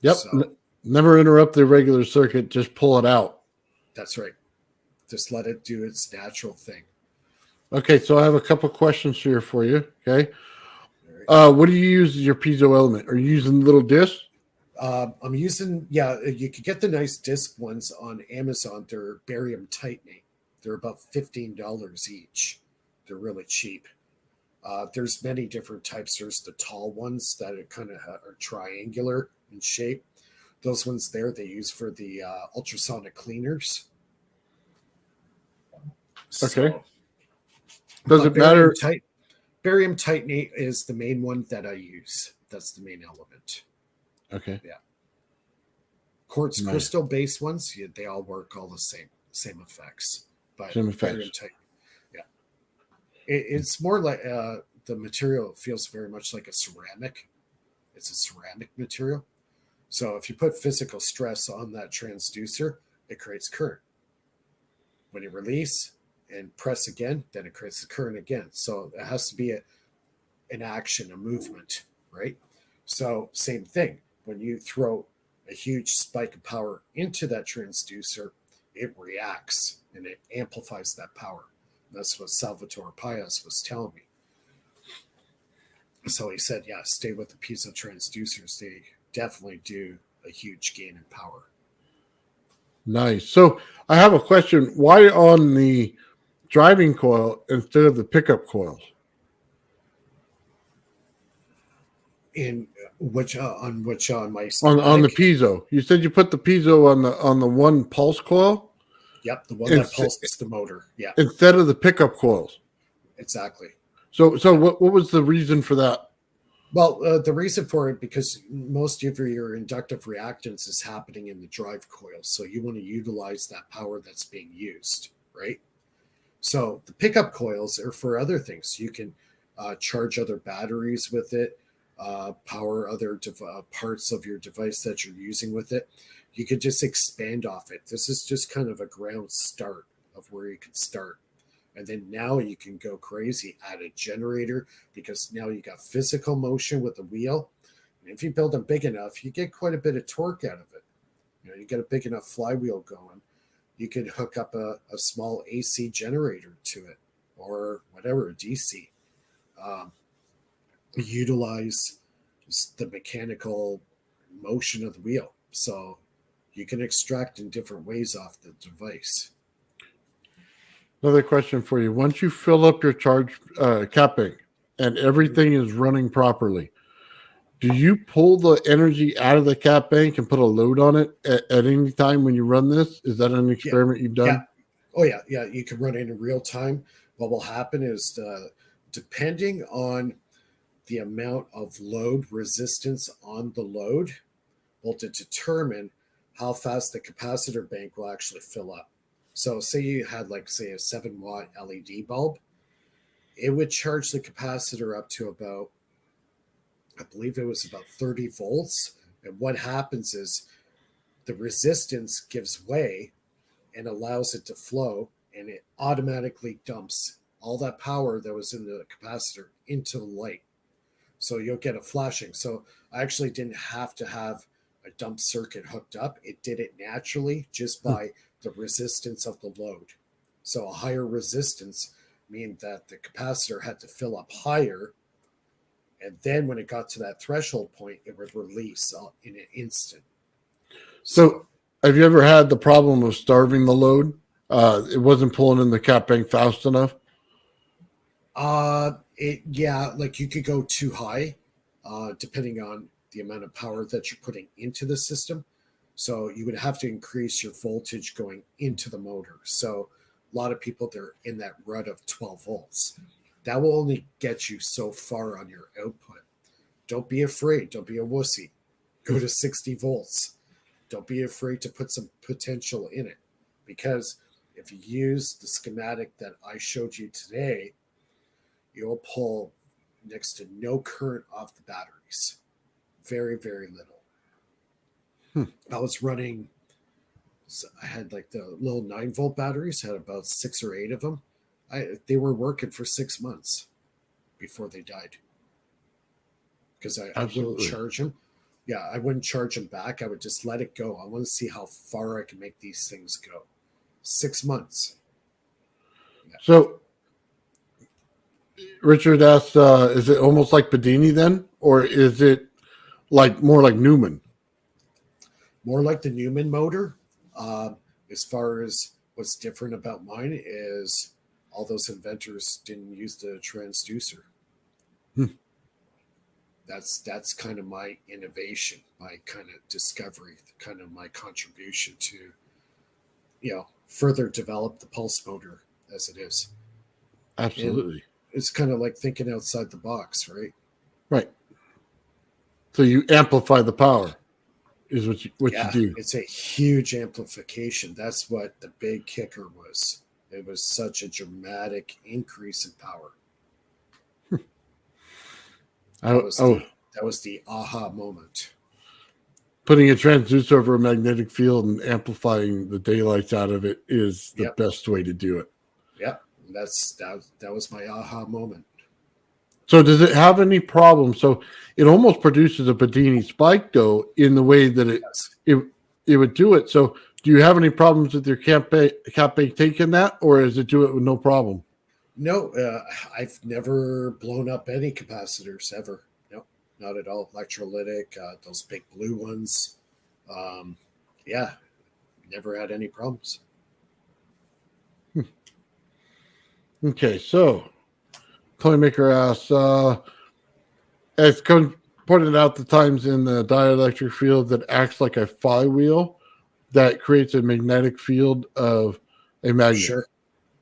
Yep. So, never interrupt the regular circuit. Just pull it out. That's right. Just let it do its natural thing. Okay. So I have a couple questions here for you. Okay. Right. What do you use as your piezo element? Are you using little discs? I'm using, you could get the nice disc ones on Amazon. They're barium titanate. They're about $15 each. They're really cheap. There's many different types. There's the tall ones that are kind of are triangular in shape. Those ones there they use for the ultrasonic cleaners. Okay. Does it matter? Barium titanate is the main one that I use. That's the main element. Okay. Quartz Nice. crystal based ones, they all work all the same effects, but Same they're effects. in type. Yeah, it's more like the material feels very much like a ceramic. It's a ceramic material. So if you put physical stress on that transducer, it creates current. When you release and press again, then it creates the current again. So it has to be an action, a movement, right? So same thing. When you throw a huge spike of power into that transducer, it reacts and it amplifies that power. That's what Salvatore Pais was telling me. So he said, yeah, stay with the piezo transducers. They definitely do a huge gain in power. Nice. So I have a question. Why on the driving coil instead of the pickup coils? In which on my On the schematic? piezo. You said you put the piezo on the one pulse coil Yep, the one that ins- pulses the motor. Yeah, instead of the pickup coils. exactly. So Yeah. what was the reason for that? Well, the reason for it, because most of your inductive reactance is happening in the drive coil. So you want to utilize that power that's being used, right? So the pickup coils are for other things. You can charge other batteries with it, power other parts of your device that you're using with it. You could just expand off it. This is just kind of a ground start of where you can start. And then now you can go crazy, add a generator, because now you got physical motion with the wheel. And if you build them big enough, you get quite a bit of torque out of it. You get a big enough flywheel going. You could hook up a small AC generator to it, or whatever, DC. Utilize the mechanical motion of the wheel. So you can extract in different ways off the device. Another question for you. Once you fill up your charge capping and everything is running properly, do you pull the energy out of the cap bank and put a load on it at any time when you run this? Is that an Yeah. experiment you've done? Yeah. Oh, yeah. Yeah. You can run it in real time. What will happen is depending on the amount of load resistance on the load will determine how fast the capacitor bank will actually fill up. So say you had say a 7-watt LED bulb, it would charge the capacitor up to about, I believe it was about 30 volts. And what happens is the resistance gives way and allows it to flow, and it automatically dumps all that power that was in the capacitor into the light. So you'll get a flashing. So I actually didn't have to have a dump circuit hooked up. It did it naturally just by the resistance of the load. So a higher resistance means that the capacitor had to fill up higher. And then when it got to that threshold point, it would release in an instant. So have you ever had the problem of starving the load? It wasn't pulling in the cap bank fast enough? Like you could go too high, depending on the amount of power that you're putting into the system. So you would have to increase your voltage going into the motor. So a lot of people, they're in that rut of 12 volts. That will only get you so far on your output. Don't be afraid. Don't be a wussy. Go to 60 volts. Don't be afraid to put some potential in it, because if you use the schematic that I showed you today, you'll pull next to no current off the batteries. Very, very little. I was running, I had the little 9-volt batteries, had about 6 or 8 of them. They were working for 6 months before they died, because I wouldn't charge them. Yeah, I wouldn't charge them back. I would just let it go. I want to see how far I can make these things go. 6 months. Yeah. So Richard asked, is it almost like Bedini then? Or is it more like Newman? More like the Newman motor. As far as what's different about mine is all those inventors didn't use the transducer. That's kind of my innovation, my kind of discovery, kind of my contribution to, further develop the pulse motor as it is. Absolutely. And it's kind of like thinking outside the box, right? Right. So you amplify the power. is what you do. It's a huge amplification. That's what the big kicker was. It was such a dramatic increase in power. That was the aha moment. Putting a transducer over a magnetic field and amplifying the daylights out of it is the best way to do it. Yep, that was my aha moment. So does it have any problems? So it almost produces a Bedini spike, though, in the way that it would do it. So do you have any problems with your cap taking that, or does it do it with no problem? No, I've never blown up any capacitors ever. No, not at all. Electrolytic, those big blue ones. Never had any problems. Okay, so Playmaker asks, as pointed out the times in the dielectric field that acts like a flywheel that creates a magnetic field of a magnet.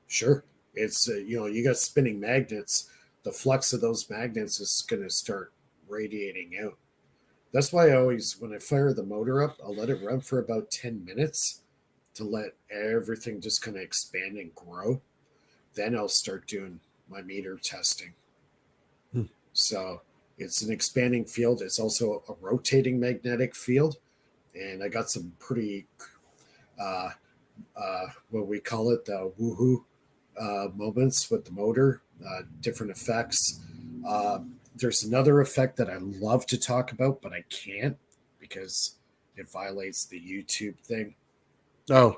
Sure. It's, you got spinning magnets. The flux of those magnets is going to start radiating out. That's why I always, when I fire the motor up, I'll let it run for about 10 minutes to let everything just kind of expand and grow. Then I'll start doing my meter testing. So it's an expanding field. It's also a rotating magnetic field. And I got some pretty, what we call it, the woohoo moments with the motor, different effects. There's another effect that I love to talk about, but I can't because it violates the YouTube thing. Oh,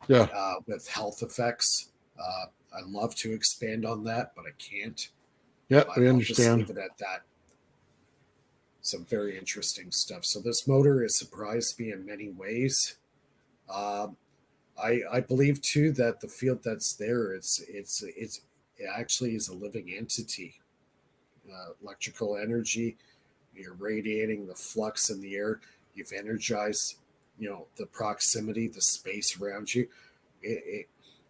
yeah. With health effects. I love to expand on that, but I can't. Yeah, we understand. Just leave it at that. Some very interesting stuff. So this motor has surprised me in many ways. I believe too that the field that's there, it actually is a living entity. Electrical energy, you're radiating the flux in the air. You've energized, the proximity, the space around you.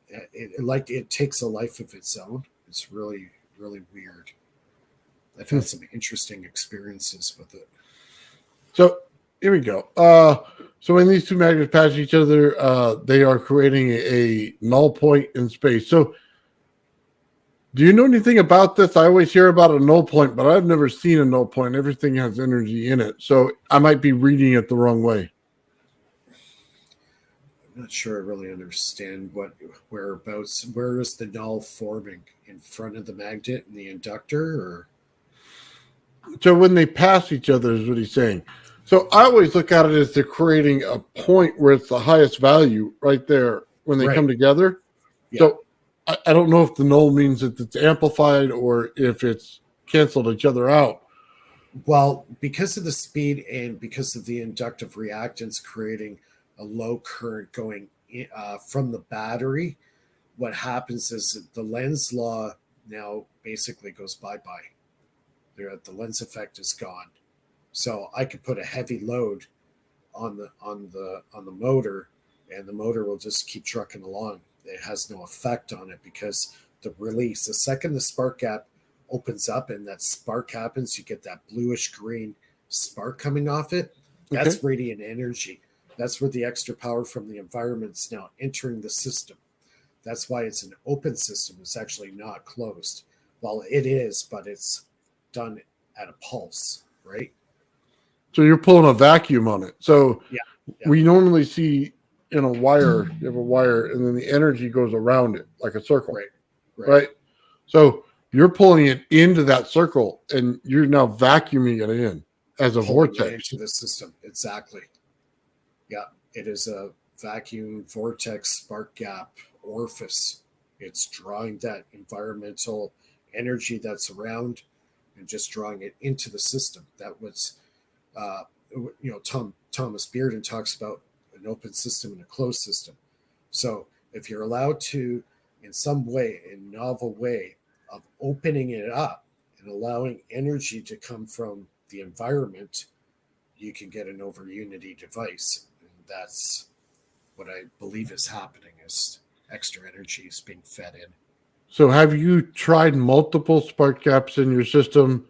It takes a life of its own. It's really, really weird. I've had some interesting experiences with it. So here we go. So when these two magnets pass each other, they are creating a null point in space. So do you know anything about this? I always hear about a null point, but I've never seen a null point. Everything has energy in it. So I might be reading it the wrong way. I'm not sure I really understand whereabouts. Where is the null forming? In front of the magnet and the inductor, or? So when they pass each other is what he's saying. So I always look at it as they're creating a point where it's the highest value right there when they come together. Yeah. So I don't know if the null means that it's amplified or if it's canceled each other out. Well, because of the speed and because of the inductive reactance creating a low current going from the battery, what happens is the Lenz law now basically goes bye-bye. The Lenz effect is gone. So I could put a heavy load on the motor, and the motor will just keep trucking along. It has no effect on it because the release, the second the spark gap opens up and that spark happens, you get that bluish green spark coming off it. That's radiant energy. That's where the extra power from the environment is now entering the system. That's why it's an open system. It's actually not closed. Well, it is, but it's done at a pulse, right? So you're pulling a vacuum on it. So we normally see in a wire, you have a wire, and then the energy goes around it like a circle, right? So you're pulling it into that circle, and you're now vacuuming it in as a vortex into the system. Exactly. Yeah, it is a vacuum vortex spark gap orifice. It's drawing that environmental energy that's around and just drawing it into the system. That was, Thomas Bearden talks about an open system and a closed system. So if you're allowed to, in some way, a novel way of opening it up and allowing energy to come from the environment, you can get an over unity device. And that's what I believe is happening, is extra energy is being fed in. So have you tried multiple spark gaps in your system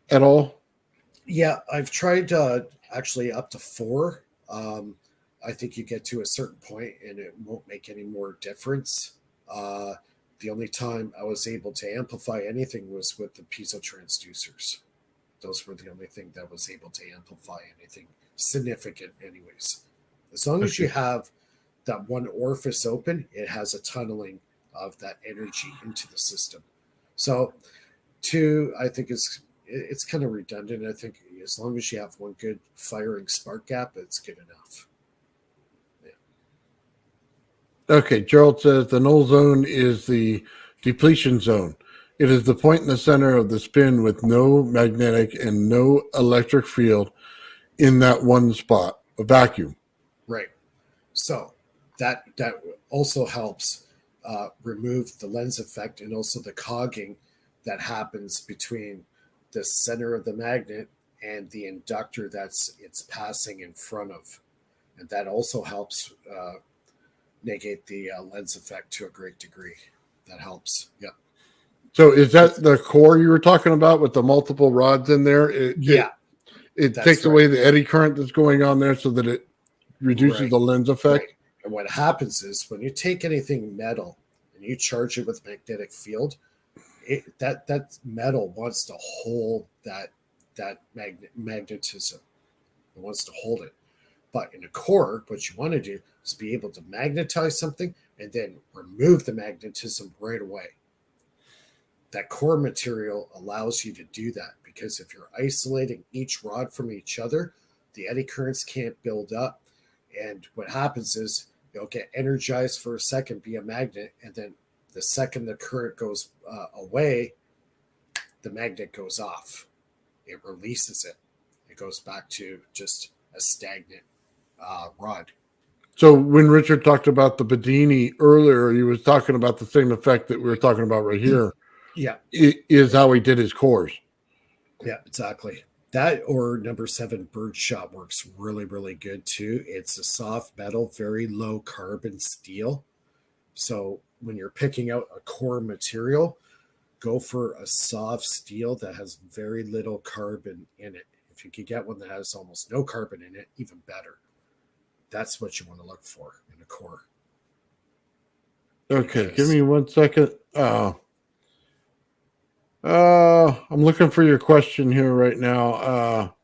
at all? Yeah, I've tried Actually, up to 4. I think you get to a certain point and it won't make any more difference. Uh, the only time I was able to amplify anything was with the piezo transducers. Those were the only thing that was able to amplify anything significant, anyways. As long as you Okay. have that one orifice open, it has a tunneling of that energy into the system. So, two, I think it's kind of redundant. I think as long as you have one good firing spark gap, it's good enough. Okay, Gerald says the null zone is the depletion zone. It is the point in the center of the spin with no magnetic and no electric field in that one spot, a vacuum. Right. So that also helps remove the lens effect and also the cogging that happens between the center of the magnet and the inductor it's passing in front of, and that also helps negate the lens effect to a great degree. That helps. Yeah. So is that the core you were talking about with the multiple rods in there? Yeah, It that's takes right. away the eddy current that's going on there so that it reduces Right. the lens Right. effect. And what happens is when you take anything metal and you charge it with magnetic field, that metal wants to hold that magnetism. It wants to hold it. But in a core, what you want to do is be able to magnetize something and then remove the magnetism right away. That core material allows you to do that because if you're isolating each rod from each other, the eddy currents can't build up. And what happens is you'll get energized for a second, be a magnet, and then the second the current goes away, the magnet goes off. It releases it. It goes back to just a stagnant rod. So when Richard talked about the Bedini earlier, he was talking about the same effect that we were talking about right here. Yeah. It is how he did his cores. Yeah, exactly. That or number 7 birdshot works really, really good too. It's a soft metal, very low carbon steel. So when you're picking out a core material, go for a soft steel that has very little carbon in it. If you could get one that has almost no carbon in it, even better. That's what you want to look for in a core. Okay, Because- give me 1 second. I'm looking for your question here right now.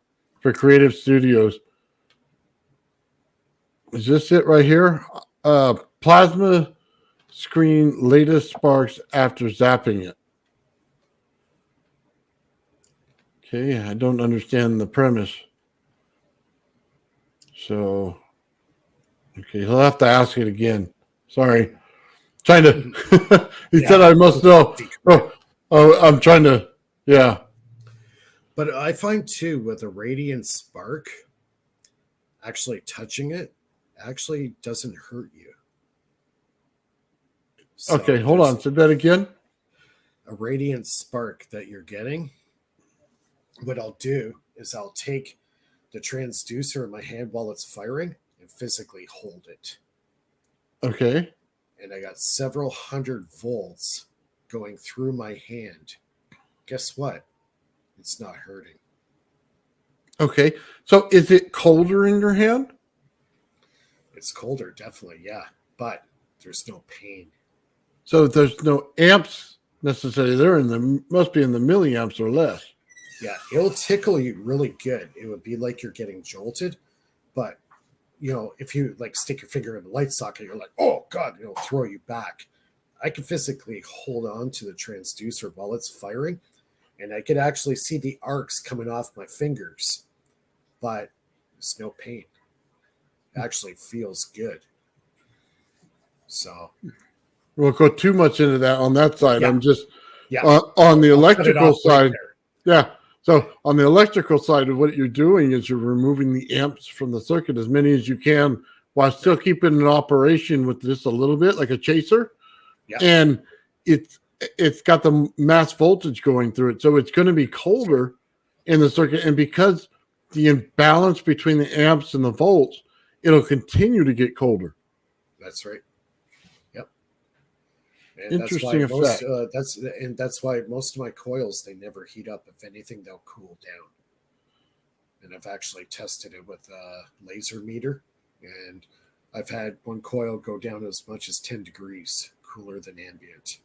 For Creative Studios, is this it right here? Plasma screen latest sparks after zapping it. Okay, I don't understand the premise. So, okay, he'll have to ask it again. Sorry, trying to. He said I must know. I'm trying to. Yeah. But I find too with a radiant spark, actually touching it actually doesn't hurt you. So Okay, hold on. Say that again. a radiant spark that you're getting, what I'll do is I'll take the transducer in my hand while it's firing and physically hold it. Okay. And I got several hundred volts going through my hand. Guess what? It's not hurting. Okay. So is it colder in your hand? It's colder, definitely, yeah. But there's no pain. So there's no amps necessarily. They're in the must be in the milliamps or less. Yeah, it'll tickle you really good. It would be like you're getting jolted, but if you like stick your finger in the light socket, you're like, oh God, it'll throw you back. I can physically hold on to the transducer while it's firing, and I could actually see the arcs coming off my fingers, but there's no pain. It actually feels good. So We'll go too much into that on that side. Yeah. I'm just yeah, on the I'll cut it electrical off right side. there. Yeah. So on the electrical side of what you're doing is you're removing the amps from the circuit as many as you can while still keeping an operation with just a little bit like a chaser. Yeah. And it's got the mass voltage going through it. So it's going to be colder in the circuit. And because the imbalance between the amps and the volts, it'll continue to get colder. That's right. Yep. And Interesting that's why effect. that's why most of my coils, they never heat up. If anything, they'll cool down. and I've actually tested it with a laser meter, and I've had one coil go down as much as 10 degrees cooler than ambient.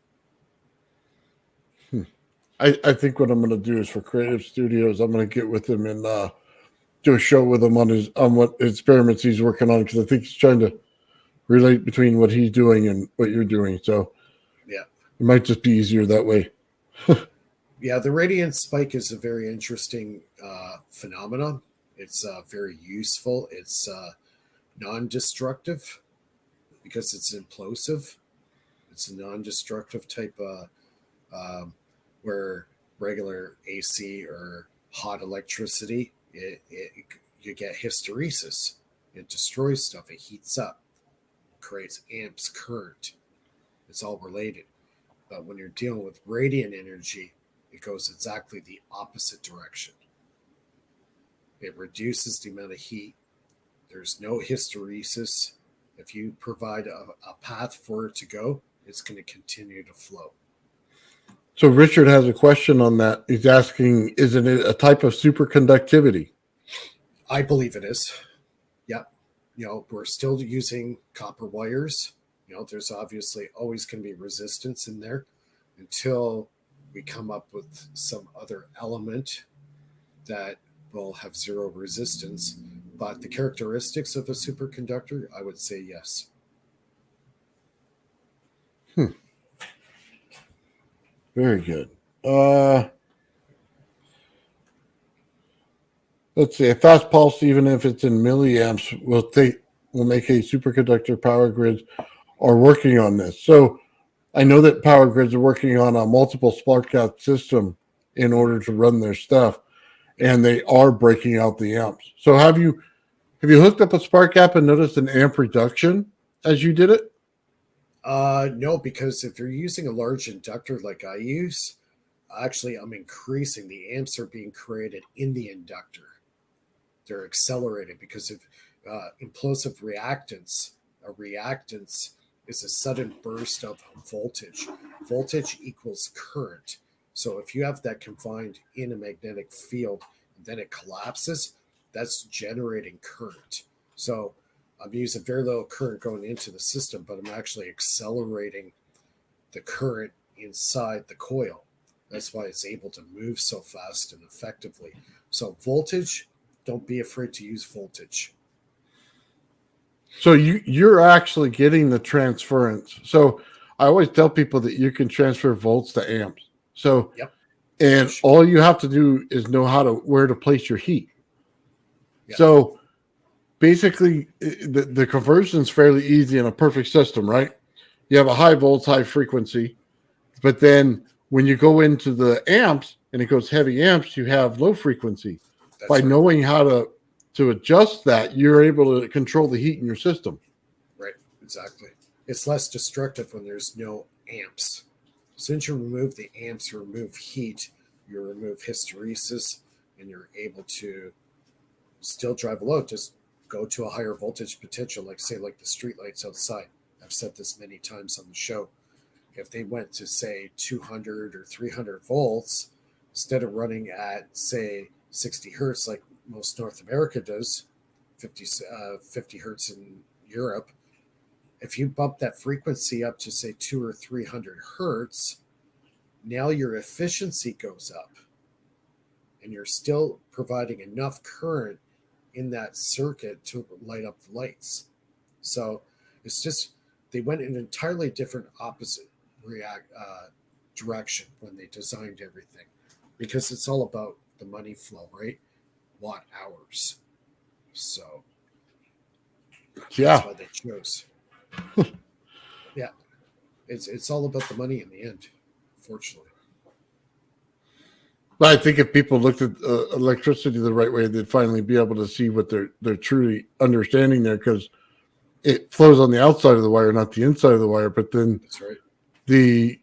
I think what I'm going to do is for Creative Studios, I'm going to get with him and do a show with him on what experiments he's working on, because I think he's trying to relate between what he's doing and what you're doing. So Yeah. it might just be easier that way. Yeah, the radiant spike is a very interesting phenomenon. It's very useful. It's non-destructive because it's implosive. It's a non-destructive type where regular AC or hot electricity, you get hysteresis. It destroys stuff. It heats up, creates amps current. It's all related. But when you're dealing with radiant energy, it goes exactly the opposite direction. It reduces the amount of heat. There's no hysteresis. If you provide a path for it to go, it's going to continue to flow. So Richard has a question on that. He's asking, isn't it a type of superconductivity? I believe it is. Yep. We're still using copper wires. There's obviously always going to be resistance in there until we come up with some other element that will have zero resistance. But the characteristics of a superconductor, I would say yes. Very good. Let's see. A fast pulse, even if it's in milliamps, will make a superconductor. Power grids are working on this. So I know that power grids are working on a multiple spark gap system in order to run their stuff, and they are breaking out the amps. So have you hooked up a spark gap and noticed an amp reduction as you did it? No, because if you're using a large inductor like I use, actually I'm increasing. The amps are being created in the inductor. They're accelerated because of implosive reactance. A reactance is a sudden burst of voltage. Voltage equals current. So if you have that confined in a magnetic field and then it collapses, that's generating current. So I'm using very little current going into the system, but I'm actually accelerating the current inside the coil. That's why it's able to move so fast and effectively. So voltage, don't be afraid to use voltage. So you're actually getting the transference. So I always tell people that you can transfer volts to amps. So, Yep. And all you have to do is know where to place your heat. Yep. So basically, the conversion is fairly easy in a perfect system, right? You have a high volts, high frequency, but then when you go into the amps and it goes heavy amps, you have low frequency. That's By right. knowing how to adjust that, you're able to control the heat in your system. Right, exactly. It's less destructive when there's no amps. As soon as you remove the amps, you remove heat, you remove hysteresis, and you're able to still drive a load. Just go to a higher voltage potential, like the street lights outside. I've said this many times on the show. If they went to say 200 or 300 volts, instead of running at say 60 hertz like most North America does, 50 hertz in Europe, if you bump that frequency up to say 200 or 300 hertz, now your efficiency goes up and you're still providing enough current in that circuit to light up the lights. So it's just, they went in an entirely different opposite direction when they designed everything, because it's all about the money flow, right? Watt hours. So Yeah. that's why they chose. Yeah. It's all about the money in the end, fortunately. But I think if people looked at electricity the right way, they'd finally be able to see what they're truly understanding there, because it flows on the outside of the wire, not the inside of the wire. But then That's right. the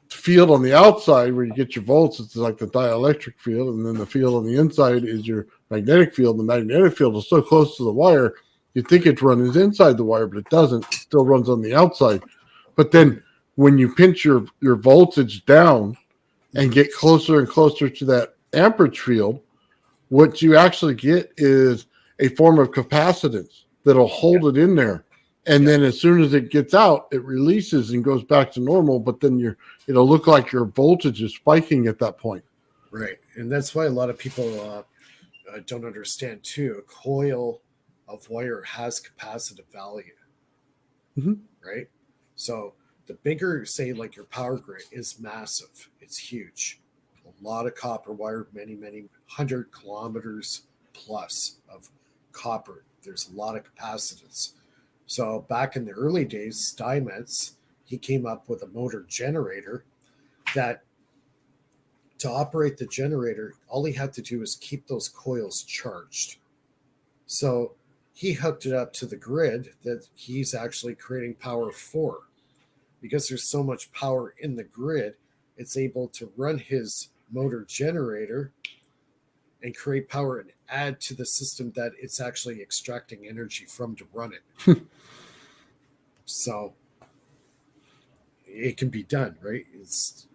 field on the outside where you get your volts, it's like the dielectric field, and then the field on the inside is your magnetic field. The magnetic field is so close to the wire, you think it runs inside the wire, but it doesn't. It still runs on the outside. But then when you pinch your voltage down and get closer and closer to that amperage field, what you actually get is a form of capacitance that'll hold it in there. And then as soon as it gets out, it releases and goes back to normal, but then it'll look like your voltage is spiking at that point. Right. And that's why a lot of people don't understand too. A coil of wire has capacitive value, right? So the bigger, say, like your power grid is massive. It's huge. A lot of copper wire, many, many 100 kilometers plus of copper. There's a lot of capacitance. So back in the early days, Steinmetz, he came up with a motor generator that to operate the generator, all he had to do was keep those coils charged. So he hooked it up to the grid that he's actually creating power for. Because there's so much power in the grid, it's able to run his motor generator and create power and add to the system that it's actually extracting energy from to run it. So it can be done, right?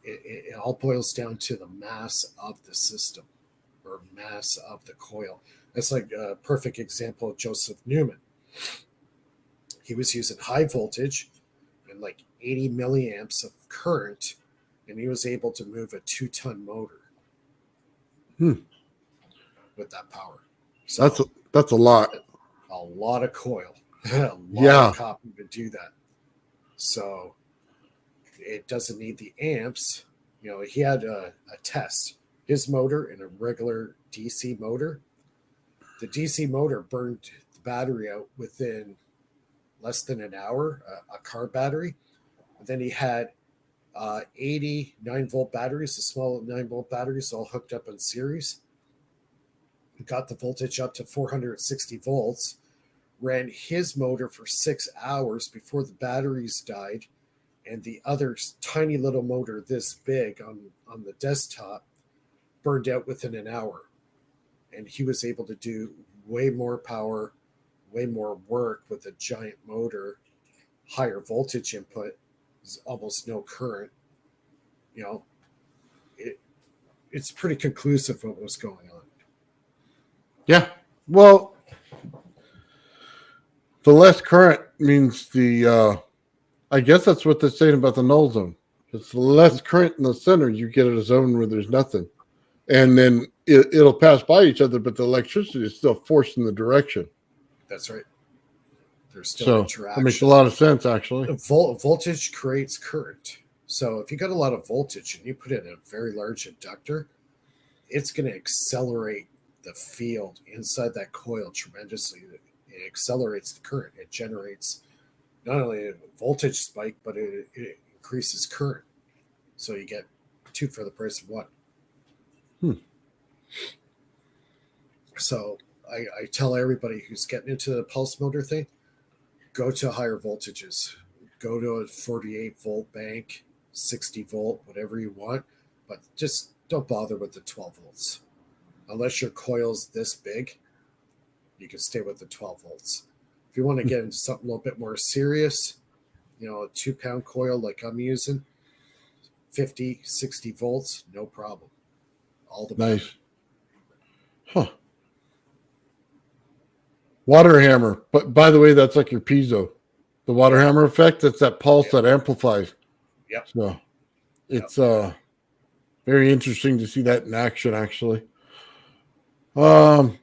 It all boils down to the mass of the system or mass of the coil. That's like a perfect example of Joseph Newman. He was using high voltage and like 80 milliamps of current, and he was able to move a 2-ton motor with that power. So that's a lot. A lot of coil, a lot of copper to do that. So it doesn't need the amps. You know, he had a test. His motor and a regular DC motor. The DC motor burned the battery out within less than an hour, a car battery. And then he had 80 9-volt batteries, the small 9-volt batteries, all hooked up in series. Got the voltage up to 460 volts. Ran his motor for 6 hours before the batteries died. And the other tiny little motor this big on the desktop burned out within an hour. And he was able to do way more power, way more work with a giant motor, higher voltage input, almost no current. You know, it's pretty conclusive what was going on. Yeah. Well, the less current means I guess that's what they're saying about the null zone. It's less current in the center, you get a zone where there's nothing. And then it'll pass by each other, but the electricity is still forced in the direction. That's right. There's still interaction. That makes a lot of sense, actually. Voltage creates current. So if you got a lot of voltage and you put in a very large inductor, it's going to accelerate the field inside that coil tremendously. It accelerates the current. It generates not only a voltage spike, but it increases current. So you get 2 for the price of 1. So I tell everybody who's getting into the pulse motor thing, go to higher voltages. Go to a 48 volt bank, 60 volt, whatever you want, but just don't bother with the 12 volts. Unless your coil's this big, you can stay with the 12 volts. If you want to get into something a little bit more serious, you know, a 2-pound coil like I'm using, 50, 60 volts, no problem. All the better. Nice. Huh. Water hammer. But by the way, that's like your piezo. The water hammer effect, that's that pulse that amplifies. Yep. So it's very interesting to see that in action, actually. Joe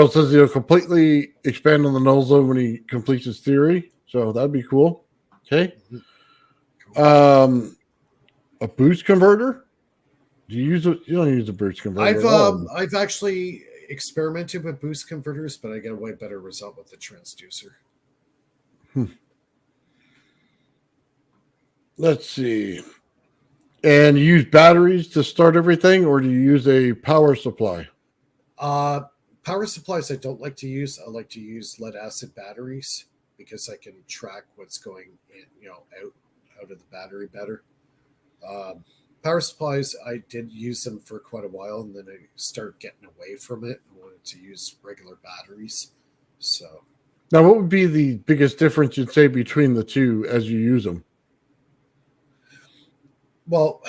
says he'll completely expand on the null zone when he completes his theory. So that'd be cool. Okay. A boost converter? You don't use a boost converter. I've actually experimented with boost converters, but I get a way better result with the transducer. Let's see. And you use batteries to start everything, or do you use a power supply? Power supplies I don't like to use. I like to use lead acid batteries because I can track what's going in, out of the battery better. Power supplies, I did use them for quite a while, and then I started getting away from it. I wanted to use regular batteries. So now, what would be the biggest difference you'd say between the two as you use them? Well,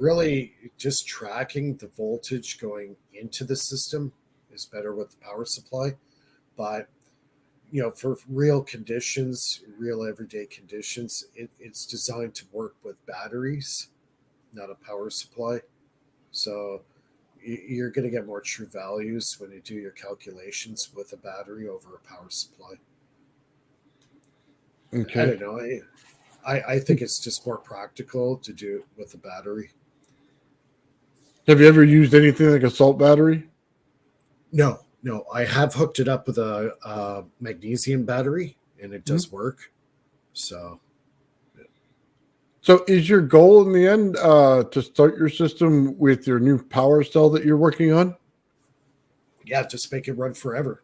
really just tracking the voltage going into the system is better with the power supply. But for real conditions, real everyday conditions, it's designed to work with batteries, not a power supply. So you're going to get more true values when you do your calculations with a battery over a power supply. I Okay. don't know. I think it's just more practical to do it with a battery. Have you ever used anything like a salt battery? No, no. I have hooked it up with a magnesium battery, and it does work. So So is your goal in the end to start your system with your new power cell that you're working on? yeah, just make it run forever.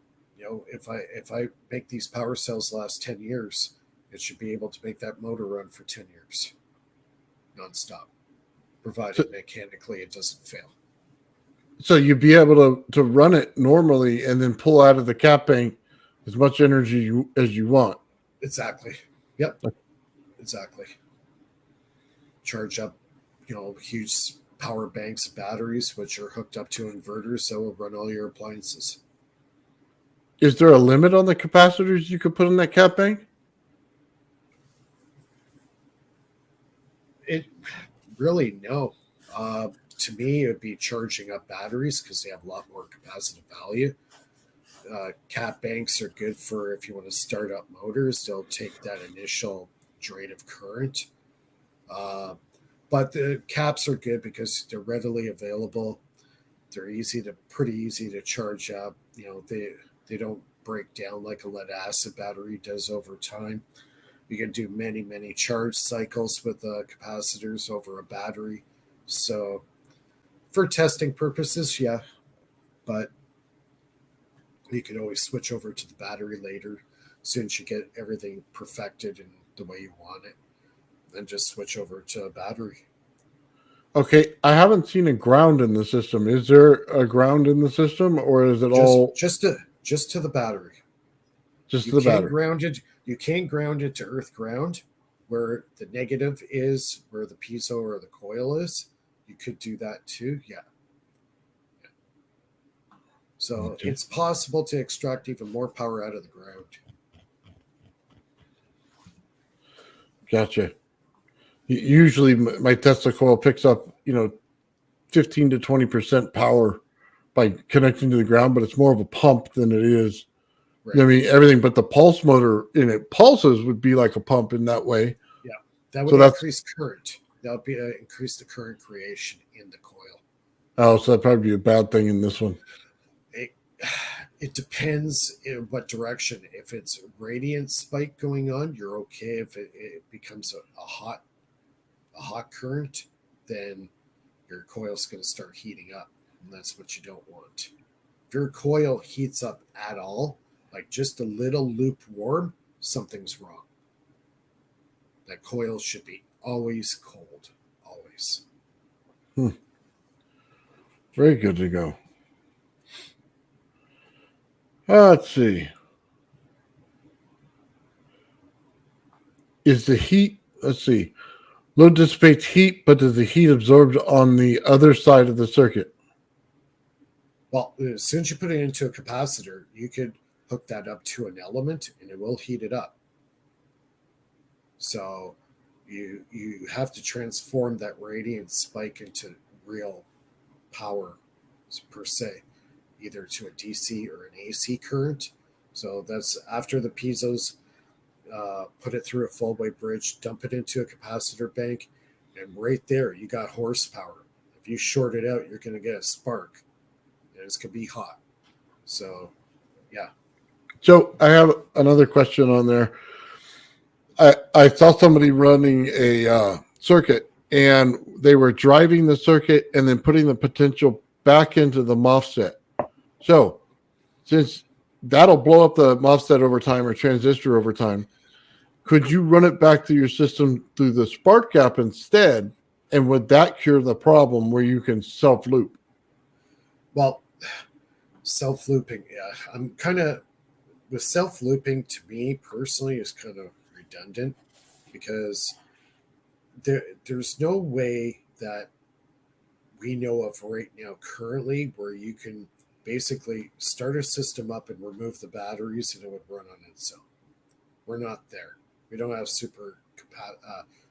If I make these power cells last 10 years, it should be able to make that motor run for 10 years nonstop, provided mechanically it doesn't fail. So you'd be able to run it normally and then pull out of the cap bank as much energy as you want. Exactly. Yep. Exactly. Charge up, huge power banks, batteries, which are hooked up to inverters that will run all your appliances. Is there a limit on the capacitors you could put in that cap bank? It really, no. To me, it would be charging up batteries because they have a lot more capacitive value. Cap banks are good for if you want to start up motors. They'll take that initial drain of current. But the caps are good because they're readily available. They're pretty easy to charge up. They don't break down like a lead acid battery does over time. You can do many, many charge cycles with capacitors over a battery. So for testing purposes, yeah, but you can always switch over to the battery later as soon as you get everything perfected in the way you want it, and just switch over to a battery. Okay, I haven't seen a ground in the system. Is there a ground in the system, or is it all Just to the battery? just You the can't battery? ground it. You can't ground it to earth ground, where the negative is, where the piezo or the coil is. You could do that too. Yeah. So Okay. it's possible to extract even more power out of the ground. Gotcha. Usually, my Tesla coil picks up, 15 to 20% power by connecting to the ground, but it's more of a pump than it is. Right. I mean, everything but the pulse motor in it pulses would be like a pump in that way. Yeah, that would So that's increase current. That would be increase the current creation in the coil. so that'd probably be a bad thing in this one. It depends in what direction. If it's a radiant spike going on, you're okay. If it becomes a hot current, then your coil's going to start heating up, and that's what you don't want. If your coil heats up at all, like just a little lukewarm, something's wrong. That coil should be always cold, always. Very good to go. Let's see. Is the heat, let's see, load dissipates heat, but does the heat absorbed on the other side of the circuit? Well, as soon as you put it into a capacitor, you could hook that up to an element and it will heat it up. So you have to transform that radiant spike into real power per se, either to a DC or an AC current. So that's after the piezos, put it through a full-way bridge, dump it into a capacitor bank, and right there you got horsepower. If you short it out, you're going to get a spark, and it's going to be hot. So, yeah. So I have another question on there. I saw somebody running a circuit, and they were driving the circuit and then putting the potential back into the MOSFET. So since that'll blow up the MOSFET over time or transistor over time, could you run it back to your system through the spark gap instead? And would that cure the problem where you can self loop? Well, self looping, yeah. I'm kind of with self looping. To me personally, is kind of redundant because there's no way that we know of right now currently where you can basically start a system up and remove the batteries and it would run on its own. We're not there. We don't have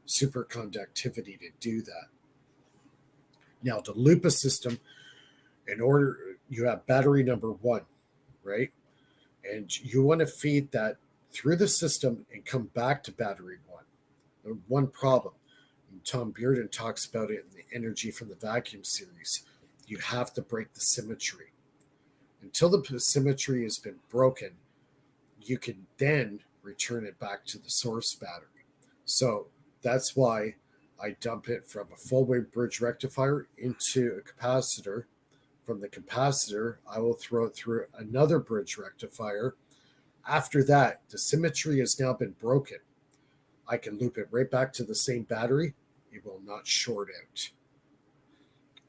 superconductivity to do that. Now, to loop a system, in order, you have battery number one, right? And you want to feed that through the system and come back to battery one. The one problem, and Tom Bearden talks about it in the Energy from the Vacuum series, you have to break the symmetry. Until the symmetry has been broken, you can then return it back to the source battery. So that's why I dump it from a full wave bridge rectifier into a capacitor. From the capacitor, I will throw it through another bridge rectifier. After that, the symmetry has now been broken. I can loop it right back to the same battery. It will not short out.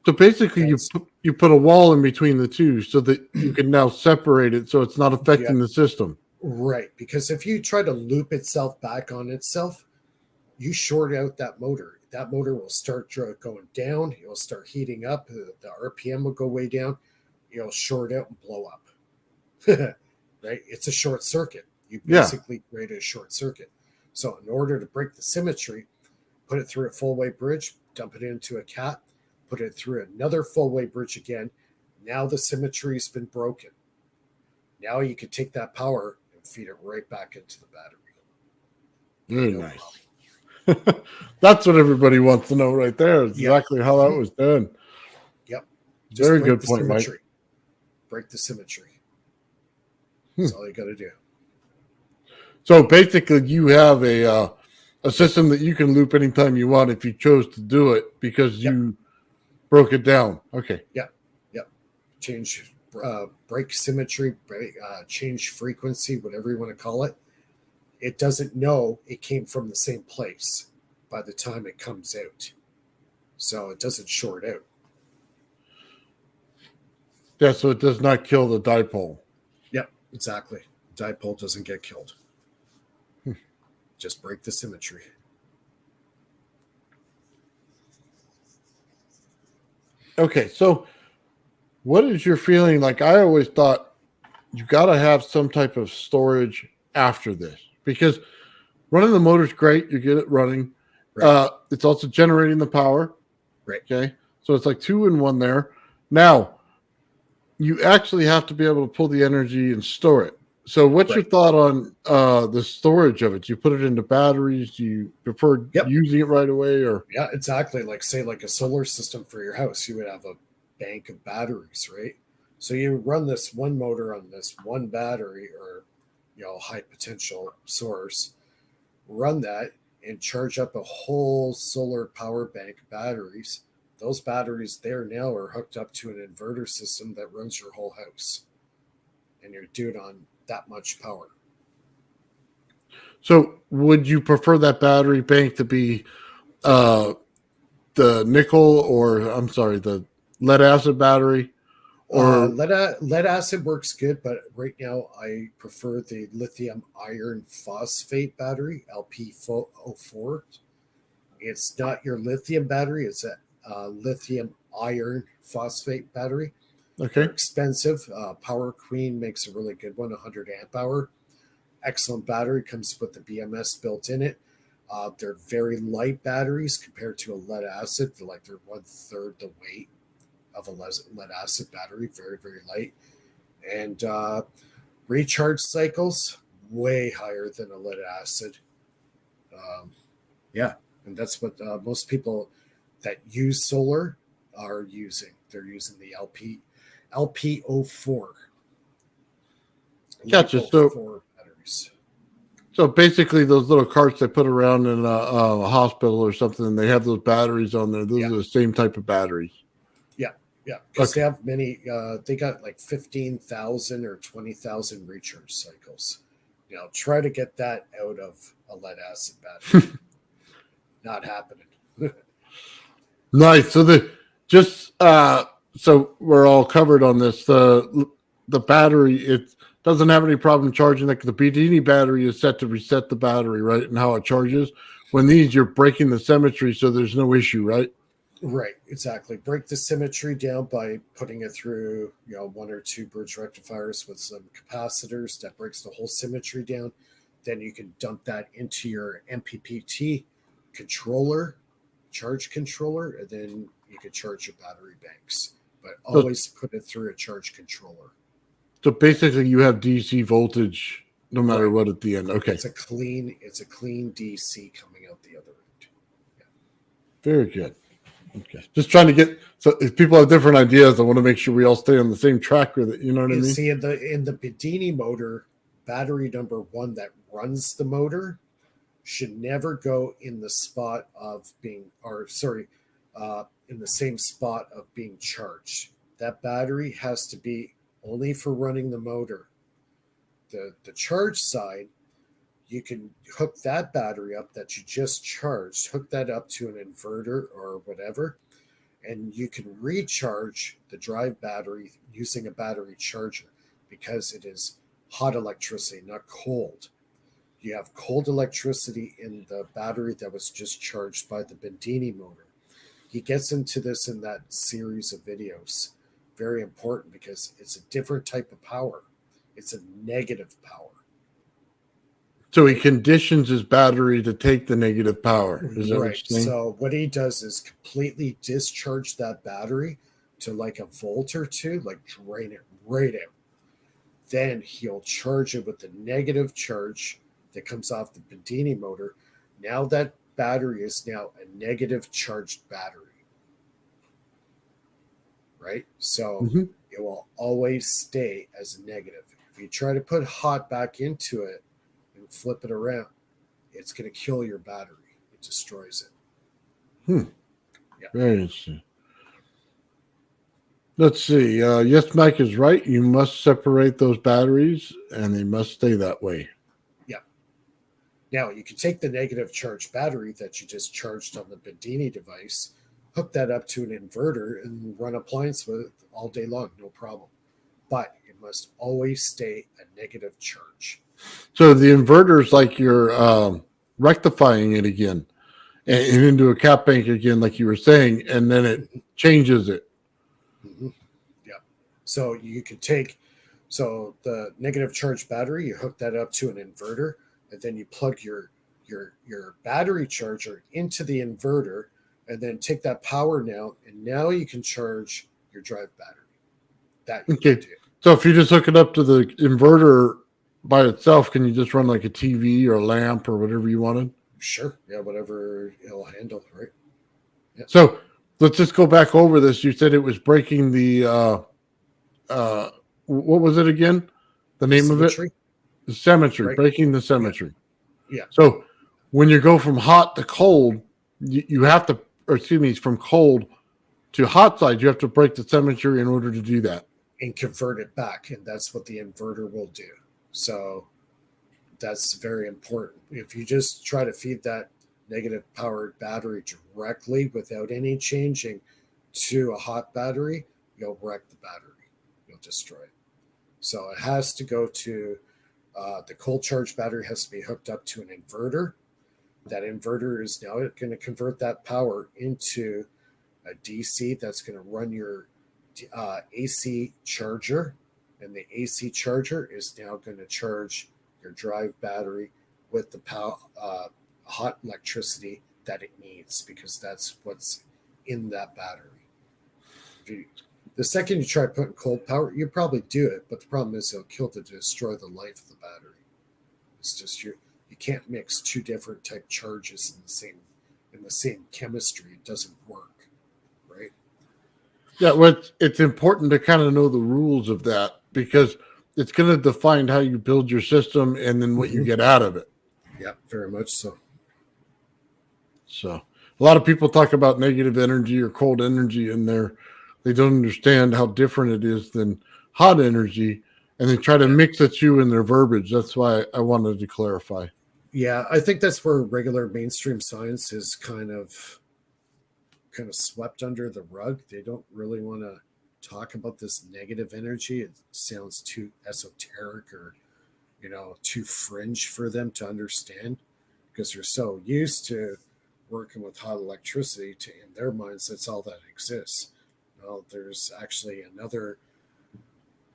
So basically, you put a wall in between the two so that you can now separate it so it's not affecting the system. Right, because if you try to loop itself back on itself, you short out that motor. That motor will start going down. It will start heating up. The RPM will go way down. It'll short out and blow up. Right? It's a short circuit. You basically create a short circuit. So in order to break the symmetry, put it through a full wave bridge, dump it into a cat, put it through another full wave bridge again. Now the symmetry has been broken. Now you can take that power and feed it right back into the battery. Very nice. That's what everybody wants to know right there. Exactly how that was done. Yep. Just very good point, Mike. Mike. Break the symmetry. That's all you got to do. So basically, you have a system that you can loop anytime you want if you chose to do it because you broke it down. Okay. Yep. Change, break symmetry, change frequency, whatever you want to call it. It doesn't know it came from the same place by the time it comes out. So it doesn't short out. Yeah, so it does not kill the dipole. Yep, exactly. The dipole doesn't get killed. Just break the symmetry. Okay, so what is your feeling? Like, I always thought you got to have some type of storage after this because running the motor's great. You get it running. Right. It's also generating the power. Right. Okay. So it's like 2 in 1 there. Now, you actually have to be able to pull the energy and store it. So what's your thought on the storage of it? Do you put it into batteries? Do you prefer using it right away? Or yeah, exactly. Like, say, like a solar system for your house, you would have a bank of batteries, right? So you run this one motor on this one battery or, high potential source, run that and charge up a whole solar power bank of batteries. Those batteries there now are hooked up to an inverter system that runs your whole house. And you're doing on that much power. So would you prefer that battery bank to be the nickel or, the lead acid battery? Or lead acid works good, but right now I prefer the lithium iron phosphate battery, LP04. It's not your lithium battery; it's a lithium iron phosphate battery. Okay, they're expensive. Power Queen makes a really good one, 100 amp hour. Excellent battery, comes with the BMS built in it. They're very light batteries compared to a lead acid. They're 1/3 the weight of a lead acid battery, very, very light. And recharge cycles, way higher than a lead acid. And that's what most people that use solar are using. They're using the LP04. Gotcha. Batteries. So basically, those little carts they put around in a hospital or something, and they have those batteries on there. Those are the same type of batteries. Yeah, because they have many. They got 15,000 or 20,000 recharge cycles. Try to get that out of a lead acid battery. Not happening. Nice. So so we're all covered on this. The battery, it doesn't have any problem charging. Like the Bedini battery is set to reset the battery, right, and how it charges. When you're breaking the symmetry, so there's no issue, right? Right, exactly. Break the symmetry down by putting it through, one or two bridge rectifiers with some capacitors. That breaks the whole symmetry down. Then you can dump that into your MPPT controller, charge controller, and then you can charge your battery banks. But So, always put it through a charge controller. so basically, you have DC voltage no matter Right. what at the end. Okay, It's a clean DC coming out the other end. very good. Okay, just trying to get so if people have different ideas, I want to make sure we all stay on the same track with it. You know what I And mean? see in the Bedini motor, battery number one that runs the motor should never go in the spot of being, or sorry, in the same spot of being charged. That battery has to be only for running the motor. The charge side, you can hook that battery up that you just charged, hook that up to an inverter or whatever, and you can recharge the drive battery using a battery charger because it is hot electricity, not cold. You have cold electricity in the battery that was just charged by the Bendini motor. He gets into this in that series of videos. Very important because it's a different type of power. It's a negative power. So he conditions his battery to take the negative power. Is that what you're Right. saying? So what he does is completely discharge that battery to like a volt or two, like drain it right out. Then he'll charge it with the negative charge that comes off the Bendini motor. Now that battery is now a negative charged battery. Right? So Mm-hmm. it will always stay as a negative. If you try to put hot back into it and flip it around, it's going to kill your battery. It destroys it. Yeah. Very interesting. Let's see. Yes, Mike is right. You must separate those batteries, and they must stay that way. Yeah. Now you can take the negative charge battery that you just charged on the Bendini device, hook that up to an inverter, and run appliance with it all day long, no problem. But it must always stay a negative charge. So the inverter is like you're rectifying it again and into a cap bank again, like you were saying, and then it changes it. Mm-hmm. Yeah. So you can take the negative charge battery, you hook that up to an inverter, and then you plug your battery charger into the inverter, and then take that power now, and now you can charge your drive battery. That you Okay. can do. So if you just hook it up to the inverter by itself, can you just run like a TV or a lamp or whatever you wanted? Sure. Yeah, whatever it'll handle, right? Yeah. So let's just go back over this. You said it was breaking the what was it again? The name of it? Symmetry, The symmetry, right? breaking the symmetry. Yeah. So when you go from hot to cold, you have to, or excuse me, from cold to hot side, you have to break the symmetry in order to do that. And convert it back, and that's what the inverter will do. So that's very important. If you just try to feed that negative powered battery directly without any changing to a hot battery, you'll wreck the battery. You'll destroy it. So it has to go to the cold charge battery has to be hooked up to an inverter. That inverter is now going to convert that power into a DC that's going to run your AC charger, and the AC charger is now going to charge your drive battery with the power, hot electricity that it needs, because that's what's in that battery. The second you try putting cold power, you probably do it, but the problem is it'll destroy the life of the battery. It's just you can't mix two different type charges in the same chemistry. It doesn't work, right? Yeah, well, it's important to kind of know the rules of that because it's going to define how you build your system and then what you get out of it. Yeah, very much so. So a lot of people talk about negative energy or cold energy in there. They don't understand how different it is than hot energy, and they try to mix the two in their verbiage. That's why I wanted to clarify. Yeah, I think that's where regular mainstream science is kind of swept under the rug. They don't really want to talk about this negative energy. It sounds too esoteric or too fringe for them to understand because they're so used to working with hot electricity. In their minds, that's all that exists. Well, there's actually another,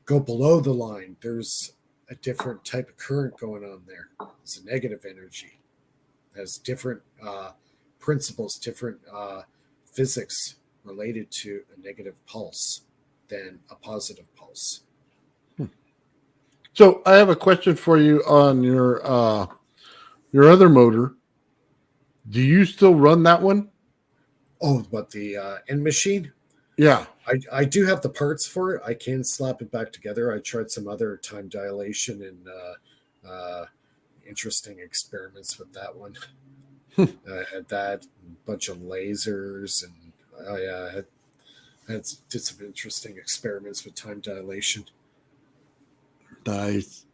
go below the line. There's a different type of current going on there. It's a negative energy. It has different principles, different physics related to a negative pulse than a positive pulse. So I have a question for you on your other motor. Do you still run that one? Oh, what, the end machine? Yeah. I do have the parts for it. I can slap it back together. I tried some other time dilation and interesting experiments with that one. Had that, a bunch of lasers, and I did some interesting experiments with time dilation. Nice.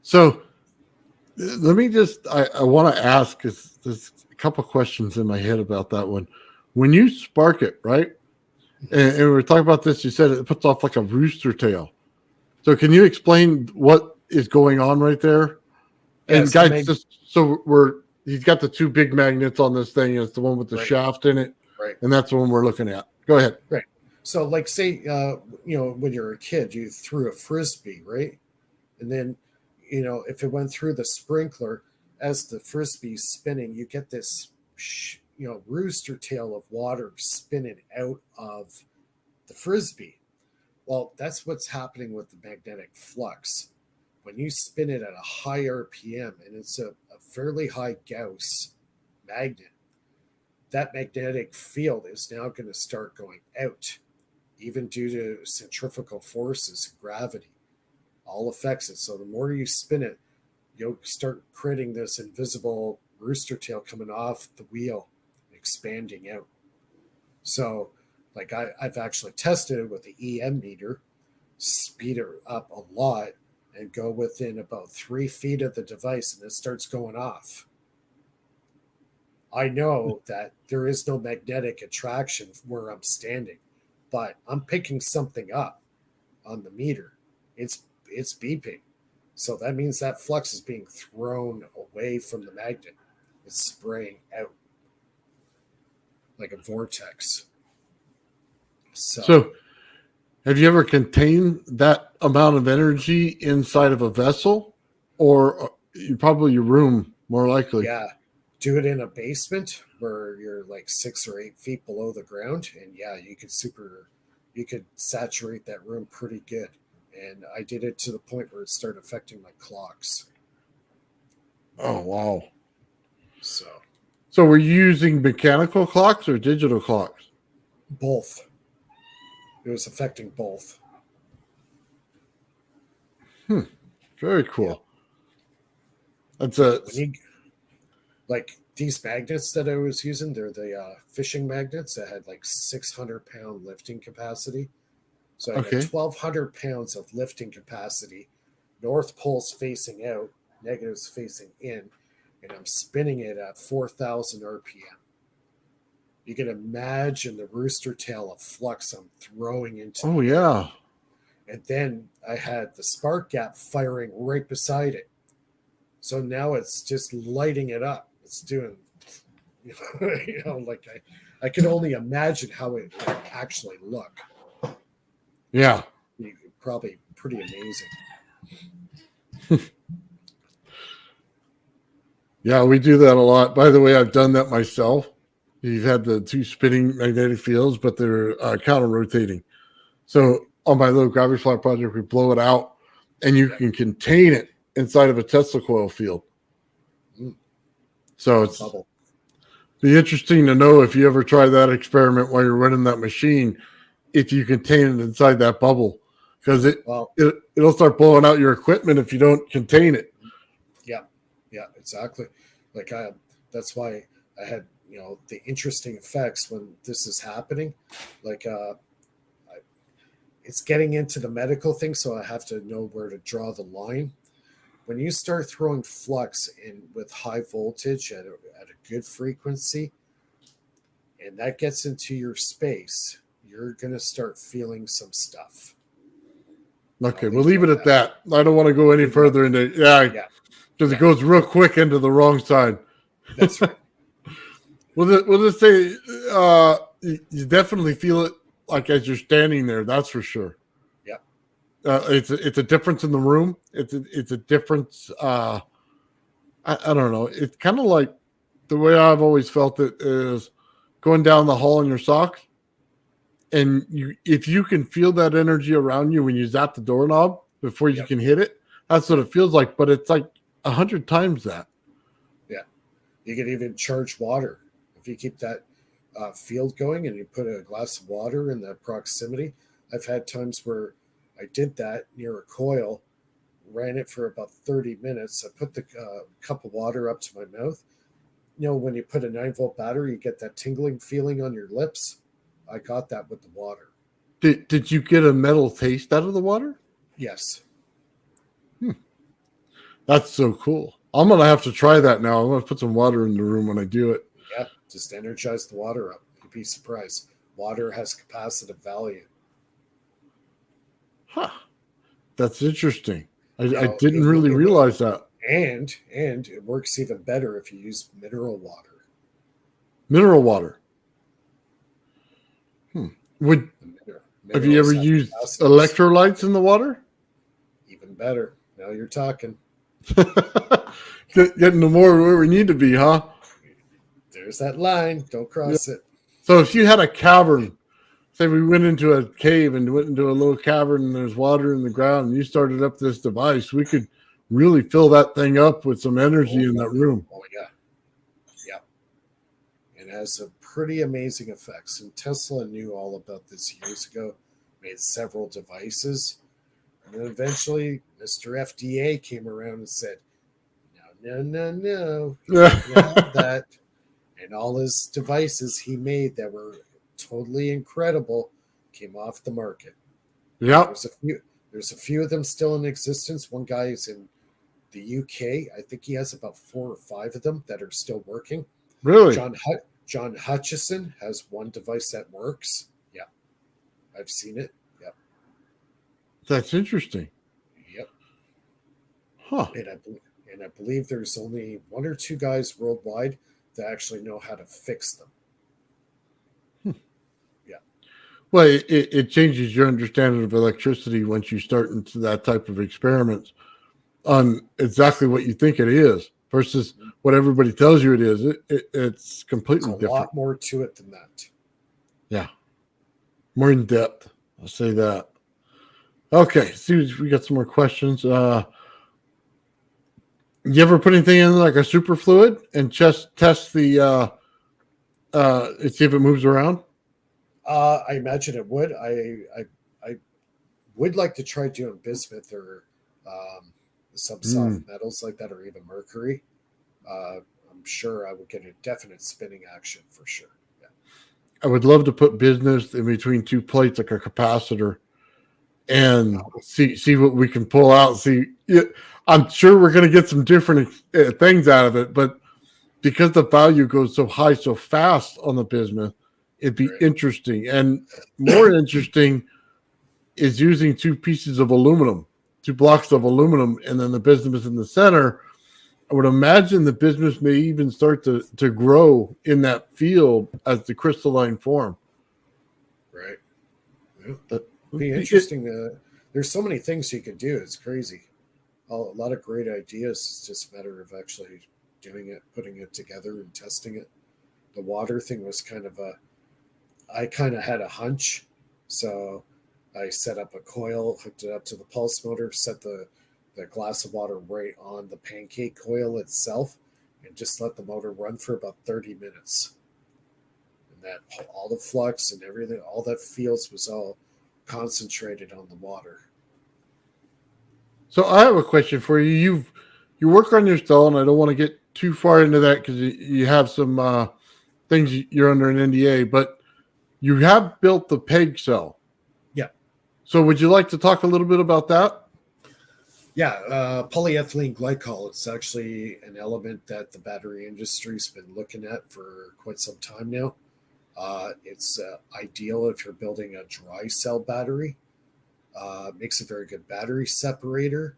So let me I want to ask, because there's a couple questions in my head about that one. When you spark it, right? And we were talking about this, you said it puts off like a rooster tail. So can you explain what is going on right there? Yeah, And guys, he's got the two big magnets on this thing. It's the one with the shaft in it. Right. And that's the one we're looking at. Go ahead. Right. So, like, say, when you're a kid, you threw a frisbee, right? And then, if it went through the sprinkler, as the frisbee's spinning, you get this, rooster tail of water spinning out of the frisbee. Well, that's what's happening with the magnetic flux. When you spin it at a high RPM, and it's a fairly high Gauss magnet, that magnetic field is now going to start going out, even due to centrifugal forces and gravity. All affects it. So the more you spin it, you'll start creating this invisible rooster tail coming off the wheel, expanding out. So, like, I've actually tested it with the EM meter, speed it up a lot, and go within about 3 feet of the device, and it starts going off. I know that there is no magnetic attraction where I'm standing, but I'm picking something up on the meter. It's beeping. So that means that flux is being thrown away from the magnet. It's spraying out like a vortex. So have you ever contained that amount of energy inside of a vessel, or probably your room, more likely? Yeah. Do it in a basement where you're like 6 or 8 feet below the ground. And yeah, you could saturate that room pretty good. And I did it to the point where it started affecting my clocks. Oh, wow. So we're using mechanical clocks or digital clocks? Both. It was affecting both. Very cool. Yeah. That's like these magnets that I was using, they're the fishing magnets that had like 600-pound lifting capacity. So I got 1,200 pounds of lifting capacity, north pole's facing out, negatives facing in, and I'm spinning it at 4,000 RPM. You can imagine the rooster tail of flux I'm throwing into. Oh, yeah. And then I had the spark gap firing right beside it. So now it's just lighting it up. It's doing, like I can only imagine how it would actually look. Yeah. Probably pretty amazing. Yeah, we do that a lot. By the way, I've done that myself. You've had the two spinning magnetic fields, but they're counter rotating. So on my little gravity fly project, we blow it out, and you can contain it inside of a Tesla coil field. So it's be interesting to know if you ever try that experiment while you're running that machine, if you contain it inside that bubble, because it'll start blowing out your equipment if you don't contain it. Yeah, exactly. Like that's why I had the interesting effects when this is happening. Like it's getting into the medical thing, so I have to know where to draw the line. When you start throwing flux in with high voltage at a good frequency, and that gets into your space, you're going to start feeling some stuff. Okay, we'll leave it at that. I don't want to go any further into because it goes real quick into the wrong side. That's right. We'll just say you definitely feel it like as you're standing there. That's for sure. Yep. It's a difference in the room. It's a difference. I don't know. It's kind of like the way I've always felt it is going down the hall in your socks, and if you can feel that energy around you when you zap the doorknob before you can hit it, that's what it feels like. But it's like 100 times that. Yeah, you can even charge water if you keep that field going and you put a glass of water in that proximity. I've had times where I did that near a coil, ran it for about 30 minutes. I put the cup of water up to my mouth. You know, when you put a 9-volt battery, you get that tingling feeling on your lips. I got that with the water. Did you get a metal taste out of the water? Yes. That's so cool. I'm gonna have to try that now. I'm gonna put some water in the room when I do it. Yeah, just energize the water up. You'd be surprised. Water has capacitive value. Huh. That's interesting. I Now, didn't really realize that. And it works even better if you use mineral water. Mineral water. Have you ever Minerals have used acids. electrolytes in the water? Even better. Now you're talking. Getting to more where we need to be, huh? There's that line. Don't cross it. So if you had a cavern, say we went into a cave and went into a little cavern and there's water in the ground and you started up this device, we could really fill that thing up with some energy in that room. Oh, yeah. Yeah. It has some pretty amazing effects. And Tesla knew all about this years ago, made several devices. And then eventually, Mr. FDA came around and said, no. You can't have that. And all his devices he made that were totally incredible came off the market. Yeah. There's a few of them still in existence. One guy is in the UK. I think he has about 4 or 5 of them that are still working. Really? John Hutchison has one device that works. Yeah. I've seen it. Yep. That's interesting. Yep. Huh. And I believe there's only 1 or 2 guys worldwide that actually know how to fix them. Well, it changes your understanding of electricity once you start into that type of experiments on exactly what you think it is versus what everybody tells you it is. It's completely There's a different. lot more to it than that. Yeah. More in depth. I'll say that. Okay. See, we got some more questions. You ever put anything in like a super fluid and just test the see if it moves around? I imagine it would. I would like to try doing bismuth or some soft metals like that, or even mercury. I'm sure I would get a definite spinning action for sure. Yeah. I would love to put bismuth in between 2 plates like a capacitor and see what we can pull out. I'm sure we're going to get some different things out of it, but because the value goes so high so fast on the bismuth, it'd be interesting. And more interesting is using 2 pieces of aluminum, 2 blocks of aluminum, and then the bismuth in the center. I would imagine the bismuth may even start to grow in that field as the crystalline form. Right. Yeah. It'd be interesting. There's so many things you could do. It's crazy. A lot of great ideas. It's just a matter of actually doing it, putting it together and testing it. The water thing was I kind of had a hunch. So I set up a coil, hooked it up to the pulse motor, set the glass of water right on the pancake coil itself, and just let the motor run for about 30 minutes. And that all the flux and everything, all that fields was all concentrated on the water. So I have a question for you. You work on your stall, and I don't want to get too far into that because you have some things you're under an NDA, but you have built the PEG cell. Yeah. So would you like to talk a little bit about that? Yeah, polyethylene glycol. It's actually an element that the battery industry's been looking at for quite some time now. It's ideal if you're building a dry cell battery. Makes a very good battery separator.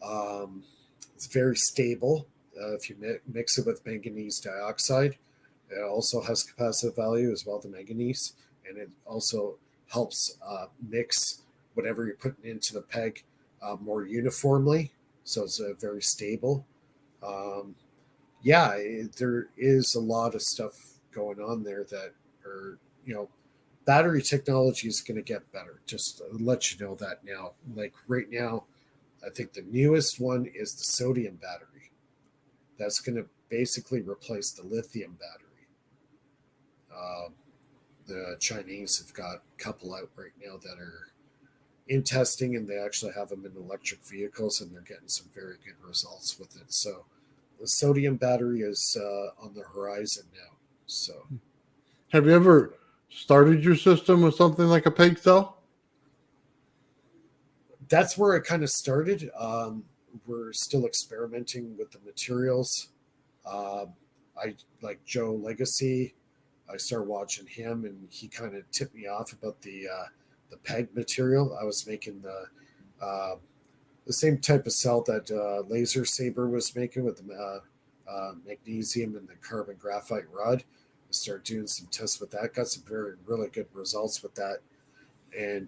It's very stable. If you mix it with manganese dioxide, It also has capacitive value as well, the manganese, and it also helps mix whatever you're putting into the peg more uniformly, so it's very stable. Um, yeah, there is a lot of stuff going on there that are, battery technology is going to get better. Just to let you know that now. Like right now, I think the newest one is the sodium battery. That's going to basically replace the lithium battery. Um, the Chinese have got a couple out right now that are in testing, and they actually have them in electric vehicles, and they're getting some very good results with it. So the sodium battery is on the horizon now. So Have you ever started your system with something like a peg cell? that's where it kind of started. We're still experimenting with the materials. I like Joe Legacy. I started watching him, and he kind of tipped me off about the peg material. I was making the same type of cell that Laser Saber was making with the magnesium and the carbon graphite rod. I started doing some tests with that. Got some really good results with that. And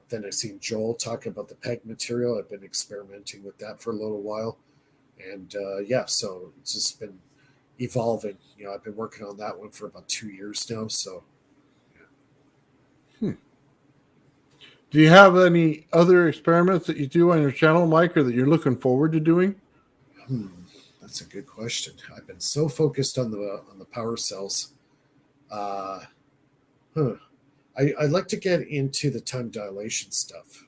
then I seen Joel talking about the peg material. I've been experimenting with that for a little while, and yeah, so it's just been evolving. I've been working on that one for about 2 years now. So Do you have any other experiments that you do on your channel, Mike, or that you're looking forward to doing? hmm, that's a good question. I've been so focused on the power cells. Uh, huh. I'd like to get into the time dilation stuff.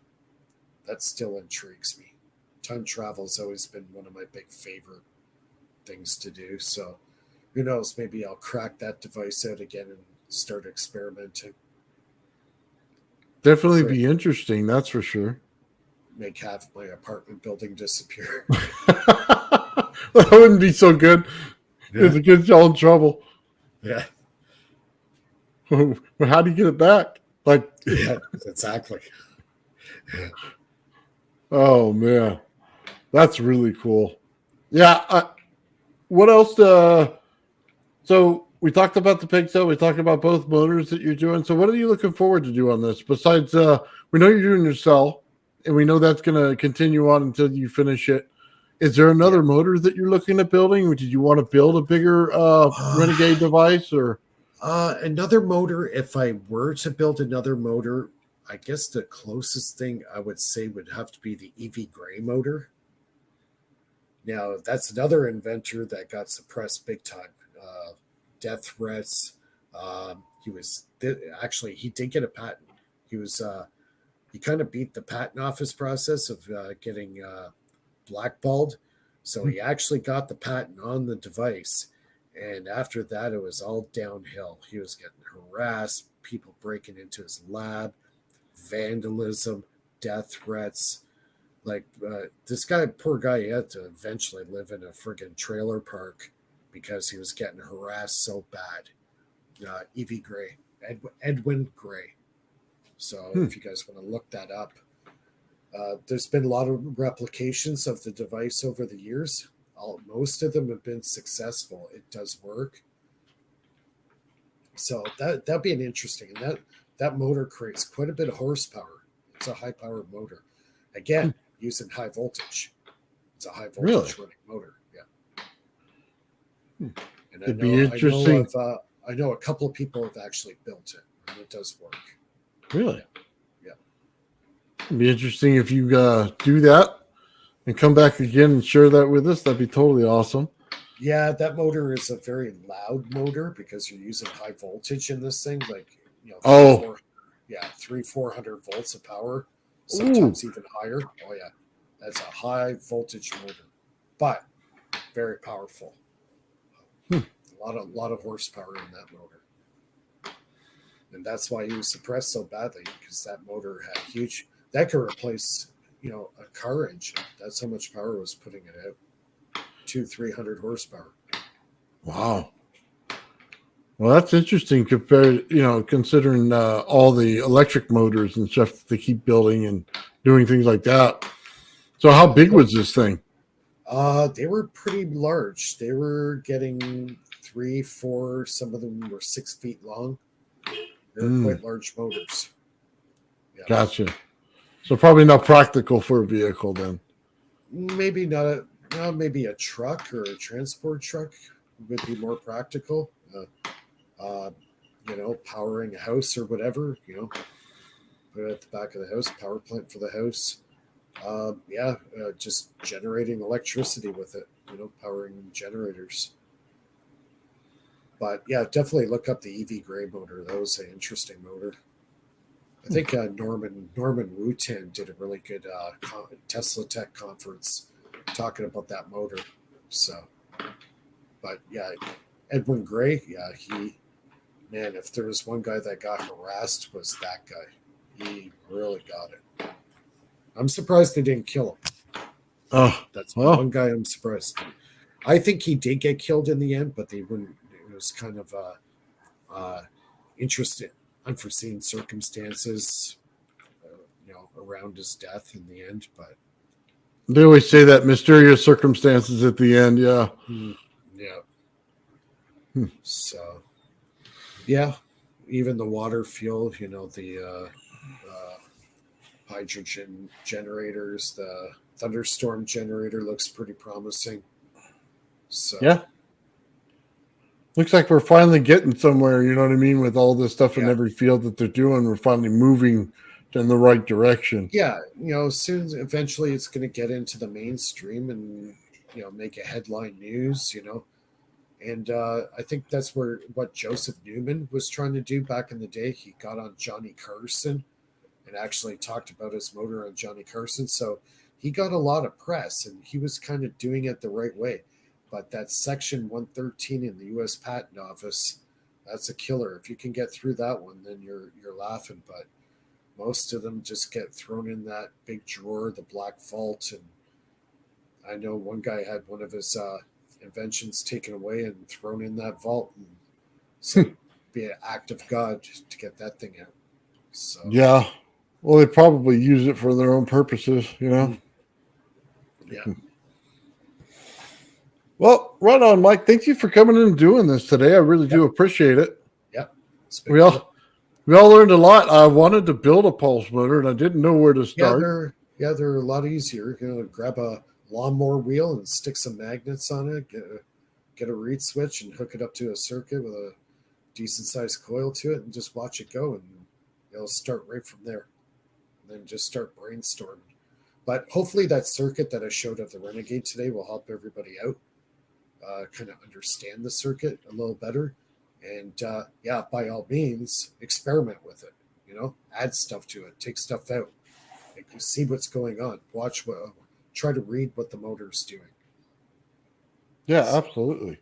That still intrigues me. Time travel has always been one of my big favorite things to do. So who knows? Maybe I'll crack that device out again and start experimenting. Definitely Frick, be interesting, that's for sure. make half my apartment building disappear. That wouldn't be so good. Yeah. It gets y'all in trouble. Yeah. How do you get it back? Like, Yeah. Exactly. oh man, that's really cool. Yeah. What else? So we talked about the pig cell. We talked about both motors that you're doing. So what are you looking forward to do on this? Besides, we know you're doing your cell, and we know that's going to continue on until you finish it. Is there Yeah. another motor that you're looking at building? Did you want to build a bigger Renegade device, or? Another motor, if I were to build another motor, I guess the closest thing I would say would have to be the EV Gray motor. Now, that's another inventor that got suppressed big time. Death threats. Actually, he did get a patent. He kind of beat the patent office process of getting blackballed. So he actually got the patent on the device. And after that, it was all downhill. He was getting harassed, people breaking into his lab, vandalism, death threats. Like this guy, poor guy, he had to eventually live in a friggin' trailer park because he was getting harassed so bad. Evie Gray, Edwin Gray. So if you guys want to look that up, there's been a lot of replications of the device over the years. Most of them have been successful. It does work. So that'd be an interesting. And that motor creates quite a bit of horsepower. It's a high powered motor. Again, using high voltage. It's a high voltage running motor. Yeah. And It'd be interesting. I know a couple of people have actually built it, and it does work. Really? Yeah. It'd be interesting if you do that and come back again and share that with us. That'd be totally awesome. Yeah, that motor is a very loud motor because you're using high voltage in this thing, like 400 volts of power, sometimes even higher. Oh yeah, that's a high voltage motor, but very powerful. A lot of horsepower in that motor, and that's why he was suppressed so badly, because that motor had huge. That could replace a car engine. That's how much power was putting it out. 200-300 horsepower. Wow. Well, that's interesting compared, considering all the electric motors and stuff that they keep building and doing things like that. So how big was this thing? They were pretty large. They were getting 3, 4. Some of them were 6 feet long. They're quite large motors. Yeah. Gotcha. So probably not practical for a vehicle then. Maybe not. Maybe a truck or a transport truck would be more practical. Powering a house or whatever. Put it at the back of the house. Power plant for the house. Just generating electricity with it. Powering generators. But yeah, definitely look up the EV gray motor. That was an interesting motor. I think Norman Wooten did a really good Tesla Tech conference talking about that motor. So, but yeah, Edwin Gray, if there was one guy that got harassed, was that guy. He really got it. I'm surprised they didn't kill him. That's one guy I'm surprised. I think he did get killed in the end, but they wouldn't. It was kind of interesting, unforeseen circumstances, around his death in the end. But they always say that mysterious circumstances at the end. Yeah. So, even the water fuel, the hydrogen generators, the thunderstorm generator looks pretty promising. So yeah. Looks like we're finally getting somewhere, you know what I mean, with all this stuff in every field that they're doing. We're finally moving in the right direction. Yeah, soon, eventually it's going to get into the mainstream and, make a headline news, And I think that's what Joseph Newman was trying to do back in the day. He got on Johnny Carson and actually talked about his motor on Johnny Carson. So he got a lot of press, and he was kind of doing it the right way. But that Section 113 in the U.S. Patent Office, that's a killer. If you can get through that one, then you're laughing. But most of them just get thrown in that big drawer, the black vault. And I know one guy had one of his inventions taken away and thrown in that vault. And so be an act of God to get that thing out. So yeah. Well, they probably use it for their own purposes, Yeah. Well, right on, Mike. Thank you for coming in and doing this today. I really do appreciate it. Yep. We all learned a lot. I wanted to build a pulse motor, and I didn't know where to start. They're a lot easier. Grab a lawnmower wheel and stick some magnets on it. Get a reed switch and hook it up to a circuit with a decent sized coil to it, and just watch it go. And it'll start right from there. And then just start brainstorming. But hopefully that circuit that I showed of the Renegade today will help everybody out. Kind of understand the circuit a little better, and by all means, experiment with it. Add stuff to it, take stuff out, see what's going on. Try to read what the motor's doing. Yeah, absolutely.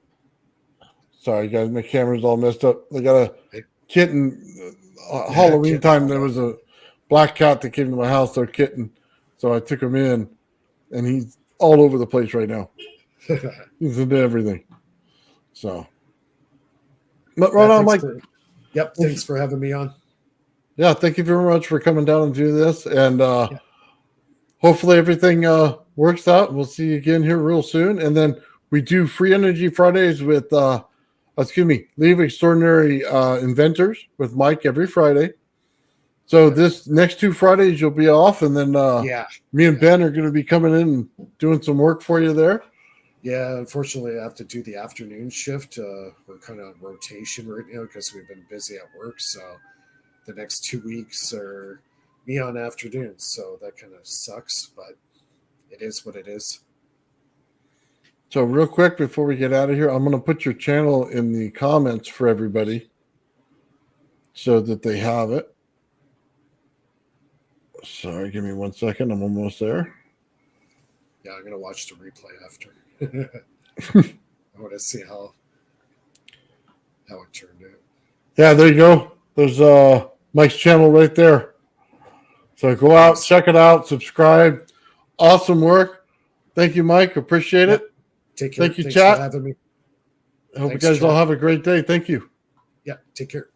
Sorry, guys, my camera's all messed up. I got a kitten. Halloween time, there was a black cat that came to my house. Their kitten, so I took him in, and he's all over the place right now. He's into everything. So, but right on, Mike. Thanks for having me on. Yeah, thank you very much for coming down and do this, and hopefully everything works out. We'll see you again here real soon, and then we do Free Energy Fridays with Leave Extraordinary Inventors with Mike every Friday. So this next 2 Fridays you'll be off, and then me and Ben are going to be coming in and doing some work for you there. Yeah, unfortunately, I have to do the afternoon shift. We're kind of on rotation right now because we've been busy at work. So the next 2 weeks are me on afternoons. So that kind of sucks, but it is what it is. So real quick before we get out of here, I'm going to put your channel in the comments for everybody so that they have it. Sorry, give me 1 second. I'm almost there. Yeah, I'm going to watch the replay after. I want to see how it turned out. Yeah, there you go. There's Mike's channel right there. So go out, check it out, subscribe. Awesome work. Thank you, Mike. Appreciate it. Take care. Thank you, Thanks chat. for having me. I hope you guys all have a great day. Thank you. Yeah, take care.